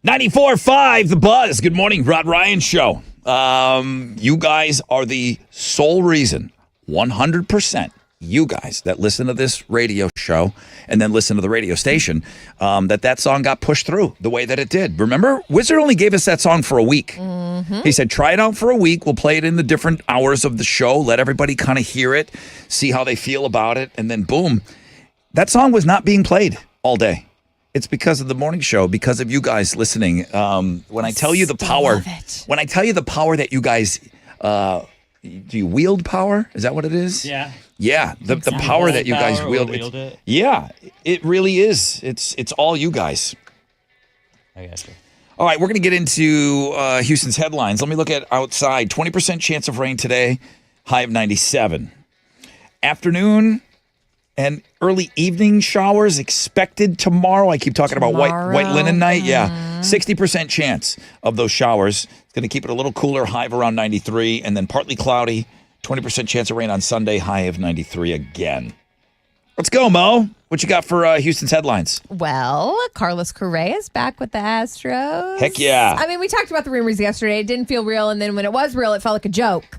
.94.5 The Buzz. Good morning, Rod Ryan Show. You guys are the sole reason, 100%, you guys that listen to this radio show and then listen to the radio station, that song got pushed through the way that it did. Remember, Wizard only gave us that song for a week. Mm-hmm. He said, try it out for a week. We'll play it in the different hours of the show. Let everybody kind of hear it, see how they feel about it. And then boom, that song was not being played all day. It's because of the morning show, because of you guys listening. When I tell you the power, that you guys, do you wield power? Is that what it is? Yeah. Yeah, the power that you guys wield. It. Yeah, it really is. It's all you guys. I got you. All right, we're going to get into Houston's headlines. Let me look at outside. 20% chance of rain today, high of 97. Afternoon and early evening showers expected tomorrow. I keep talking about white linen night. Yeah, 60% chance of those showers. It's going to keep it a little cooler, high of around 93, and then partly cloudy. 20% chance of rain on Sunday, high of 93 again. Let's go, Mo. What you got for Houston's headlines? Well, Carlos Correa is back with the Astros. Heck yeah. I mean, we talked about the rumors yesterday. It didn't feel real, and then when it was real, it felt like a joke.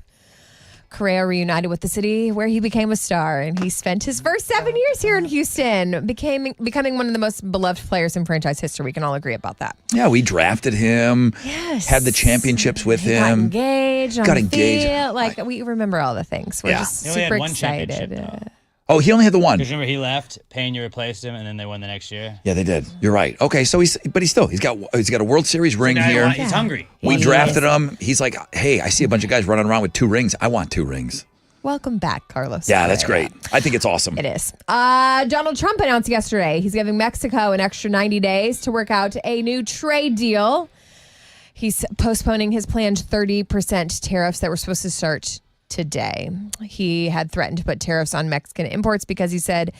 Correa reunited with the city where he became a star, and he spent his first 7 years here in Houston, becoming one of the most beloved players in franchise history. We can all agree about that. Yeah, we drafted him. Yes. Had the championships with him. Got engaged. Got engaged. Like, we remember all the things. We're just super excited. Oh, he only had the one. Because remember he left, Pena replaced him, and then they won the next year. Yeah, they did. You're right. Okay, so he's got a World Series ring here. He's hungry. We drafted him. He's like, hey, I see a bunch of guys running around with 2 rings. I want 2 rings. Welcome back, Carlos. Yeah, that's great. I think it's awesome. It is. Donald Trump announced yesterday he's giving Mexico an extra 90 days to work out a new trade deal. He's postponing his planned 30% tariffs that were supposed to start today. He had threatened to put tariffs on Mexican imports because he said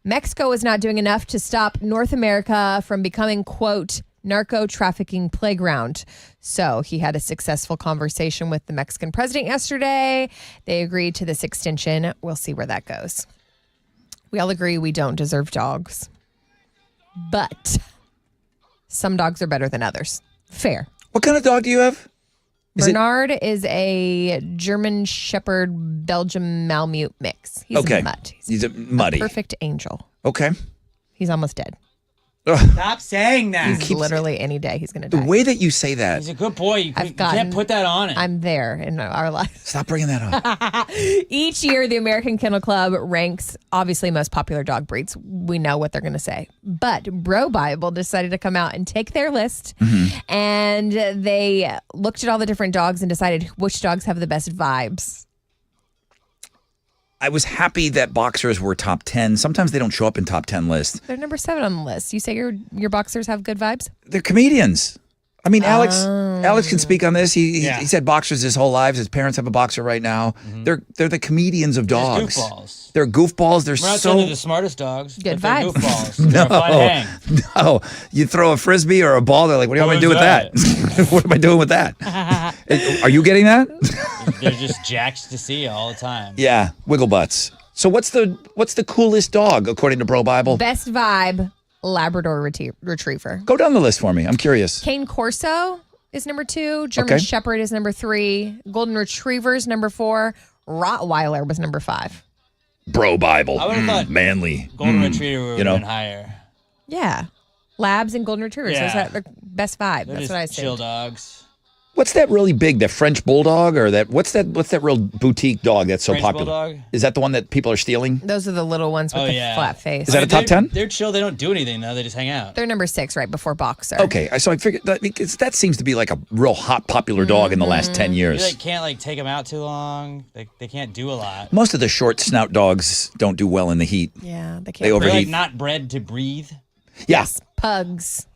Mexico was not doing enough to stop North America from becoming, quote, narco trafficking playground. So he had a successful conversation with the Mexican president yesterday. They agreed to this extension. We'll see where that goes. We all agree we don't deserve dogs, but some dogs are better than others. Fair. What kind of dog do you have? Bernard is a German Shepherd Belgian Malamute mix. He's a mutt. He's a muddy. Perfect angel. Okay. He's almost dead. Stop saying that. He's literally any day he's going to die. The way that you say that. He's a good boy. You can't put that on him. I'm there in our life. Stop bringing that up. Each year, the American Kennel Club ranks obviously most popular dog breeds. We know what they're going to say. But Bro Bible decided to come out and take their list. And they looked at all the different dogs and decided which dogs have the best vibes. I was happy that boxers were top 10. Sometimes they don't show up in top 10 lists. They're number 7 on the list. You say your boxers have good vibes? They're comedians. I mean, Alex can speak on this. He said boxers his whole lives. His parents have a boxer right now. They're the comedians of dogs. Goofballs. They're goofballs. We're not saying they're the smartest dogs. Good but vibes. They're goofballs. They're a fun hang. No. You throw a frisbee or a ball, they're like, what do you want me to do with that? What am I doing with that? Are you getting that? They're just jacks to see all the time. Yeah, wiggle butts. So what's the coolest dog according to Bro Bible? Best vibe, Labrador Retriever. Go down the list for me. I'm curious. Cane Corso is number 2. German Shepherd is number 3. Golden Retriever is number 4. Rottweiler was number 5. Bro Bible. I would have thought manly. Golden Retriever would have been higher. Yeah. Labs and Golden Retrievers. Yeah. Those are the best vibe. They're That's just what I said. chill dogs. What's that really big? That French Bulldog or that? What's that real boutique dog that's so French popular? Bulldog? Is that the one that people are stealing? Those are the little ones with the flat face. Is that a top 10? They're chill. They don't do anything though. They just hang out. They're number 6 right before Boxer. Okay, so I figured that because that seems to be like a real hot popular dog in the last 10 years. You can't take them out too long. They can't do a lot. Most of the short snout dogs don't do well in the heat. Yeah, they can't. They overheat. They're not bred to breathe. Yeah. Pugs.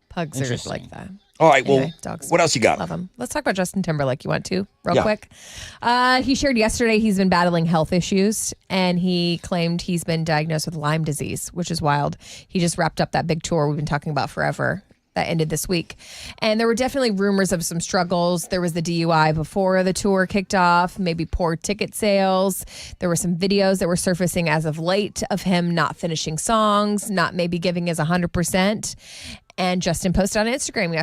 Pugs are Interesting. like that. All right, well, Anyway, dogs. what else you got? Love them. Let's talk about Justin Timberlake. You want to, real Yeah. quick? He shared yesterday he's been battling health issues, and he claimed he's been diagnosed with Lyme disease, which is wild. He just wrapped up that big tour we've been talking about forever that ended this week. And there were definitely rumors of some struggles. There was the DUI before the tour kicked off, maybe poor ticket sales. There were some videos that were surfacing as of late of him not finishing songs, not maybe giving his 100%. And Justin posted on Instagram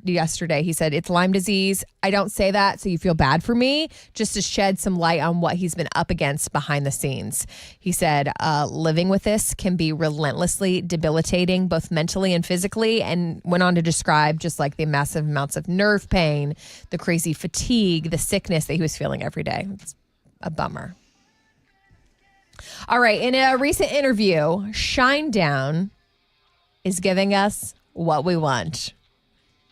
yesterday. He said, it's Lyme disease. I don't say that so you feel bad for me, just to shed some light on what he's been up against behind the scenes. He said, living with this can be relentlessly debilitating, both mentally and physically, and went on to describe just like the massive amounts of nerve pain, the crazy fatigue, the sickness that he was feeling every day. It's a bummer. All right. In a recent interview, Shinedown is giving us what we want.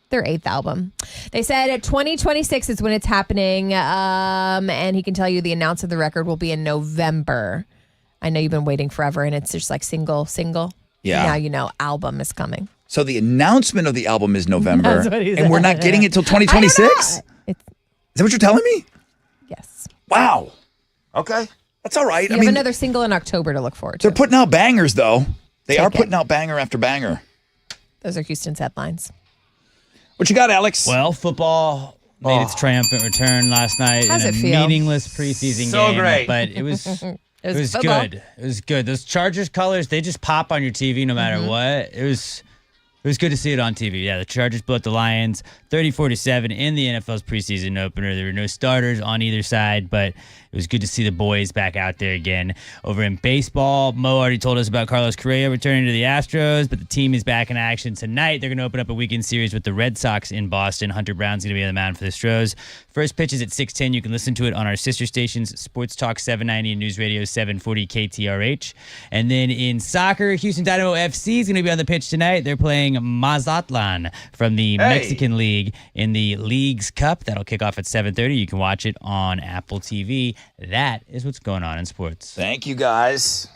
Their 8th album. They said 2026 is when it's happening. And he can tell you the announce of the record will be in November. I know you've been waiting forever and it's just like single. Yeah. Now you know album is coming. So the announcement of the album is November, That's what he and we're said. not getting it till 2026? Is that what you're telling me? Yes. Wow. Okay. That's all right. You have another single in October to look forward to. They're putting out bangers, though. They are Take it. putting out banger after banger. Those are Houston's headlines. What you got, Alex? Well, football made its triumphant return last night How's in it a feel? meaningless preseason So game. great. But it was it was football. good. It was good. Those Chargers colors, they just pop on your TV no matter what. It was It was good to see it on TV. Yeah, the Chargers blew out the Lions 34-7 in the NFL's preseason opener. There were no starters on either side, but it was good to see the boys back out there again. Over in baseball, Mo already told us about Carlos Correa returning to the Astros, but the team is back in action tonight. They're going to open up a weekend series with the Red Sox in Boston. Hunter Brown's going to be on the mound for the Stros. First pitch is at 6:10. You can listen to it on our sister stations, Sports Talk 790 and News Radio 740 KTRH. And then in soccer, Houston Dynamo FC is going to be on the pitch tonight. They're playing Mazatlan from the Mexican League in the Leagues Cup. That'll kick off at 7:30. You can watch it on Apple TV. That is what's going on in sports. Thank you, guys.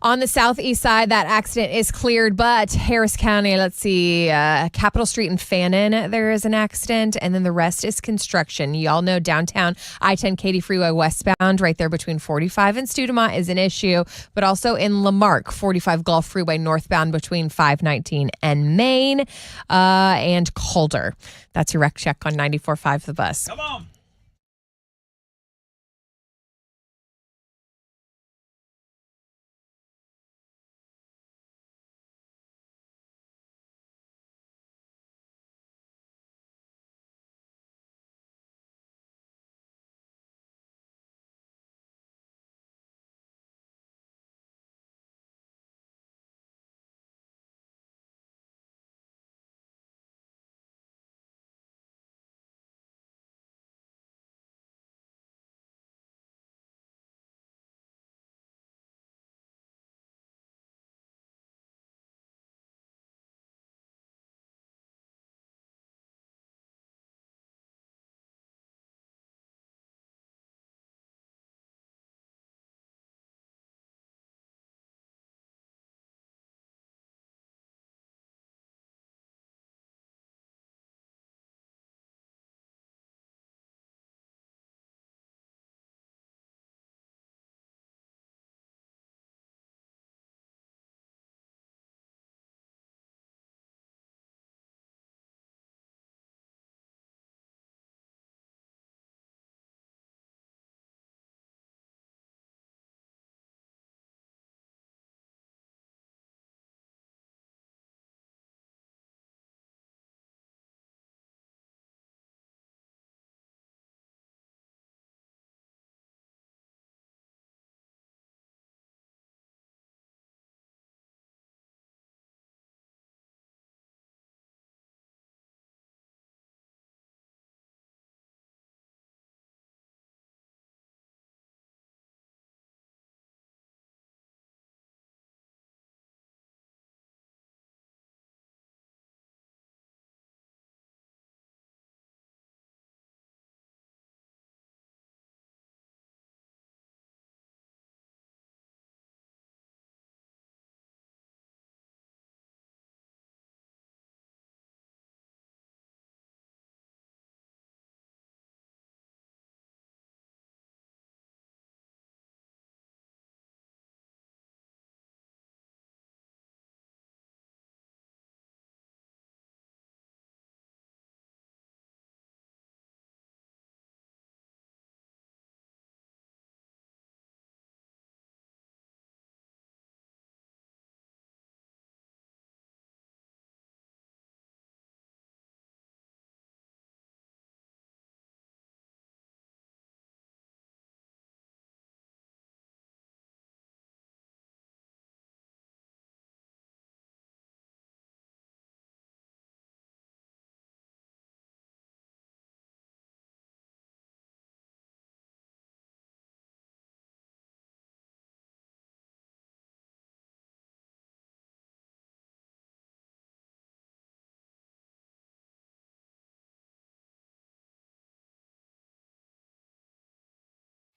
On the southeast side, that accident is cleared, but Harris County, let's see, Capitol Street and Fannin, there is an accident, and then the rest is construction. You all know downtown I-10 Katy Freeway westbound, right there between 45 and Studemont is an issue, but also in Lamarck, 45 Gulf Freeway northbound between 519 and Main, and Calder. That's your wreck check on 94.5 The Bus. Come on.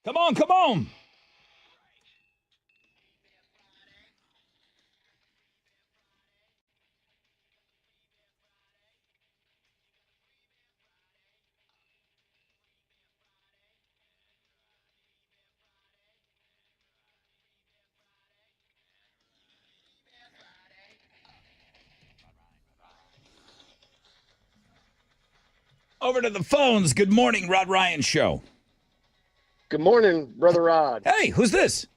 Come on, come on. Over to the phones. Good morning, Rod Ryan Show. Good morning, Brother Rod. Hey, who's this?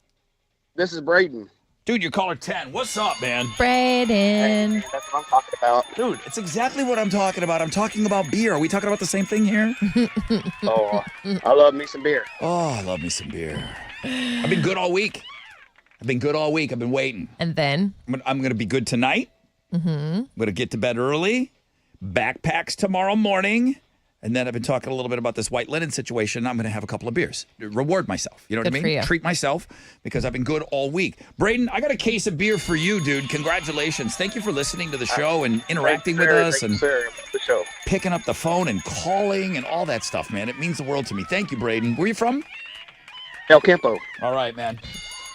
This is Braden. Dude, you're caller 10. What's up, man? Braden. That's what I'm talking about. Dude, it's exactly what I'm talking about. I'm talking about beer. Are we talking about the same thing here? Oh, I love me some beer. Oh, I love me some beer. I've been good all week. I've been waiting. And then? I'm going to be good tonight. Mm-hmm. I'm going to get to bed early. Backpacks tomorrow morning. And then I've been talking a little bit about this white linen situation. I'm going to have a couple of beers. Reward myself. You know what I Good mean? for you. Treat myself because I've been good all week. Braden, I got a case of beer for you, dude. Congratulations. Thank you for listening to the show and interacting with us and the show. picking up the phone and calling and all that stuff, man. It means the world to me. Thank you, Braden. Where are you from? El Campo. All right, man.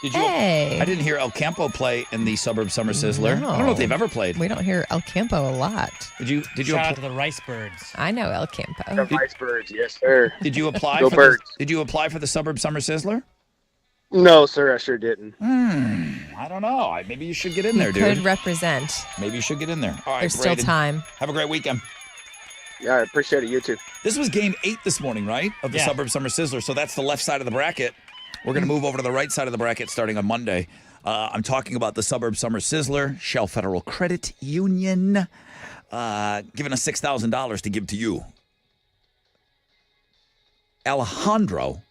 Did you? Hey. I didn't hear El Campo play in the Suburb Summer Sizzler. I don't know if they've ever played. We don't hear El Campo a lot. Did you? Shout out to the Rice Birds. I know El Campo. The Rice Birds, yes, sir. Did you apply Go for Birds. Did you apply for the Suburb Summer Sizzler? No, sir, I sure didn't. I don't know. Maybe you should get in there, You dude. could represent. Maybe you should get in there. All right, There's still Braden, time. Have a great weekend. Yeah, I appreciate it. You too. This was game 8 this morning, right? Of the Yeah. Suburb Summer Sizzler. So that's the left side of the bracket. We're going to move over to the right side of the bracket starting on Monday. I'm talking about the Suburb Summer Sizzler, Shell Federal Credit Union, giving us $6,000 to give to you. Alejandro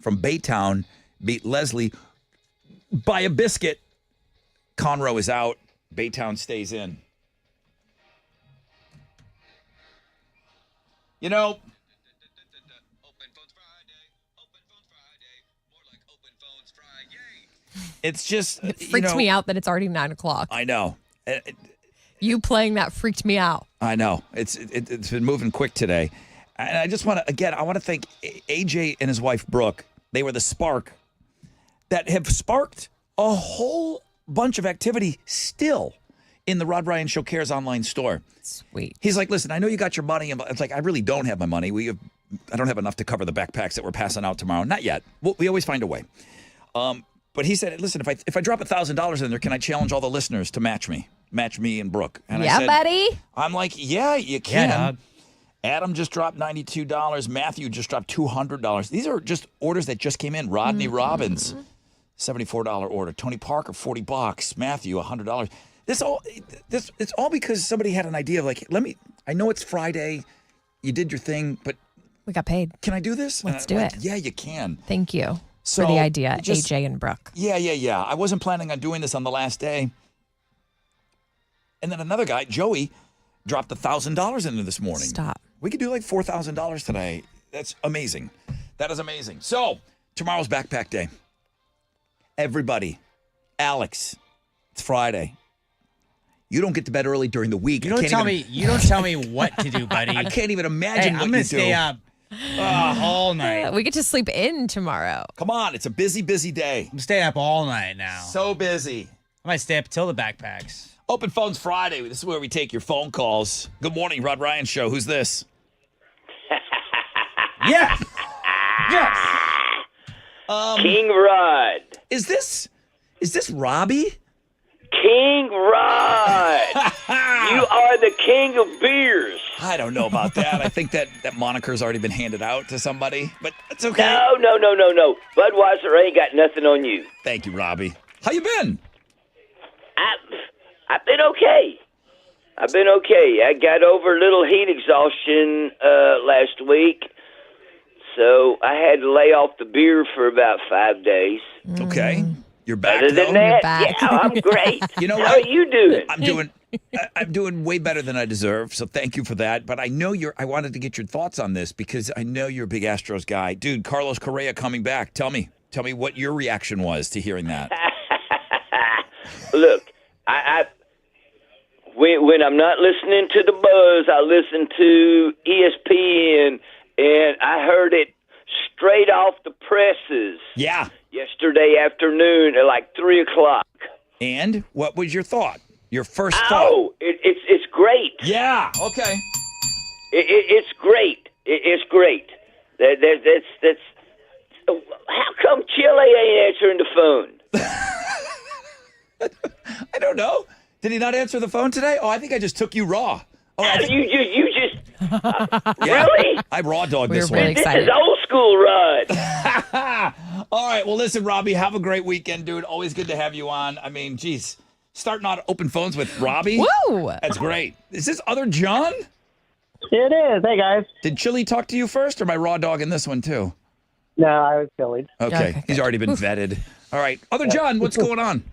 from Baytown beat Leslie by a biscuit. Conroe is out. Baytown stays in. You know, it's just, It freaks me out that it's already 9 o'clock. I know. You playing that freaked me out. I know. It's been moving quick today. And I just want to, again, I want to thank AJ and his wife, Brooke. They were the spark that have sparked a whole bunch of activity still in the Rod Ryan Show Cares online store. Sweet. He's like, listen, I know you got your money. It's like, I really don't have my money. I don't have enough to cover the backpacks that we're passing out tomorrow. Not yet. We always find a way. But he said, listen, if I drop $1,000 in there, can I challenge all the listeners to match me and Brooke? And Yeah, I said, buddy. I'm like, yeah, you can. Yeah, dog. Adam just dropped $92. Matthew just dropped $200. These are just orders that just came in. Rodney Robbins, $74 order. Tony Parker, $40. Matthew, $100. It's all because somebody had an idea of like, I know it's Friday. You did your thing, but We got paid. can I do this? Let's And do I'm like, it. Yeah, you can. Thank you So, for the idea, just- AJ and Brooke. Yeah. I wasn't planning on doing this on the last day. And then another guy, Joey, dropped $1,000 into this morning. Stop. We could do like $4,000 today. That's amazing. That is amazing. So, tomorrow's backpack day. Everybody, Alex, it's Friday. You don't get to bed early during the week. You don't tell me what to do, buddy. I can't even imagine Hey, what I'm gonna you do. stay up all night. We get to sleep in tomorrow. Come on, it's a busy, busy day. I'm staying up all night now. So busy. I might stay up till the backpacks. Open Phones Friday. This is where we take your phone calls. Good morning, Rod Ryan Show. Who's this? Yes. Yes. King Rod. Is this Robbie? King Rod. You are the king of beers. I don't know about that. I think that moniker's already been handed out to somebody, but it's okay. No. Budweiser ain't got nothing on you. Thank you, Robbie. How you been? I've been okay. I got over a little heat exhaustion last week, so I had to lay off the beer for about 5 days. Okay. You're back. Other than though? that, yeah, I'm great. You know How what? are you doing? I'm doing way better than I deserve. So thank you for that. But I know I wanted to get your thoughts on this because I know you're a big Astros guy, dude. Carlos Correa coming back. Tell me what your reaction was to hearing that. Look, when I'm not listening to the buzz, I listen to ESPN, and I heard it straight off the presses Yeah. yesterday afternoon at like 3 o'clock. And what was your thought? Your first thought? Oh, it's great. Yeah. Okay. It's great. It's great. That's. How come Chile ain't answering the phone? I don't know. Did he not answer the phone today? Oh, I think I just took you raw. Oh, I think You just yeah. really? I raw dogged We were this really one. excited. This is old school, Rod. All right. Well, listen, Robbie, have a great weekend, dude. Always good to have you on. I mean, geez, starting on open phones with Robbie. Woo! That's great. Is this other John? It is. Hey, guys. Did Chili talk to you first, or am I raw dogging this one too? No, I was Phillied. Okay. He's already been vetted. All right. Other John, what's going on?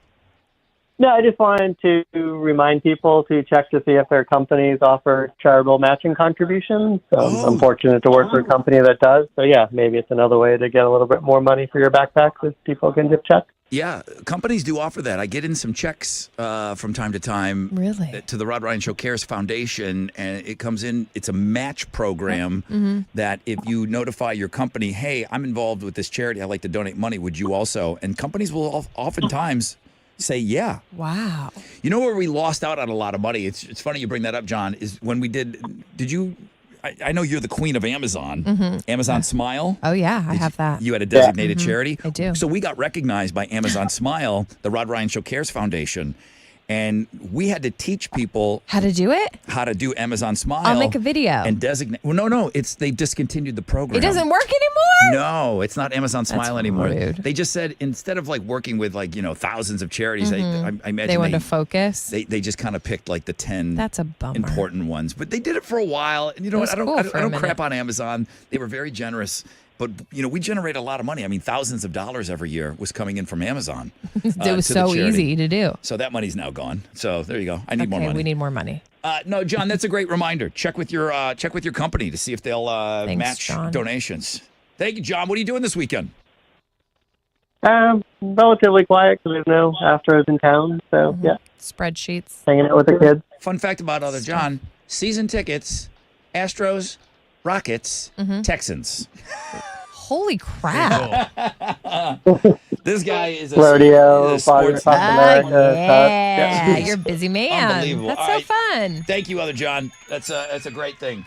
No, I just wanted to remind people to check to see if their companies offer charitable matching contributions. So I'm fortunate to work for a company that does. So, yeah, maybe it's another way to get a little bit more money for your backpack if people can just check. Yeah, companies do offer that. I get in some checks from time to time. Really? To the Rod Ryan Show Cares Foundation, and it comes in. It's a match program that if you notify your company, hey, I'm involved with this charity, I'd like to donate money, would you also? And companies will oftentimes say, yeah. Wow. You know where we lost out on a lot of money? It's funny you bring that up, John, is when we did you, I know you're the queen of Amazon, Amazon Smile. Oh, yeah, I have that. You had a designated charity? I do. So we got recognized by Amazon Smile, the Rod Ryan Show Cares Foundation, and we had to teach people How to do it? how to do Amazon Smile. I'll make a video. And designate. Well, no, they discontinued the program. It doesn't work anymore? No, it's not Amazon Smile anymore. rude. They just said instead of like working with thousands of charities, I imagine They wanted to focus. They just kind of picked like the 10 That's a bummer. important ones. But they did it for a while. And you know It what? was I don't, cool I for don't, I a don't minute. crap on Amazon. They were very generous. But, we generate a lot of money. I mean, thousands of dollars every year was coming in from Amazon. It was to the so charity. easy to do. So that money's now gone. So there you go. I need more Okay, money. we need more money. No, John, that's a great reminder. Check with your company to see if they'll Thanks, match John. donations. Thank you, John. What are you doing this weekend? Relatively quiet because there's no Astros in town. So, yeah, Spreadsheets. hanging out with the kids. Fun fact about other John: season tickets, Astros, Rockets, Texans. Holy crap. This guy is a Rodeo, he's a sports. South America. Yeah, you're a busy man. Unbelievable. That's All so right. fun. Thank you, other John. That's a great thing.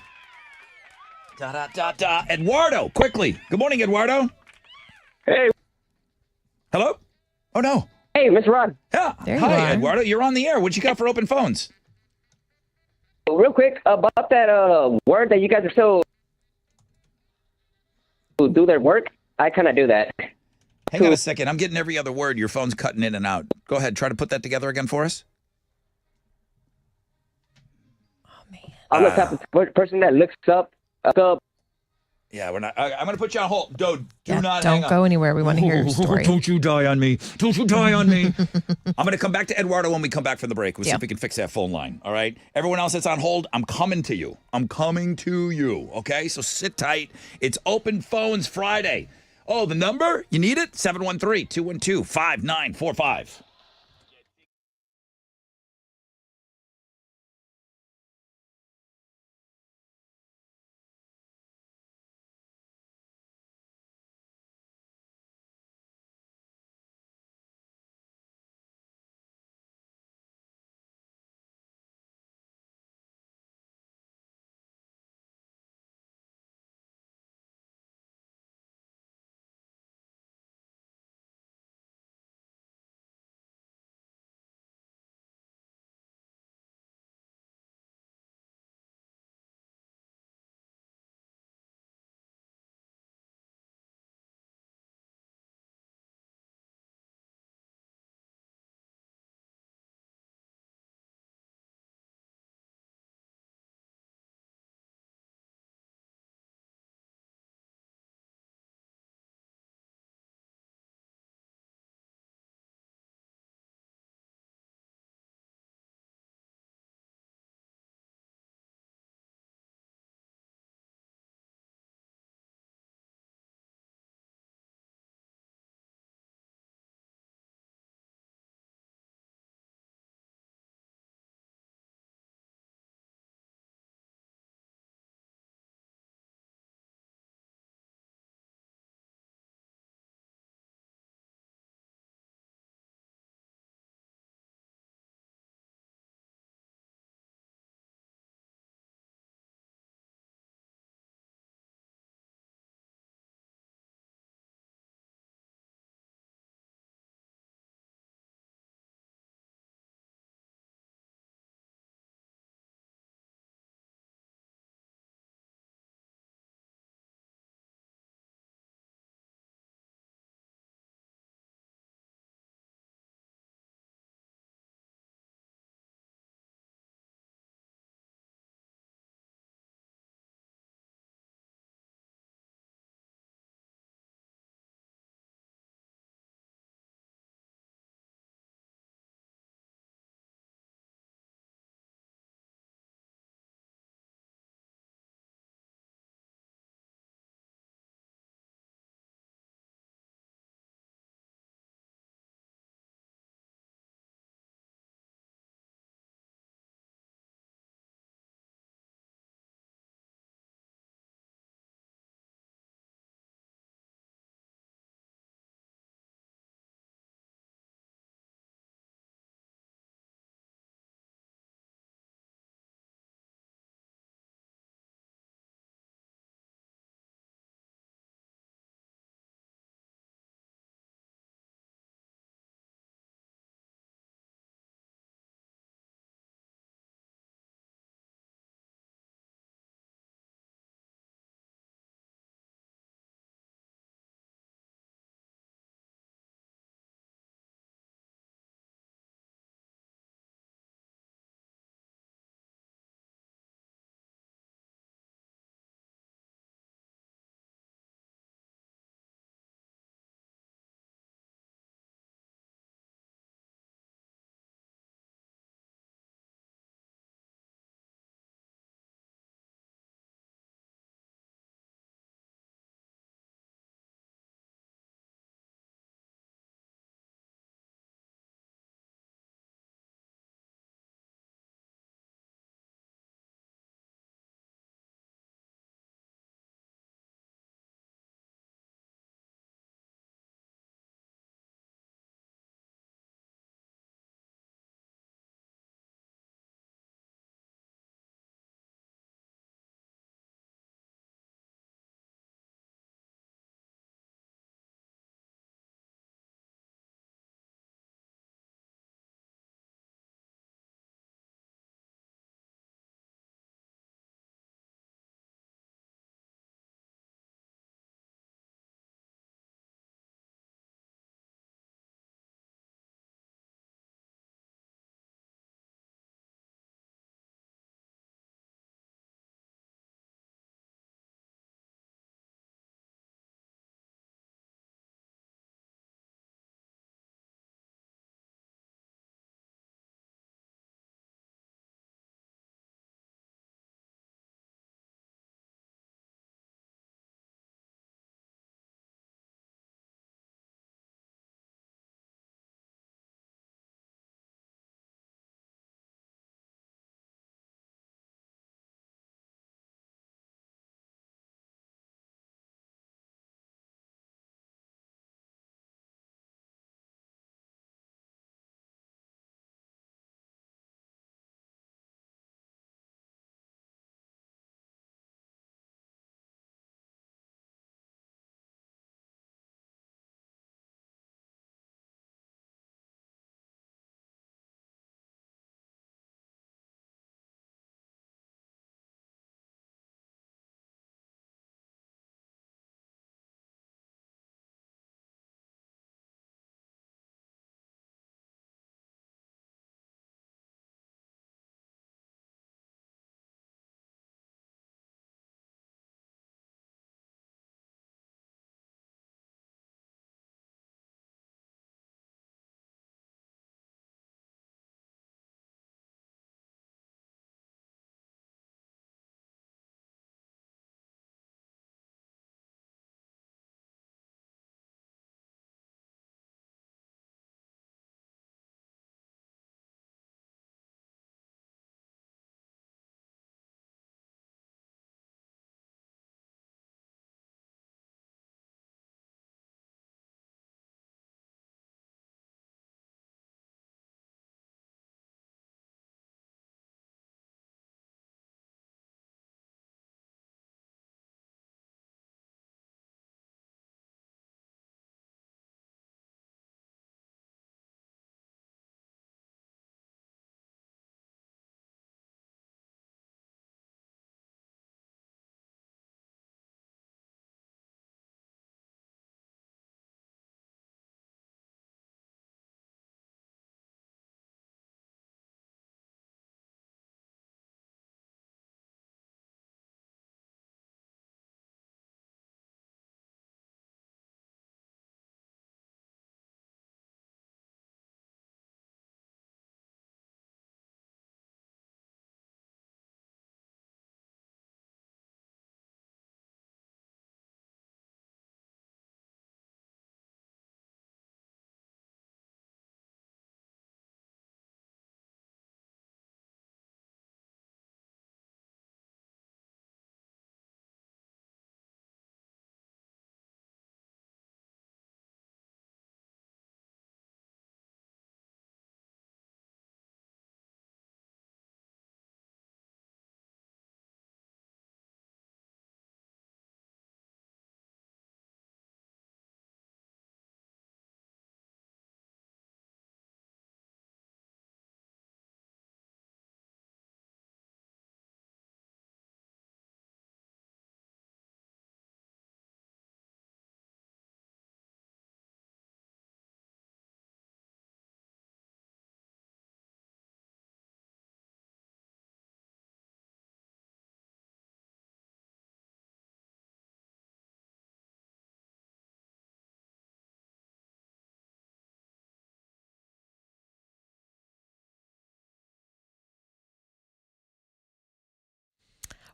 Eduardo, quickly. Good morning, Eduardo. Hey. Hello? Oh, no. Hey, Mr. Rod. Yeah. There you Hi, are. Eduardo. You're on the air. What you got for open phones? Real quick about that word that you guys are so do their work. I kind of do that. Hang on a second. I'm getting every other word. Your phone's cutting in and out. Go ahead. Try to put that together again for us. I'm the type of person that looks up. Yeah, we're not. I'm going to put you on hold. Dude, do not Don't hang up. go anywhere. We want to hear your story. Don't you die on me. Don't you die on me. I'm going to come back to Eduardo when we come back from the break. We'll see Yeah. if we can fix that phone line. All right? Everyone else that's on hold, I'm coming to you. I'm coming to you. Okay? So sit tight. It's Open Phones Friday. Oh, the number? You need it? 713-212-5945.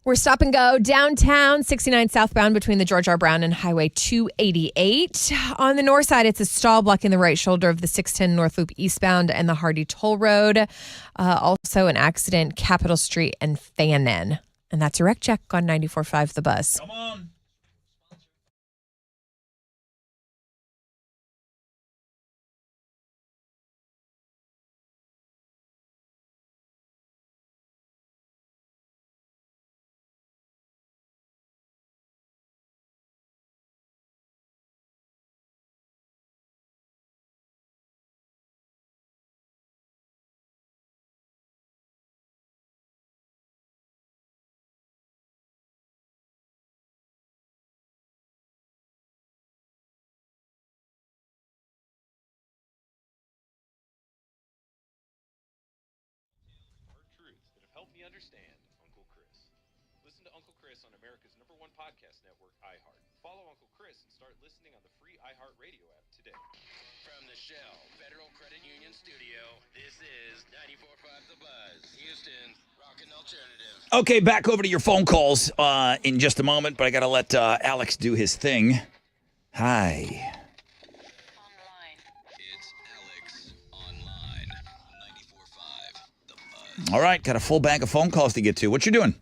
We're stop and go downtown, 69 southbound between the George R. Brown and Highway 288. On the north side, it's a stall blocking the right shoulder of the 610 North Loop eastbound and the Hardy Toll Road. Also an accident, Capitol Street and Fannin. And that's your wreck check on 94.5 The Buzz. Come on. Help me understand Uncle Chris. Listen to Uncle Chris on America's #1 podcast network, iHeart. Follow Uncle Chris and start listening on the free iHeartRadio app today. From the Shell Federal Credit Union Studio, this is 94.5 The Buzz, Houston's rockin' alternative. Okay, back over to your phone calls in just a moment, but I got to let Alex do his thing. Hi. All right, got a full bank of phone calls to get to. What you doing?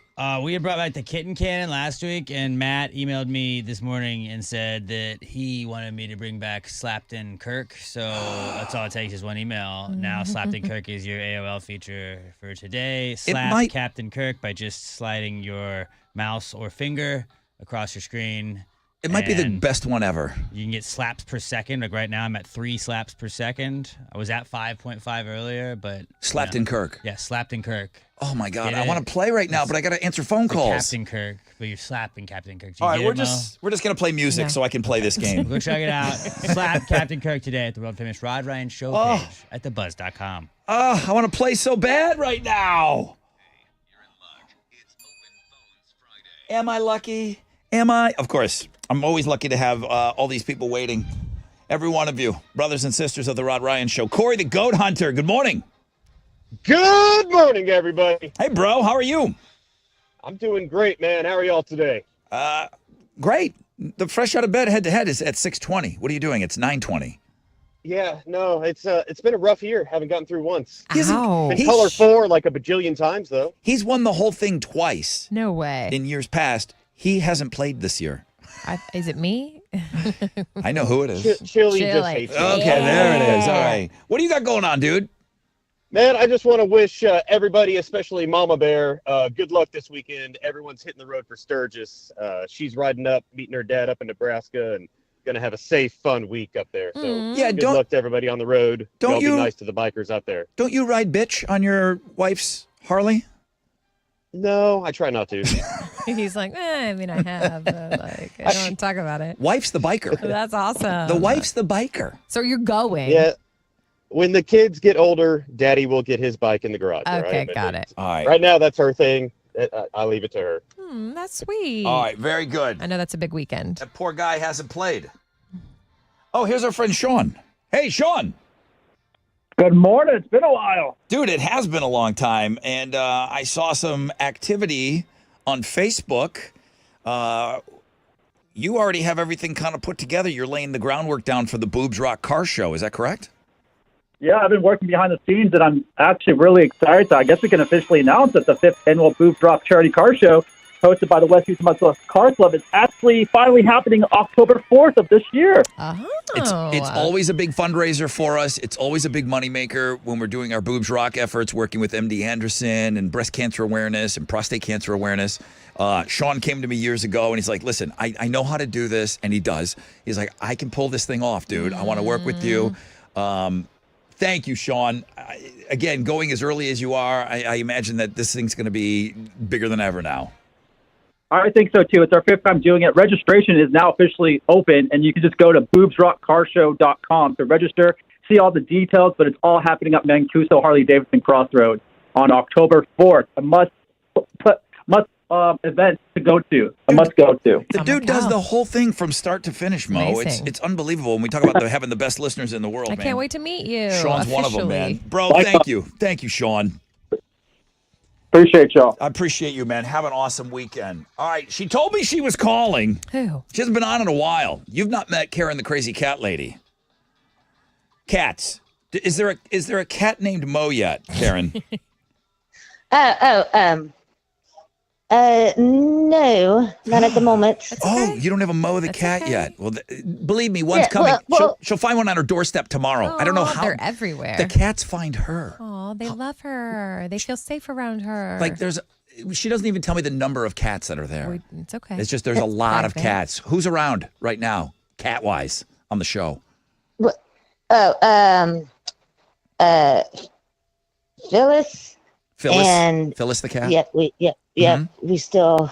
We had brought back the kitten cannon last week, and Matt emailed me this morning and said that he wanted me to bring back Slapton Kirk. So that's all it takes is one email. Now Slapton Kirk is your AOL feature for today. Slap Captain Kirk by just sliding your mouse or finger across your screen. It might be the best one ever. You can get slaps per second. Like right now, I'm at 3 slaps per second. I was at 5.5 earlier, but Slapped in Kirk. Yeah, slapped in Kirk. Oh my God, I want to play right now, but I got to answer phone calls. Captain Kirk, but you're slapping Captain Kirk. All right, we're just gonna play music so I can play this game. Go check it out. Slap Captain Kirk today at the world famous Rod Ryan show page at thebuzz.com. Oh, I want to play so bad right now. Am I lucky? Am I? Of course. I'm always lucky to have all these people waiting. Every one of you, brothers and sisters of the Rod Ryan Show. Corey the Goat Hunter, good morning. Good morning, everybody. Hey, bro, how are you? I'm doing great, man. How are y'all today? Great. The fresh out of bed head-to-head is at 6:20. What are you doing? It's 9:20. Yeah, no, it's been a rough year. Haven't gotten through once. He's been color 4 like a bajillion times, though. He's won the whole thing twice. No way. In years past. He hasn't played this year. Is it me? I know who it is. Chili just hates me. Okay, there it is. All right. What do you got going on, dude? Man, I just want to wish everybody, especially Mama Bear, good luck this weekend. Everyone's hitting the road for Sturgis. She's riding up, meeting her dad up in Nebraska, and going to have a safe, fun week up there. So good luck to everybody on the road. Y'all be nice to the bikers out there. Don't you ride bitch on your wife's Harley? No, I try not to. He's like, I mean, I have, but I don't want to talk about it. Wife's the biker. That's awesome. The wife's the biker. So you're going. Yeah. When the kids get older, Daddy will get his bike in the garage. Okay, right? got it. All right. Right now, that's her thing. I'll leave it to her. That's sweet. All right, very good. I know that's a big weekend. That poor guy hasn't played. Oh, here's our friend Sean. Hey, Sean. Good morning. It's been a while. Dude, it has been a long time. And I saw some activity on Facebook. You already have everything kind of put together. You're laying the groundwork down for the Boobs Rock Car Show. Is that correct? Yeah, I've been working behind the scenes, and I'm actually really excited. I guess we can officially announce that the 5th annual Boobs Rock Charity Car Show, hosted by the West Houston Muscle Car Club, is actually finally happening October 4th of this year. It's always a big fundraiser for us. It's always a big moneymaker when we're doing our Boobs Rock efforts, working with MD Anderson and breast cancer awareness and prostate cancer awareness. Sean came to me years ago, and he's like, listen, I know how to do this, and he does. He's like, I can pull this thing off, dude. I want to work with you. Thank you, Sean. Again, going as early as you are, I imagine that this thing's going to be bigger than ever now. I think so, too. It's our 5th time doing it. Registration is now officially open, and you can just go to boobsrockcarshow.com to register, see all the details, but it's all happening at Mancuso Harley-Davidson Crossroads on October 4th. A must event to go to. A must go to. The dude does the whole thing from start to finish, Mo. Amazing. It's unbelievable when we talk about having the best listeners in the world, I man. can't wait to meet you. Sean's one of them, man. officially. Bro, thank you. Thank you, Sean. Appreciate y'all. I appreciate you, man. Have an awesome weekend. All right. She told me she was calling. Who? She hasn't been on in a while. You've not met Karen, the crazy cat lady. Cats. Is there a cat named Mo yet, Karen? No, not at the moment. Oh, you don't have a Mo the cat yet. Well, believe me, one's coming. She'll find one on her doorstep tomorrow. I don't know how. They're everywhere. The cats find her. Oh, they love her. They feel safe around her. Like she doesn't even tell me the number of cats that are there. It's okay. It's just there's a lot of cats. Who's around right now, cat-wise, on the show? Phyllis. Phyllis the cat. Yep. We still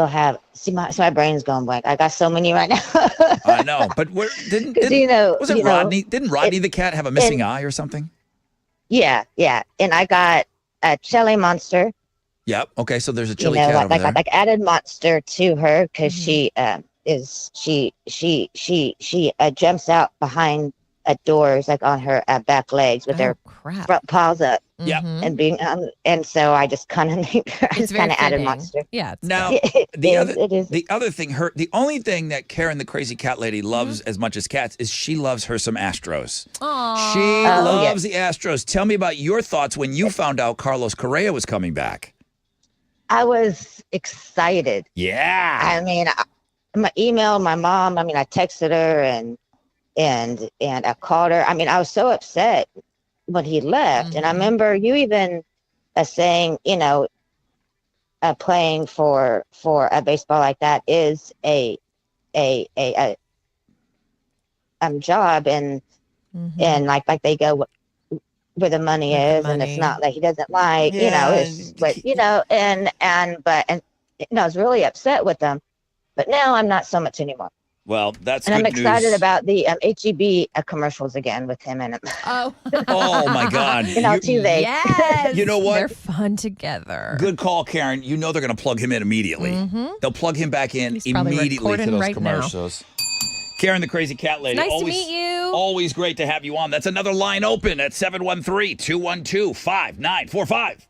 have. My brain's going blank. I got so many right now. I know, but didn't Rodney? Didn't Rodney the cat have a missing eye or something? Yeah. And I got a Shelly Monster. Yep. Okay, so there's a chili cat over there. Like added Monster to her because she jumps out behind doors, like on her back legs with her front paws up. Yeah. And so I just kind of added Monster. Yeah. Now the other thing, the only thing that Karen, the crazy cat lady, loves as much as cats is she loves her some Astros. Aww. She loves the Astros. Tell me about your thoughts when you found out Carlos Correa was coming back. I was excited. Yeah. I mean, I emailed my mom. I mean, I texted her and I called her. I mean, I was so upset when he left. And I remember you even saying, playing for a baseball like that is a job, and like they go where the money is, and it's not like he doesn't like, I was really upset with them, but now I'm not so much anymore. Well, that's and good I'm excited news. about the HEB commercials again with him in it. Oh, oh my God! TV. Yes, you know what? They're fun together. Good call, Karen. You know they're going to plug him in immediately. They'll plug him back in immediately to those commercials. Karen, the crazy cat lady. Nice to meet you. Always great to have you on. That's another line open at 713-212-5945.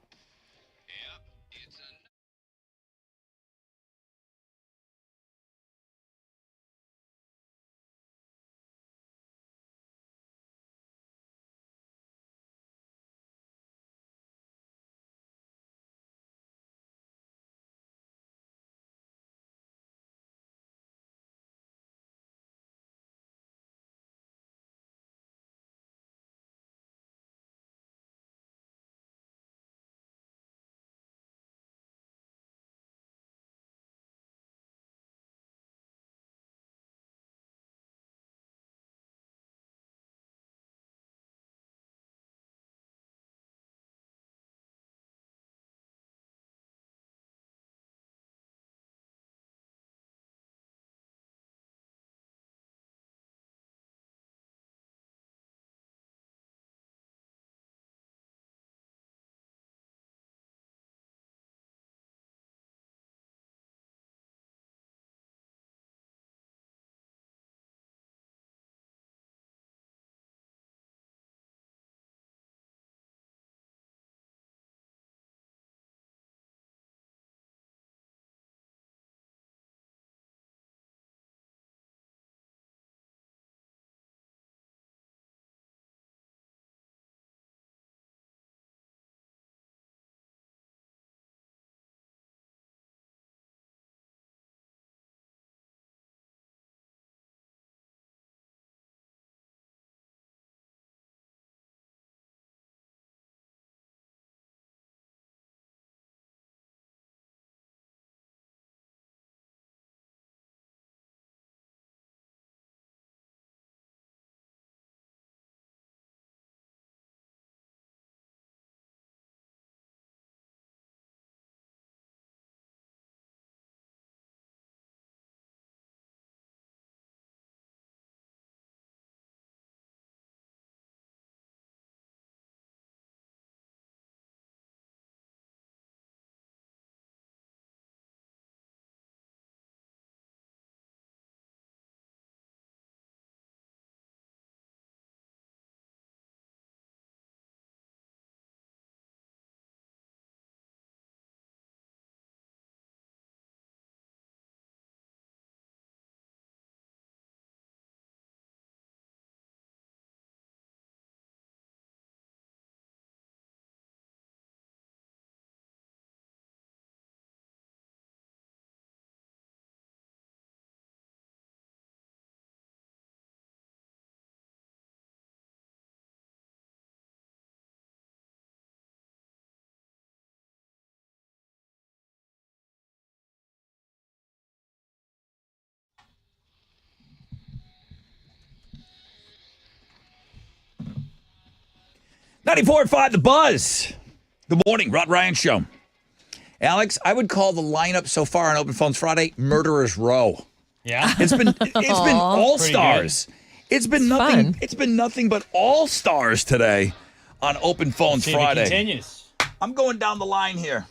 94.5 The Buzz. Good morning, Rod Ryan Show. Alex, I would call the lineup so far on Open Phones Friday Murderer's Row. Yeah. It's been all stars. It's been nothing. Fun. It's been nothing but all stars today on Open Phones See if it Friday. continues. I'm going down the line here.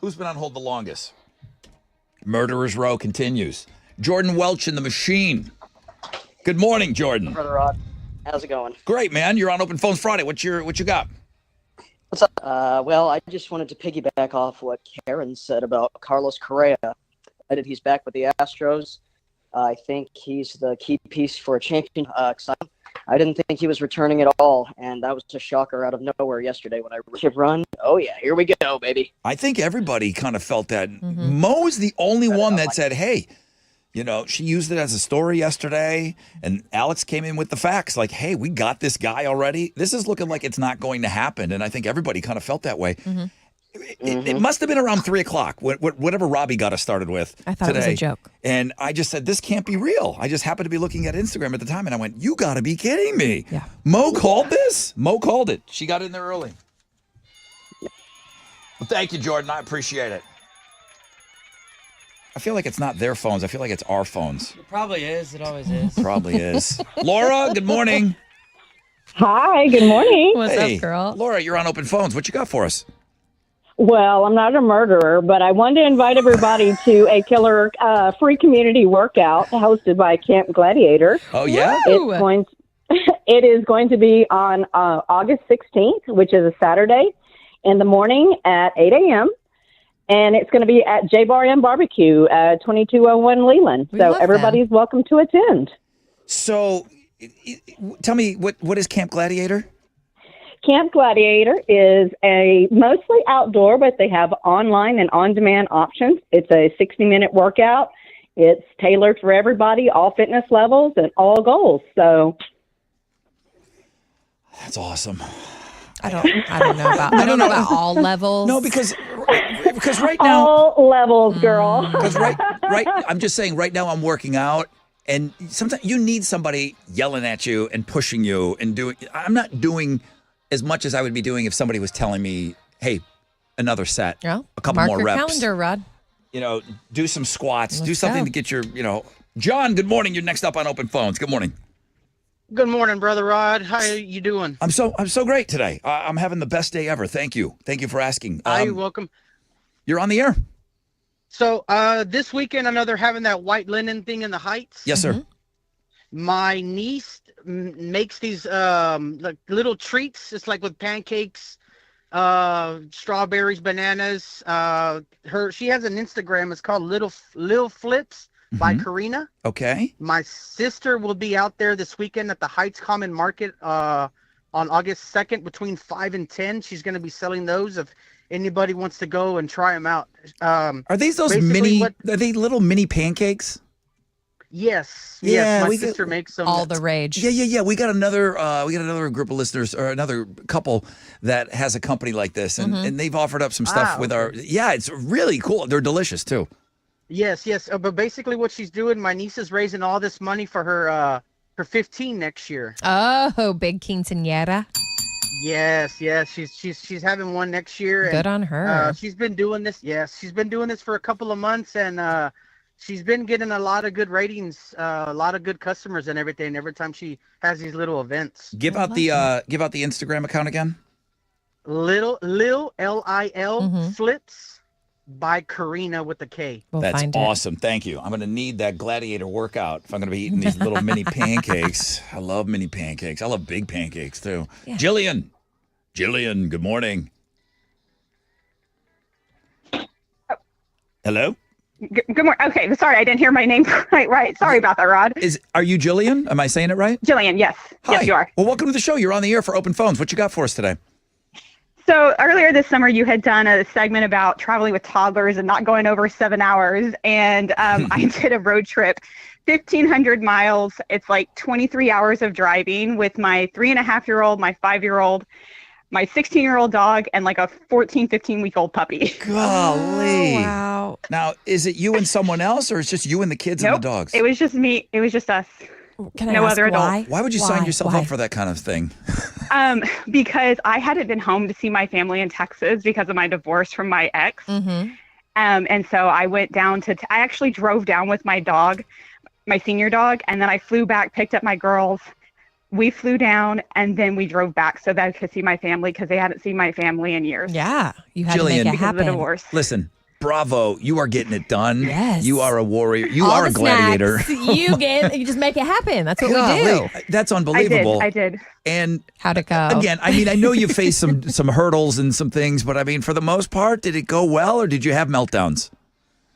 Who's been on hold the longest? Murderer's Row continues. Jordan Welch in the machine. Good morning, Jordan. Brother Rod, how's it going? Great, man. You're on Open Phones Friday. What you got? What's up? Well, I just wanted to piggyback off what Karen said about Carlos Correa. He's back with the Astros. I think he's the key piece for a champion. I didn't think he was returning at all, and that was a shocker out of nowhere yesterday when I run. Oh yeah, here we go, baby. I think everybody kind of felt that. Mo is the only one that said, hey, she used it as a story yesterday, and Alex came in with the facts like, hey, we got this guy already. This is looking like it's not going to happen, and I think everybody kind of felt that way. It must have been around 3 o'clock, whatever Robbie got us started with. I thought today. it was a joke. And I just said, this can't be real. I just happened to be looking at Instagram at the time, and I went, you got to be kidding me. Yeah. Mo called this? Mo called it. She got in there early. Well, thank you, Jordan. I appreciate it. I feel like it's not their phones. I feel like it's our phones. It probably is. It always is. Probably is. Laura, good morning. Hi, good morning. What's Hey, up, girl? Laura, you're on Open Phones. What you got for us? Well, I'm not a murderer, but I wanted to invite everybody to a killer free community workout hosted by Camp Gladiator. Oh, yeah? It is going to be on August 16th, which is a Saturday, in the morning at 8 a.m., and it's going to be at J Bar M Barbecue, 2201 Leland. So everybody's welcome to attend. So, tell me, what is Camp Gladiator? Camp Gladiator is a mostly outdoor, but they have online and on-demand options. It's a 60-minute workout. It's tailored for everybody, all fitness levels and all goals. So that's awesome. I don't know about all levels. No, because right now all levels, girl. Because right, I'm just saying. Right now, I'm working out, and sometimes you need somebody yelling at you and pushing you and doing. I'm not doing as much as I would be doing if somebody was telling me, "Hey, another set, a couple Mark more your reps." calendar, Rod. Do some squats, do Let's something go. to get your, John, good morning. You're next up on Open Phones. Good morning. Good morning, Brother Rod. How you doing? I'm so great today. I'm having the best day ever. Thank you. Thank you for asking. You're welcome. You're on the air. So this weekend, I know they're having that white linen thing in the Heights. Yes, sir. My niece makes these like little treats. It's like with pancakes, strawberries, bananas. She has an Instagram. It's called Lil Flips by Karina. Okay. My sister will be out there this weekend at the Heights Common Market on August 2nd between 5 and 10. She's going to be selling those if anybody wants to go and try them out. Are these those are they little mini pancakes? Yes. Yeah, yes. My sister makes them. All the rage. Yeah. We got another group of listeners or another couple that has a company like this, and they've offered up some stuff with our. Yeah, it's really cool. They're delicious too. Yes. But basically, what she's doing, my niece is raising all this money for her 15 next year. Oh, big quinceañera. Yes. She's having one next year. Good on her. She's been doing this. Yes, she's been doing this for a couple of months, and she's been getting a lot of good ratings, a lot of good customers, and everything. Every time she has these little events. Give out the Instagram account again. Lil Lil Flips by Karina with a K. That's awesome. Thank you. I'm going to need that gladiator workout if I'm going to be eating these little mini pancakes. I love mini pancakes. I love big pancakes too. Yeah. Jillian, good morning. Hello? Good morning. Okay, sorry, I didn't hear my name quite right. Sorry about that, Rod. Are you Jillian? Am I saying it right? Jillian, yes. Hi. Yes, you are. Well, welcome to the show. You're on the air for Open Phones. What you got for us today? So earlier this summer, you had done a segment about traveling with toddlers and not going over 7 hours. And I did a road trip, 1,500 miles. It's like 23 hours of driving with my 3.5-year-old, my 5-year-old, my 16-year-old dog, and like a 14, 15-week-old puppy. Golly. Wow. Now, is it you and someone else, or it's just you and the kids and the dogs? It was just me. It was just us. Can I no ask other adult. why? Why would you sign yourself up for that kind of thing? Because I hadn't been home to see my family in Texas because of my divorce from my ex. Mm-hmm. And so I went down I actually drove down with my dog, my senior dog, and then I flew back, picked up my girls. We flew down, and then we drove back so that I could see my family because they hadn't seen my family in years. Yeah, you had to Jillian, make it because of the happen. divorce. Listen, bravo. You are getting it done. Yes. You are a warrior. You All are the a gladiator. snacks you just make it happen. That's what we do. Golly, that's unbelievable. I did. And how'd it go? again, I mean, I know you faced some hurdles and some things, but I mean, for the most part, did it go well or did you have meltdowns?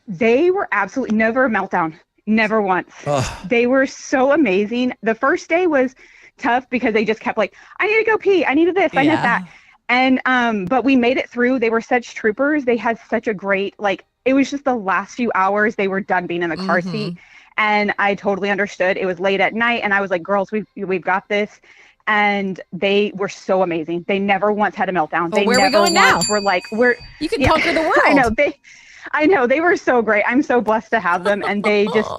They were absolutely never a meltdown. Never once. Ugh. They were so amazing. The first day was tough because they just kept like, I need to go pee. I needed this. I need that. And, but we made it through. They were such troopers. They had such a great, it was just the last few hours they were done being in the car seat. And I totally understood. It was late at night. And I was like, girls, we've got this. And they were so amazing. They never once had a meltdown. Well, They where are we never going now? once were like, you can conquer the world. I know. They were so great. I'm so blessed to have them. And they just,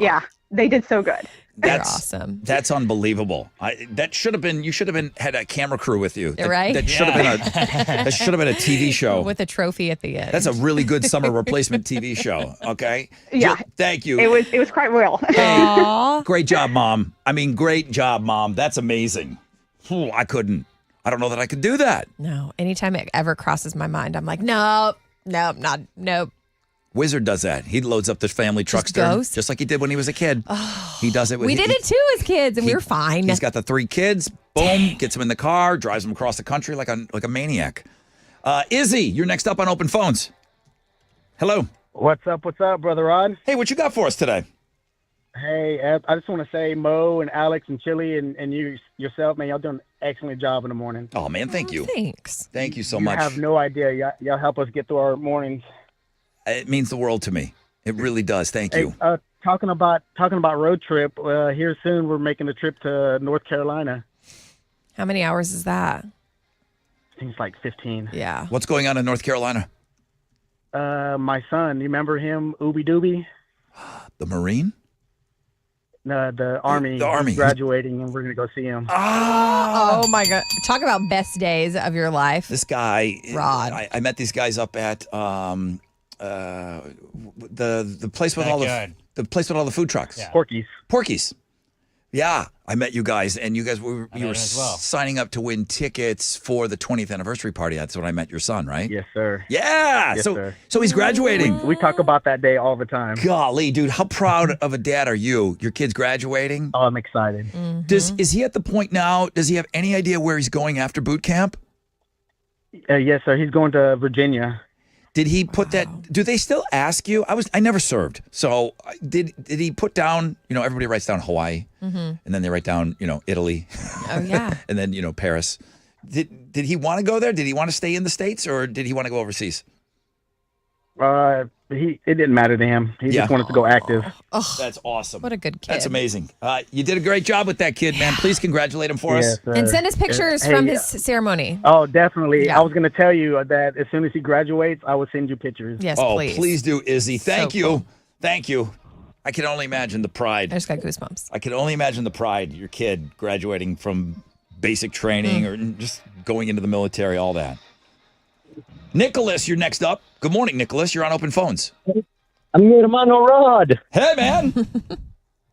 they did so good. That's awesome. That's unbelievable. You should have had a camera crew with you. Right? That should have been a TV show. With a trophy at the end. That's a really good summer replacement TV show. Okay. Yeah. Jill, thank you. It was quite real. Hey, great job, Mom. I mean, great job, Mom. That's amazing. I don't know that I could do that. No. Anytime it ever crosses my mind, I'm like, nope. Wizard does that. He loads up the family truckster, goes? just like he did when he was a kid. He does it with. We did it too as kids, and we were fine. He's got the 3 kids. Boom, gets them in the car, drives them across the country like a maniac. Izzy, you're next up on Open Phones. Hello. What's up, Brother Rod? Hey, what you got for us today? Hey, I just want to say Mo and Alex and Chili and you yourself, man, y'all doing an excellent job in the morning. Oh, man, thank you. Thanks. Thank you so You much. have no idea. Y'all help us get through our mornings. It means the world to me. It really does. Thank you. Hey, talking about road trip, here soon we're making a trip to North Carolina. How many hours is that? I think it's like 15. Yeah. What's going on in North Carolina? My son, you remember him, Ooby Dooby? The Marine? No, the Army. The Army. He's graduating, and we're going to go see him. Oh my God. Talk about best days of your life. This guy, Rod. I met these guys up at the place with all the place with all the food trucks. Yeah. Porky's. Yeah, I met you guys, and you guys were met him as well. signing up to win tickets for the 20th anniversary party. That's when I met your son, right? Yes, sir. Yeah. Yes, sir. So he's graduating. We talk about that day all the time. Golly, dude, how proud of a dad are you? Your kid's graduating. Oh, I'm excited. Is he at the point now? Does he have any idea where he's going after boot camp? Yes, sir. He's going to Virginia. Did he put that? Do they still ask you? I never served. So did he put down? Everybody writes down Hawaii, and then they write down Italy. Oh yeah. And then Paris. Did he want to go there? Did he want to stay in the States, or did he want to go overseas? It didn't matter to him. He just wanted to go active. Oh, that's awesome. What a good kid. That's amazing. You did a great job with that kid, man. Please congratulate him for us. And send us pictures from his ceremony. Oh, definitely. Yeah. I was going to tell you that as soon as he graduates, I will send you pictures. Yes, please do, Izzy. Thank So you. cool. Thank you. I can only imagine the pride. I just got goosebumps. I can only imagine the pride, your kid graduating from basic training or just going into the military, all that. Nicholas, you're next up. Good morning, Nicholas. You're on Open Phones. I'm your hermano Rod. Hey, man.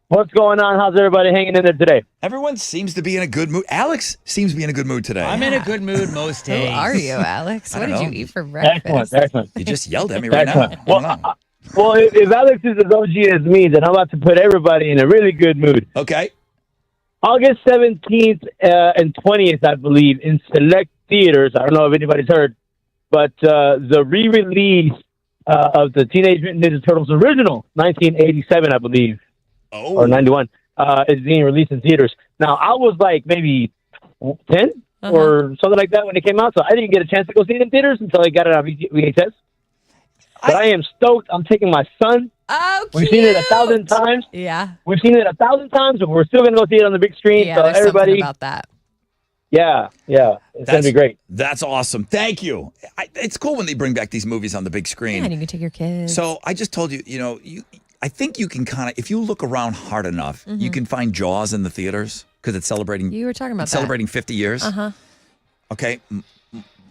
What's going on? How's everybody hanging in there today? Everyone seems to be in a good mood. Alex seems to be in a good mood today. I'm in a good mood most days. Who are you, Alex? I What don't did know. you eat for breakfast? Excellent. You just yelled at me right now. Excellent. Well, if Alex is as OG as me, then I'm about to put everybody in a really good mood. Okay. August 17th and 20th, I believe, in select theaters. I don't know if anybody's heard, but the re-release of the Teenage Mutant Ninja Turtles original, 1987, I believe, or 91, is being released in theaters. Now, I was like maybe 10 or something like that when it came out, so I didn't get a chance to go see it in theaters until I got it on VHS. But I am stoked. I'm taking my son. Oh, We've seen it 1,000 times. Yeah. We've seen it 1,000 times, but we're still going to go see it on the big screen. Yeah, so there's everybody, something about that. yeah, it's going to be great. That's awesome. Thank you. It's cool when they bring back these movies on the big screen. Yeah, and you can take your kids. So I just told you, I think you can kind of, if you look around hard enough, you can find Jaws in the theaters because it's celebrating. You were talking about it's celebrating 50 years. Uh-huh. Okay.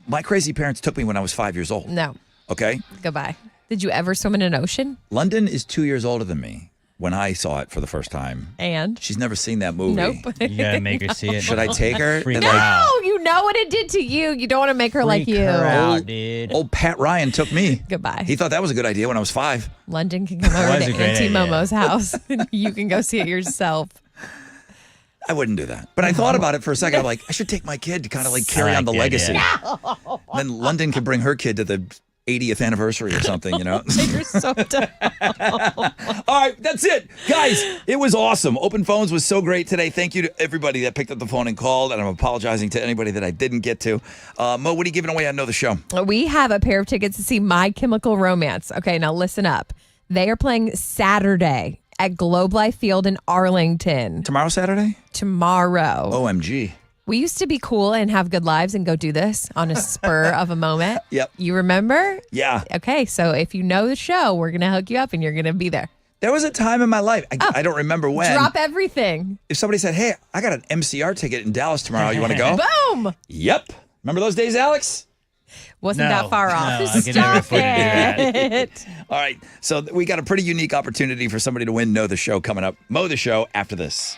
My crazy parents took me when I was 5 years old. No. Okay. Goodbye. Did you ever swim in an ocean? London is 2 years older than me when I saw it for the first time. And? She's never seen that movie. Nope. You gotta make her see it. Should I take her? Freak And, her like, out. Oh, you know what it did to you. You don't want to make her like Freak you. her out, dude. Old Pat Ryan took me. Goodbye. He thought that was a good idea when I was 5. London can come over was to a great Auntie idea. Momo's house. You can go see it yourself. I wouldn't do that. But I thought about it for a second. I'm like, I should take my kid to kind of like carry I on the like the legacy. idea. Then London could bring her kid to the 80th anniversary or something, you know? You're so dumb. All right, that's it. Guys, it was awesome. Open Phones was so great today. Thank you to everybody that picked up the phone and called, and I'm apologizing to anybody that I didn't get to. Mo, what are you giving away on Know the Show? We have a pair of tickets to see My Chemical Romance. Okay, now listen up. They are playing Saturday at Globe Life Field in Arlington. Tomorrow, Saturday? Tomorrow. OMG. We used to be cool and have good lives and go do this on a spur of a moment. Yep. You remember? Yeah. Okay, so if you know the show, we're going to hook you up and you're going to be there. There was a time in my life, I don't remember when. Drop everything. If somebody said, hey, I got an MCR ticket in Dallas tomorrow, you want to go? Boom. Yep. Remember those days, Alex? Wasn't that far off. No, I can never Stop afford to do that. it. All right. So we got a pretty unique opportunity for somebody to win Know the Show coming up. Mo the Show after this.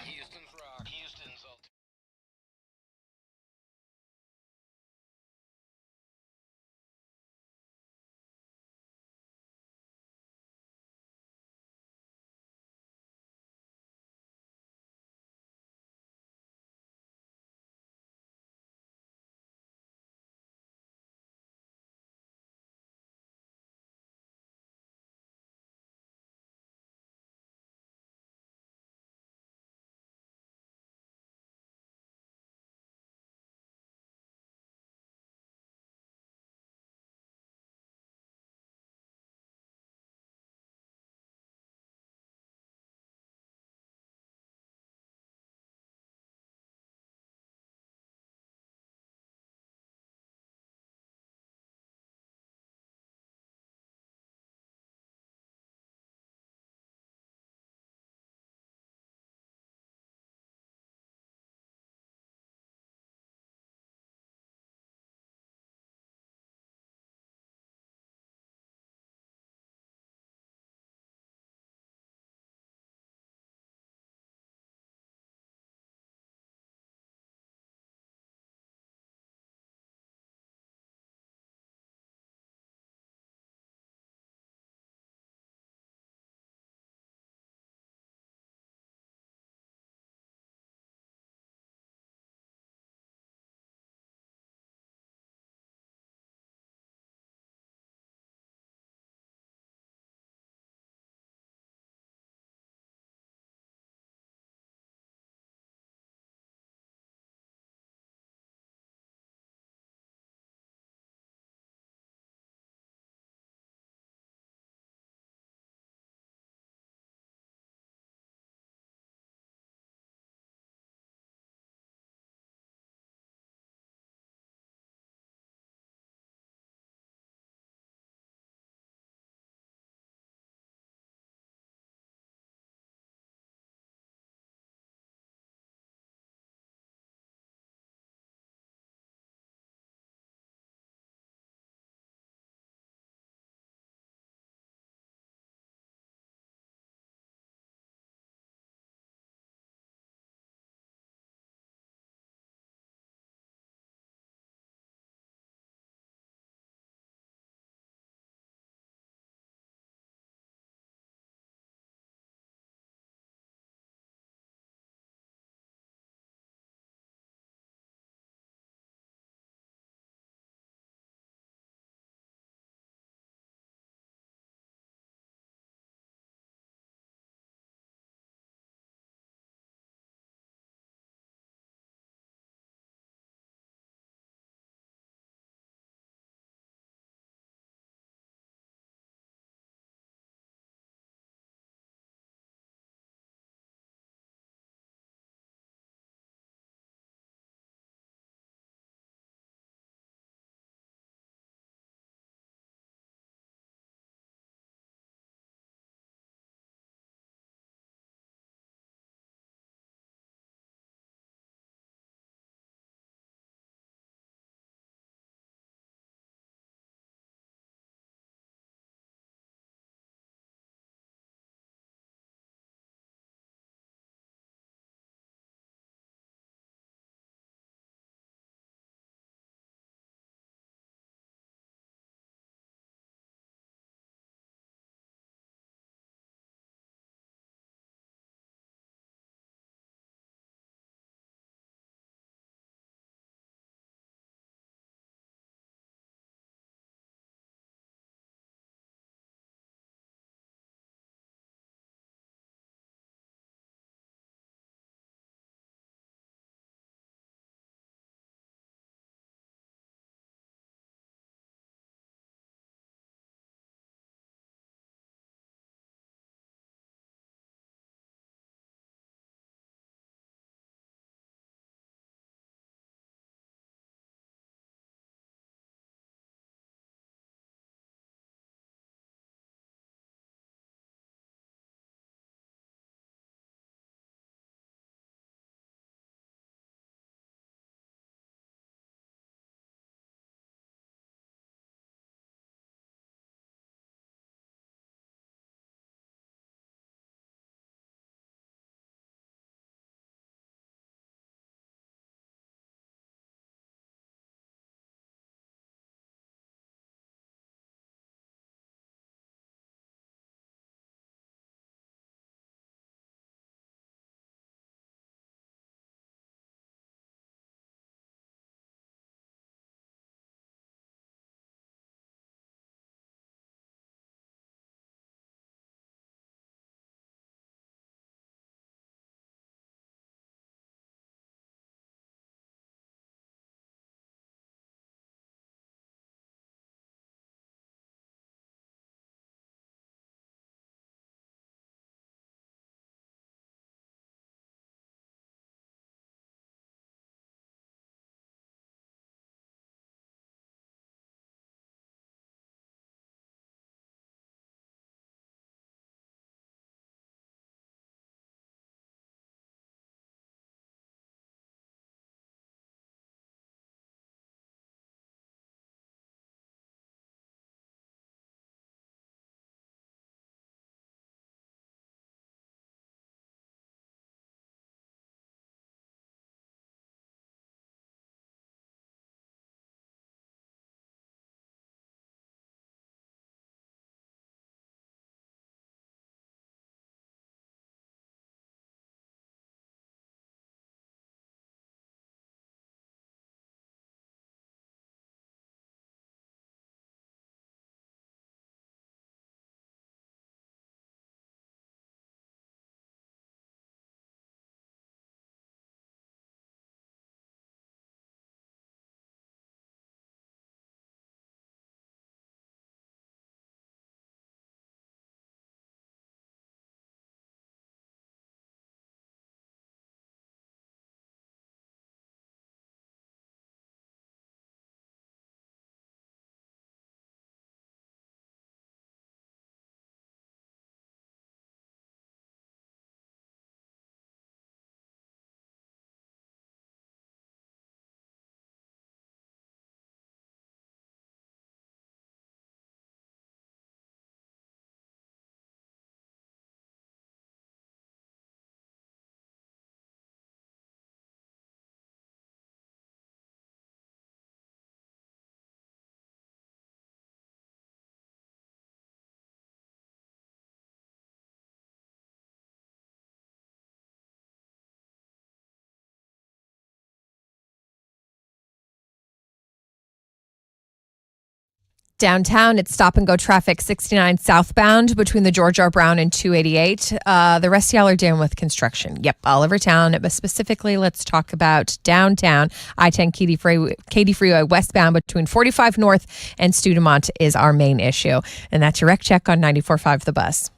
Downtown, it's stop and go traffic 69 southbound between the George R. Brown and 288. The rest of y'all are dealing with construction. Yep, all over town. But specifically, let's talk about downtown. I-10 Katy Freeway westbound between 45 North and Studemont is our main issue. And that's your wreck check on 94.5 The Buzz.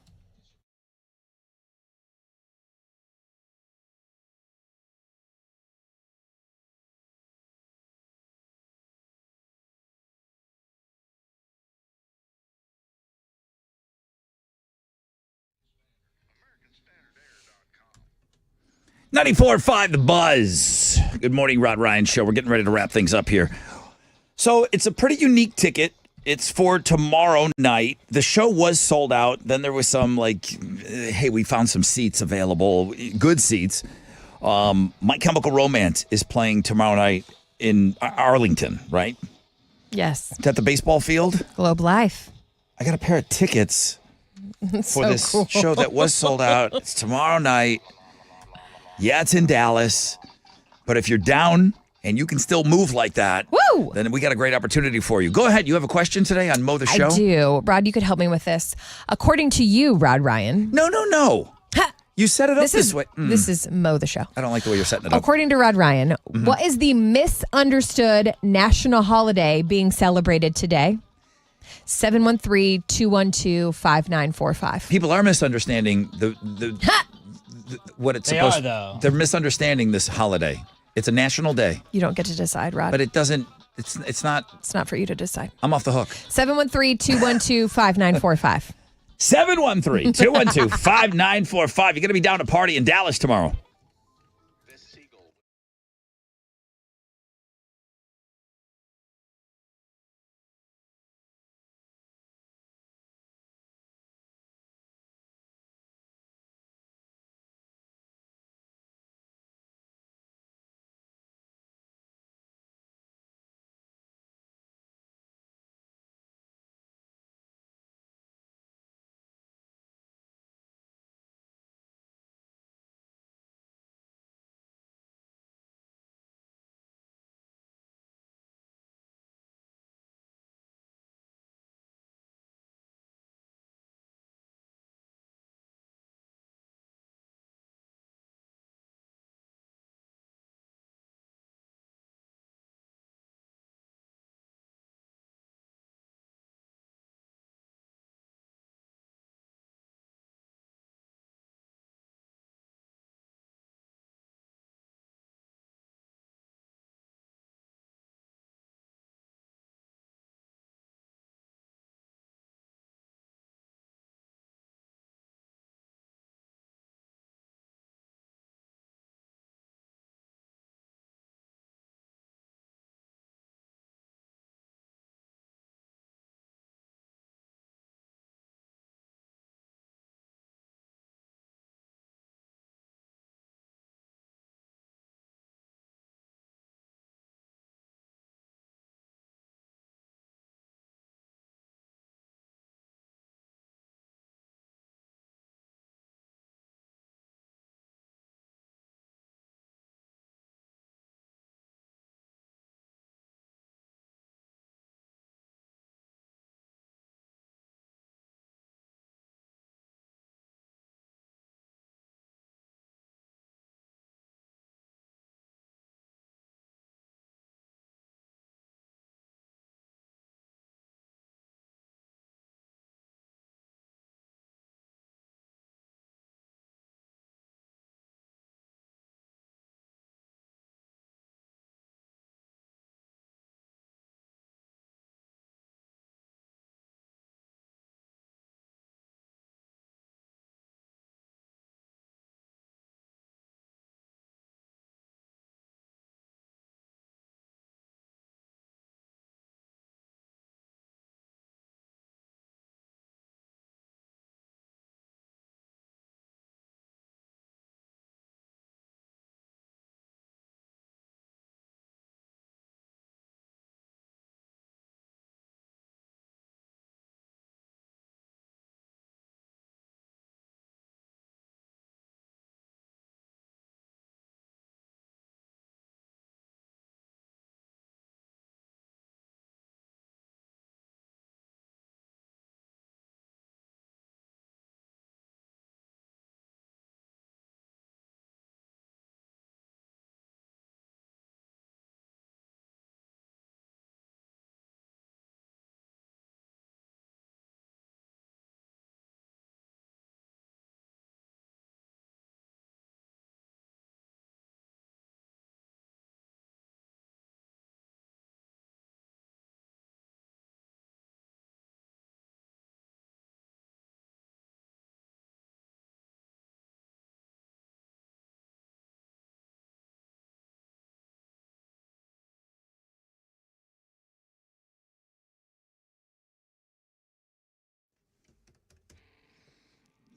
.94.5 The Buzz. Good morning, Rod Ryan Show. We're getting ready to wrap things up here. So it's a pretty unique ticket. It's for tomorrow night. The show was sold out. Then there was some hey, we found some seats available, good seats. My Chemical Romance is playing tomorrow night in Arlington, right? Yes. It's at the baseball field. Globe Life. I got a pair of tickets for this show that was sold out. It's tomorrow night. Yeah, it's in Dallas, but if you're down and you can still move like that, woo, then we got a great opportunity for you. Go ahead. You have a question today on Mo the Show? I do. Rod, you could help me with this. According to you, Rod Ryan. No. You set it up this way. This is Mo the Show. I don't like the way you're setting it up. According to Rod Ryan, what is the misunderstood national holiday being celebrated today? 713-212-5945. People are misunderstanding what it's supposed to. though. They're misunderstanding this holiday. It's a national day. You don't get to decide, Rod. But it doesn't, it's not. It's not for you to decide. I'm off the hook. 713-212-5945. 713-212-5945. You're going to be down to party in Dallas tomorrow.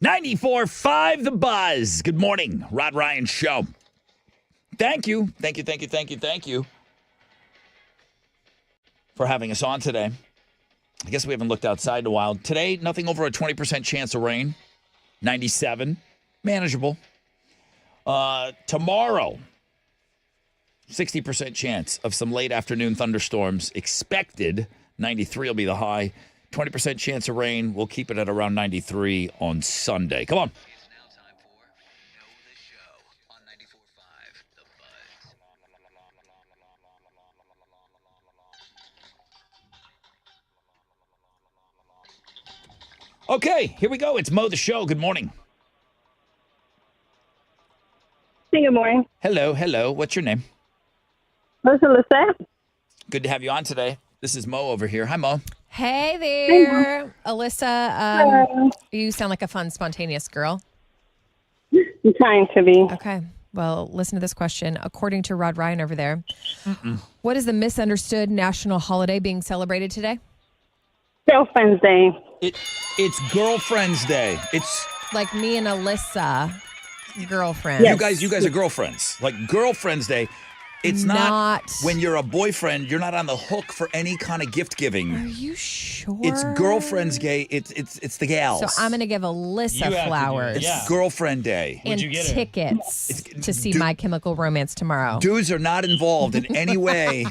94.5 The Buzz. Good morning, Rod Ryan Show. Thank you for having us on today. I guess we haven't looked outside in a while. Today, nothing over a 20% chance of rain. 97, manageable. Tomorrow, 60% chance of some late afternoon thunderstorms expected. 93 will be the high. 20% chance of rain. We'll keep it at around 93 on Sunday. Come on. Okay, here we go. It's Mo the Show. Good morning. Hey, good morning. Hello. What's your name? This is Alyssa. Good to have you on today. This is Mo over here. Hi, Mo. Hey there, Alyssa. You sound like a fun, spontaneous girl. I'm trying to be. Okay. Well, listen to this question. According to Rod Ryan over there, what is the misunderstood national holiday being celebrated today? Girlfriend's Day. It's Girlfriend's Day. It's like me and Alyssa, girlfriend. You guys are girlfriends. Like Girlfriend's Day. It's not when you're a boyfriend, you're not on the hook for any kind of gift giving. Are you sure? It's Girlfriend's Day. It's the gals. So I'm going to give Alyssa flowers. It's Girlfriend Day. And tickets to see My Chemical Romance tomorrow. Dudes are not involved in any way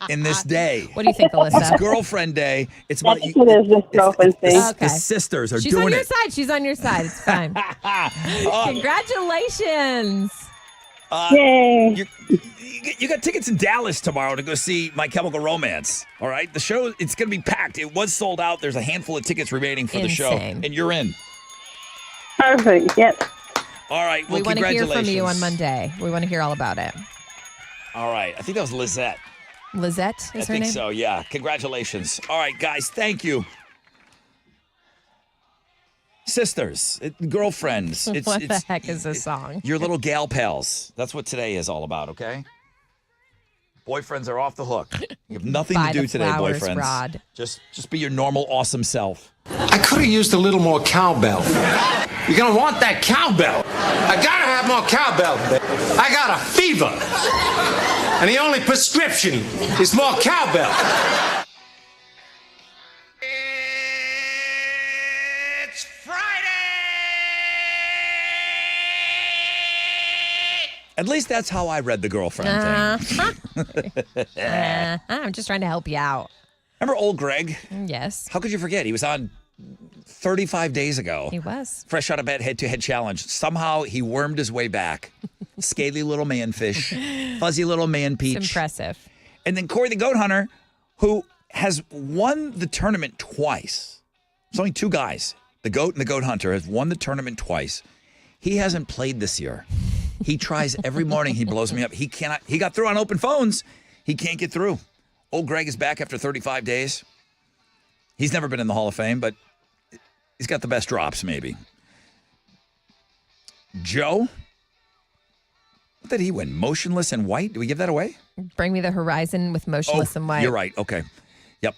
in this day. What do you think, Alyssa? It's Girlfriend Day. It's about you. The sisters are She's doing on your it. side. She's on your side. It's fine. Congratulations. Yay. You got tickets in Dallas tomorrow to go see My Chemical Romance. All right? The show, it's going to be packed. It was sold out. There's a handful of tickets remaining for the show. And you're in. Perfect. Yep. All right. Well, we want to hear congratulations. from you on Monday. We want to hear all about it. All right. I think that was Lizette. Lizette is her name? I think so, yeah. Congratulations. All right, guys. Thank you. Sisters, girlfriends. What the heck is this song? Your little gal pals. That's what today is all about, okay? Boyfriends are off the hook. You have nothing Buy to do the today, flowers, boyfriends. Rod. Just be your normal, awesome self. I could have used a little more cowbell. You're going to want that cowbell. I got to have more cowbell. I got a fever. And the only prescription is more cowbell. At least that's how I read the girlfriend thing. I'm just trying to help you out. Remember old Greg? Yes. How could you forget? He was on 35 days ago. He was. Fresh out of bed, head-to-head challenge. Somehow he wormed his way back. Scaly little manfish. Fuzzy little man peach. It's impressive. And then Corey the Goat Hunter, who has won the tournament twice. There's only two guys. The Goat and the Goat Hunter has won the tournament twice. He hasn't played this year. He tries every morning. He blows me up. He cannot. He got through on open phones. He can't get through. Old Greg is back after 35 days. He's never been in the Hall of Fame, but he's got the best drops, maybe. Joe? What did he win? Motionless and White? Did we give that away? Bring Me the Horizon with Motionless and White. You're right. Okay. Yep.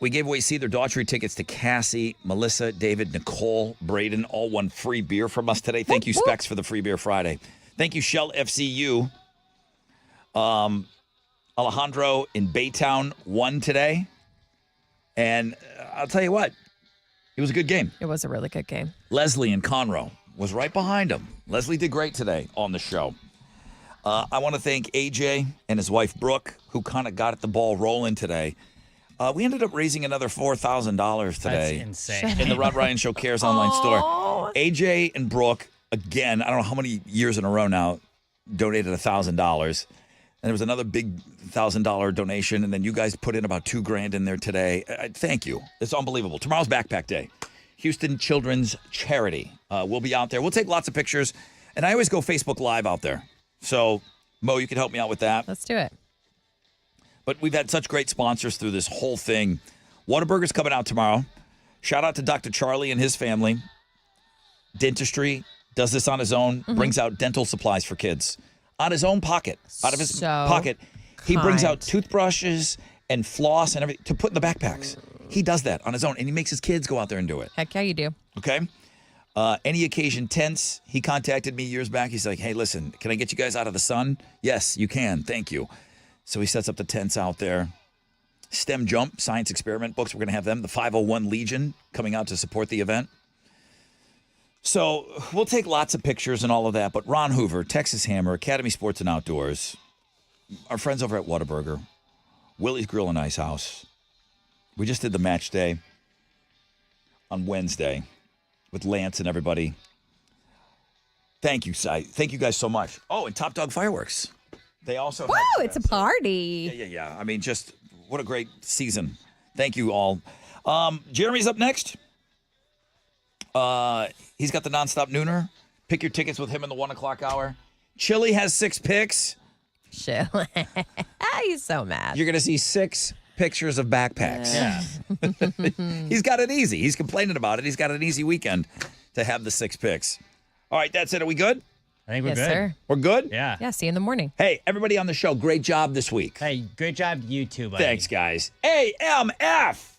We gave away See Their Daughtry tickets to Cassie, Melissa, David, Nicole, Braden. All won free beer from us today. Thank you, Specs, for the free beer Friday. Thank you, Shell FCU. Alejandro in Baytown won today. And I'll tell you what, it was a good game. It was a really good game. Leslie in Conroe was right behind him. Leslie did great today on the show. I want to thank AJ and his wife, Brooke, who kind of got the ball rolling today. We ended up raising another $4,000 today. That's insane. In the Rod Ryan Show Cares online store. AJ and Brooke, again, I don't know how many years in a row now, donated $1,000. And there was another big $1,000 donation. And then you guys put in about $2,000 in there today. Thank you. It's unbelievable. Tomorrow's Backpack Day. Houston Children's Charity. We'll be out there. We'll take lots of pictures. And I always go Facebook Live out there. So, Mo, you can help me out with that. Let's do it. But we've had such great sponsors through this whole thing. Whataburger's coming out tomorrow. Shout out to Dr. Charlie and his family. Dentistry, does this on his own, brings out dental supplies for kids. On his own pocket, out of his pocket. He brings out toothbrushes and floss and everything to put in the backpacks. He does that on his own, and he makes his kids go out there and do it. Heck yeah, you do. Okay? Any occasion tents. He contacted me years back. He's like, hey, listen, can I get you guys out of the sun? Yes, you can. Thank you. So he sets up the tents out there. STEM Jump, science experiment books. We're going to have them. The 501 Legion coming out to support the event. So we'll take lots of pictures and all of that. But Ron Hoover, Texas Hammer, Academy Sports and Outdoors, our friends over at Whataburger, Willie's Grill and Ice House. We just did the match day on Wednesday with Lance and everybody. Thank you, Si. Thank you guys so much. Oh, and Top Dog Fireworks. They also Woo, it's a party. Yeah. I mean, just what a great season. Thank you all. Jeremy's up next. He's got the nonstop nooner. Pick your tickets with him in the 1 o'clock hour. Chili has 6 picks. Chili. He's so mad. You're going to see 6 pictures of backpacks. Yeah. He's got it easy. He's complaining about it. He's got an easy weekend to have the 6 picks. All right, that's it. Are we good? I think we're Yes, good. sir. We're good? Yeah. Yeah, see you in the morning. Hey, everybody on the show, great job this week. Hey, great job, you too, buddy. Thanks, guys. AMF.